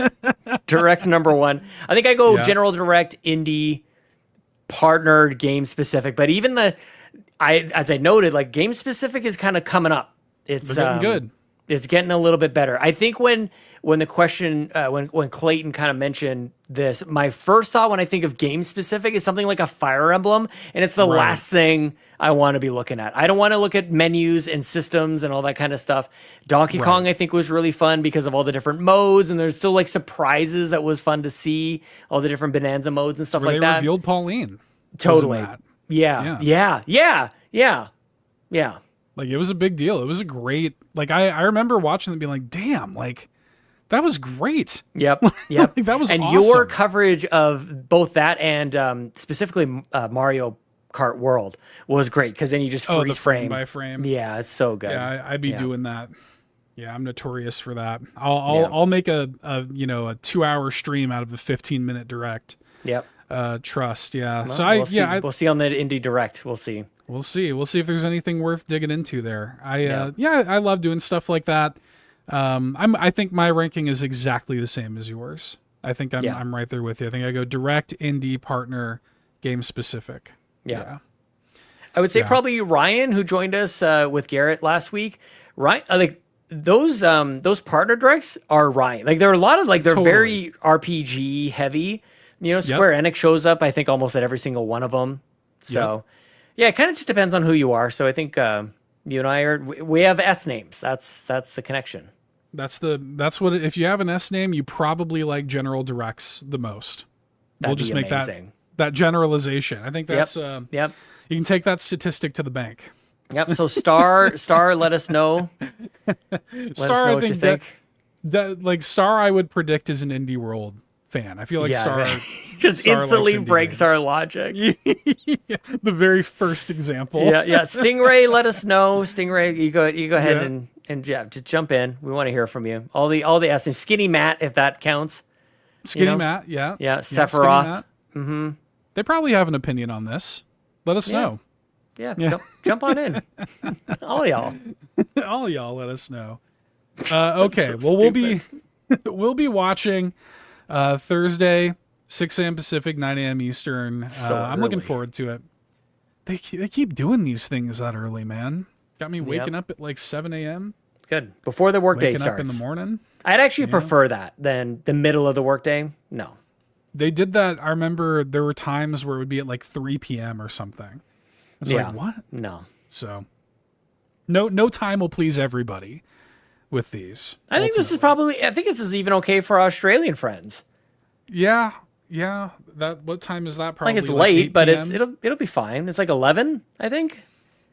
[SPEAKER 1] number one. I think I go general direct, indie, partnered, game specific. But even as I noted, like game specific is kind of coming up. It's
[SPEAKER 3] getting good.
[SPEAKER 1] It's getting a little bit better. I think when the question when Clayton kind of mentioned this, my first thought when I think of game specific is something like a Fire Emblem, and it's the last thing I want to be looking at. I don't want to look at menus and systems and all that kind of stuff. Donkey Kong I think was really fun because of all the different modes, and there's still like surprises that was fun to see, all the different Bonanza modes and stuff like that.
[SPEAKER 3] They revealed Paullin.
[SPEAKER 1] Totally. Yeah.
[SPEAKER 3] Like it was a big deal. It was a great, like I remember watching them being like, damn, like that was great.
[SPEAKER 1] Yep.
[SPEAKER 3] Like, that was
[SPEAKER 1] and
[SPEAKER 3] awesome.
[SPEAKER 1] Your coverage of both that and specifically Mario Kart World was great because then you just freeze
[SPEAKER 3] frame by frame.
[SPEAKER 1] Yeah, it's so good.
[SPEAKER 3] Yeah, I'd be doing that. Yeah, I'm notorious for that. I'll make a 2-hour stream out of a 15-minute direct.
[SPEAKER 1] Yep.
[SPEAKER 3] Trust. Yeah.
[SPEAKER 1] Well,
[SPEAKER 3] So
[SPEAKER 1] we'll see on the indie direct. We'll see.
[SPEAKER 3] We'll see if there's anything worth digging into there. I love doing stuff like that. I think my ranking is exactly the same as yours. I think I'm right there with you. I think I go direct, indie, partner, game specific. Yeah.
[SPEAKER 1] I would say probably Ryan, who joined us with Garrett last week. Ryan, like those partner directs are Ryan. Like there are a lot of like they're very RPG heavy. Square Enix shows up, I think, almost at every single one of them. So, yeah, it kind of just depends on who you are. So I think you and I we have S names. That's the connection.
[SPEAKER 3] That's what if you have an S name, you probably like general directs the most. We'll just make that generalization. I think that's
[SPEAKER 1] yep.
[SPEAKER 3] You can take that statistic to the bank.
[SPEAKER 1] Yep. So Star, let us know.
[SPEAKER 3] Star, I think that like Star, I would predict is an Indie World fan. I feel like Star
[SPEAKER 1] just instantly breaks our logic.
[SPEAKER 3] The very first example.
[SPEAKER 1] Yeah. Stingray, let us know. Stingray, you go ahead and just jump in. We want to hear from you. All the S names. Skinny Matt, if that counts.
[SPEAKER 3] Skinny Matt, yeah.
[SPEAKER 1] Yeah, Sephiroth.
[SPEAKER 3] Mm-hmm. They probably have an opinion on this. Let us know.
[SPEAKER 1] Yeah. Jump on in. All y'all.
[SPEAKER 3] All y'all, let us know. Okay, so well, we'll be watching Thursday, 6 a.m. Pacific, 9 a.m. Eastern. I'm looking forward to it. They keep doing these things that early, man. Got me waking up at like 7 a.m.
[SPEAKER 1] Good. Before the workday starts.
[SPEAKER 3] Waking up in the morning.
[SPEAKER 1] I'd actually prefer that than the middle of the workday. No.
[SPEAKER 3] They did that. I remember there were times where it would be at like 3 p.m. or something. It's like, what?
[SPEAKER 1] No.
[SPEAKER 3] So no time will please everybody with these.
[SPEAKER 1] I think this is even okay for our Australian friends.
[SPEAKER 3] Yeah. What time is that? Probably
[SPEAKER 1] like it's late, but it'll be fine. It's like 11, I think.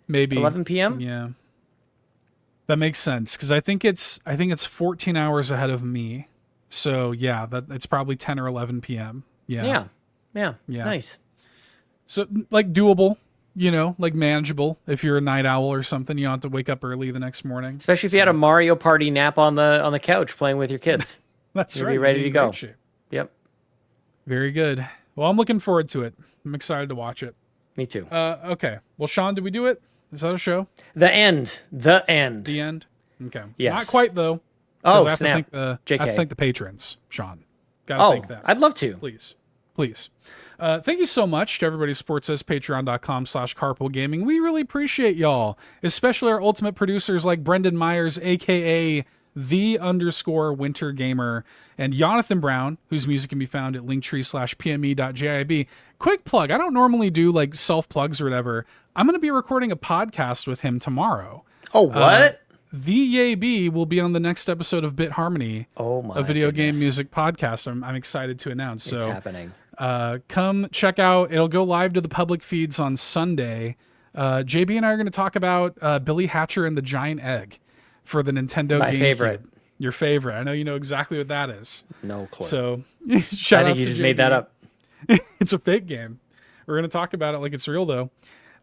[SPEAKER 3] Maybe
[SPEAKER 1] 11 p.m.
[SPEAKER 3] Yeah. That makes sense because I think it's 14 hours ahead of me. So yeah, it's probably 10 or 11 p.m. Yeah. Nice. So like doable, like manageable if you're a night owl or something. You don't have to wake up early the next morning.
[SPEAKER 1] Especially if you had a Mario Party nap on the couch playing with your kids.
[SPEAKER 3] That's
[SPEAKER 1] You'll
[SPEAKER 3] right.
[SPEAKER 1] Be ready to go. Yep.
[SPEAKER 3] Very good. Well, I'm looking forward to it. I'm excited to watch it.
[SPEAKER 1] Me too.
[SPEAKER 3] Okay. Well, Sean, did we do it? Is that a show?
[SPEAKER 1] The end.
[SPEAKER 3] The end. Okay.
[SPEAKER 1] Yes.
[SPEAKER 3] Not quite though.
[SPEAKER 1] Oh,
[SPEAKER 3] I have
[SPEAKER 1] snap.
[SPEAKER 3] I have to thank the patrons, Sean. Gotta thank them.
[SPEAKER 1] I'd love to.
[SPEAKER 3] Please. Thank you so much to everybody who supports us, patreon.com/carpoolgaming. We really appreciate y'all, especially our ultimate producers like Brendan Myers, a.k.a. _Winter Gamer, and Jonathan Brown, whose music can be found at linktree/pme.jib. Quick plug. I don't normally do like self plugs or whatever. I'm going to be recording a podcast with him tomorrow.
[SPEAKER 1] Oh, what?
[SPEAKER 3] the Yabe will be on the next episode of Bit Harmony, a video game music podcast. I'm excited to announce.
[SPEAKER 1] It's happening.
[SPEAKER 3] Come check out. It'll go live to the public feeds on Sunday. JB and I are going to talk about Billy Hatcher and the Giant Egg for the Nintendo
[SPEAKER 1] My
[SPEAKER 3] GameCube.
[SPEAKER 1] favorite.
[SPEAKER 3] Your favorite. I know you know exactly what that is.
[SPEAKER 1] No clue.
[SPEAKER 3] So
[SPEAKER 1] I think you just made that up.
[SPEAKER 3] It's a fake game. We're going to talk about it like it's real, though.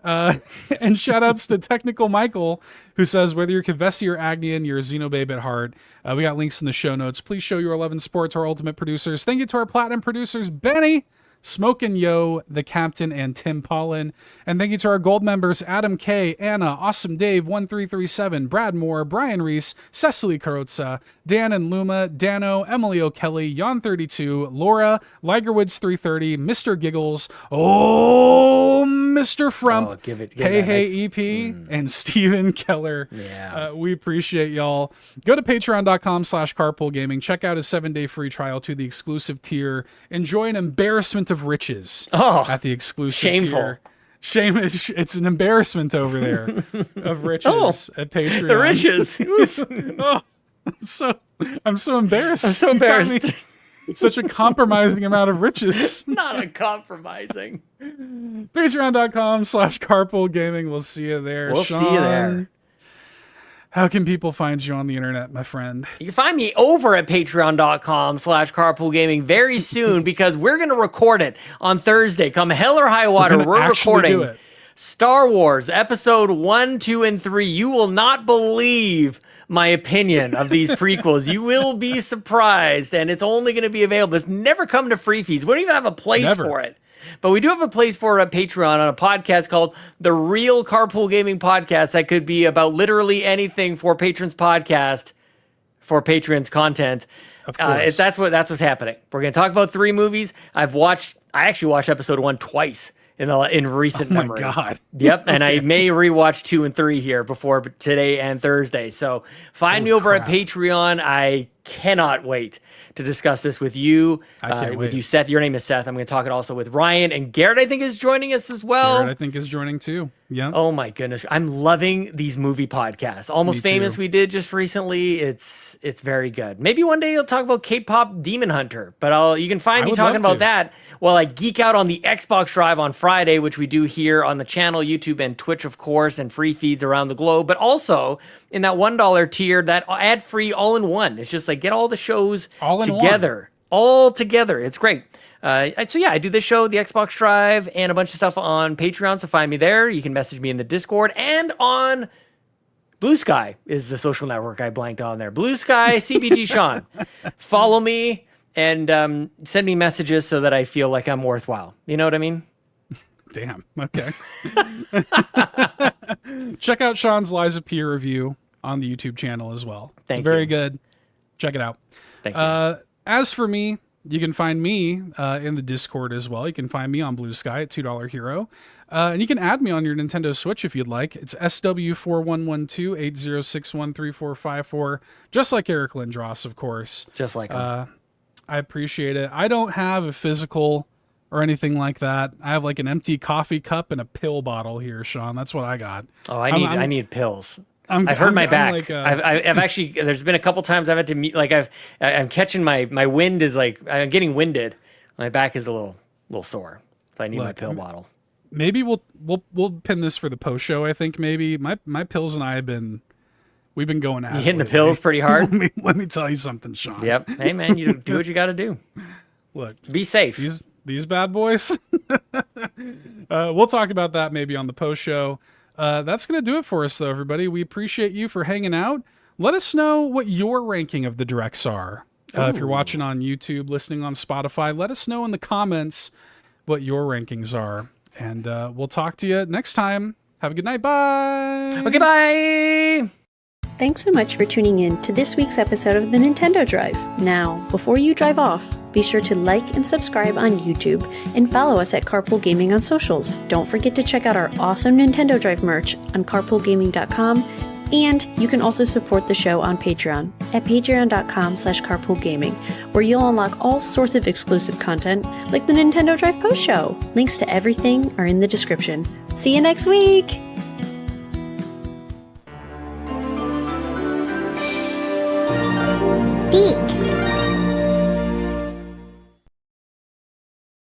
[SPEAKER 3] And shout outs to Technical Michael, who says, whether you're Kevesi or Agnian, you're a Xenobabe at heart. We got links in the show notes. Please show your love and support to our ultimate producers. Thank you to our platinum producers, Benny, Smokin' Yo, The Captain, and Tim Paullin. And thank you to our gold members, Adam K, Anna, Awesome Dave, 1337, Brad Moore, Brian Reese, Cecily Carrozza, Dan and Luma, Dannohh, Emily O'Kelly, Jan32, Laura, Ligerwoods 330, Mr. Giggles, OldMrFrump, Peje EP, and Steven Keller.
[SPEAKER 1] Yeah.
[SPEAKER 3] We appreciate y'all. Go to patreon.com/carpoolgaming. Check out his 7-day free trial to the exclusive tier. Enjoy an embarrassment of riches at the exclusive tier. It's an embarrassment over there of riches at Patreon.
[SPEAKER 1] The riches.
[SPEAKER 3] I'm so embarrassed.
[SPEAKER 1] I'm so embarrassed.
[SPEAKER 3] Such a compromising amount of riches.
[SPEAKER 1] Not a compromising.
[SPEAKER 3] Patreon.com/carpoolgaming. We'll see you there.
[SPEAKER 1] We'll see you there.
[SPEAKER 3] How can people find you on the internet, my friend?
[SPEAKER 1] You can find me over at patreon.com/carpoolgaming very soon because we're going to record it on Thursday. Come hell or high water, we're recording Star Wars Episode 1, 2, and 3. You will not believe my opinion of these prequels. You will be surprised, and it's only going to be available. It's never come to free feeds. We don't even have a place for it. But we do have a place for it at Patreon on a podcast called The Real Carpool Gaming Podcast that could be about literally anything for patrons podcast, for patrons content.
[SPEAKER 3] Of course.
[SPEAKER 1] That's what's happening. We're going to talk about 3 movies. I actually watched episode 1 twice in recent memory.
[SPEAKER 3] Oh my God.
[SPEAKER 1] Yep. And I may rewatch 2 and 3 here before today and Thursday. So find me over at Patreon. I cannot wait to discuss this with you, with you, Seth. Your name is Seth. I'm going to talk it also with Ryan, and Garrett, I think, is joining us as well.
[SPEAKER 3] Garrett, I think, is joining too. Yeah.
[SPEAKER 1] Oh my goodness. I'm loving these movie podcasts. Almost Famous we did just recently. It's very good. Maybe one day you'll talk about K-pop Demon Hunter, but you can find me talking about that while I geek out on the Xbox Drive on Friday, which we do here on the channel, YouTube, and Twitch, of course, and free feeds around the globe, but also in that $1 tier, that ad-free all-in-one. It's just like get all the shows together. All together. It's great. So yeah, I do this show, the Xbox Drive, and a bunch of stuff on Patreon, so find me there. You can message me in the Discord, and on Blue Sky is the social network I blanked on there. Blue Sky, CBG Sean. Follow me and send me messages so that I feel like I'm worthwhile. You know what I mean?
[SPEAKER 3] Damn. Okay. Check out Sean's Liza P review on the YouTube channel as well.
[SPEAKER 1] Thank you.
[SPEAKER 3] Very good. Check it out.
[SPEAKER 1] Thank you.
[SPEAKER 3] As for me, you can find me in the Discord as well. You can find me on Blue Sky at $2 Hero. And you can add me on your Nintendo Switch if you'd like. It's SW4112-80613454, just like Eric Lindros, of course.
[SPEAKER 1] Just like him.
[SPEAKER 3] I appreciate it. I don't have a physical or anything like that. I have like an empty coffee cup and a pill bottle here, Sean. That's what I got.
[SPEAKER 1] Oh, I need pills. I've hurt my back. I've actually. There's been a couple times I've had to meet. Like I'm catching my wind is like I'm getting winded. My back is a little sore. So I need my pill bottle.
[SPEAKER 3] Maybe we'll pin this for the post show. I think maybe my pills and I we've been going at it.
[SPEAKER 1] You hitting the pills pretty hard.
[SPEAKER 3] Let me tell you something, Sean.
[SPEAKER 1] Yep. Hey man, you do what you got to do.
[SPEAKER 3] Look,
[SPEAKER 1] be safe.
[SPEAKER 3] These bad boys. We'll talk about that maybe on the post show. That's going to do it for us, though, everybody. We appreciate you for hanging out. Let us know what your ranking of the directs are. If you're watching on YouTube, listening on Spotify, let us know in the comments what your rankings are. And we'll talk to you next time. Have a good night. Bye.
[SPEAKER 1] Okay, bye.
[SPEAKER 2] Thanks so much for tuning in to this week's episode of the Nintendo Drive. Now, before you drive off, be sure to like and subscribe on YouTube and follow us at Carpool Gaming on socials. Don't forget to check out our awesome Nintendo Drive merch on carpoolgaming.com, and you can also support the show on Patreon at patreon.com/carpoolgaming, where you'll unlock all sorts of exclusive content like the Nintendo Drive post show. Links to everything are in the description. See you next week!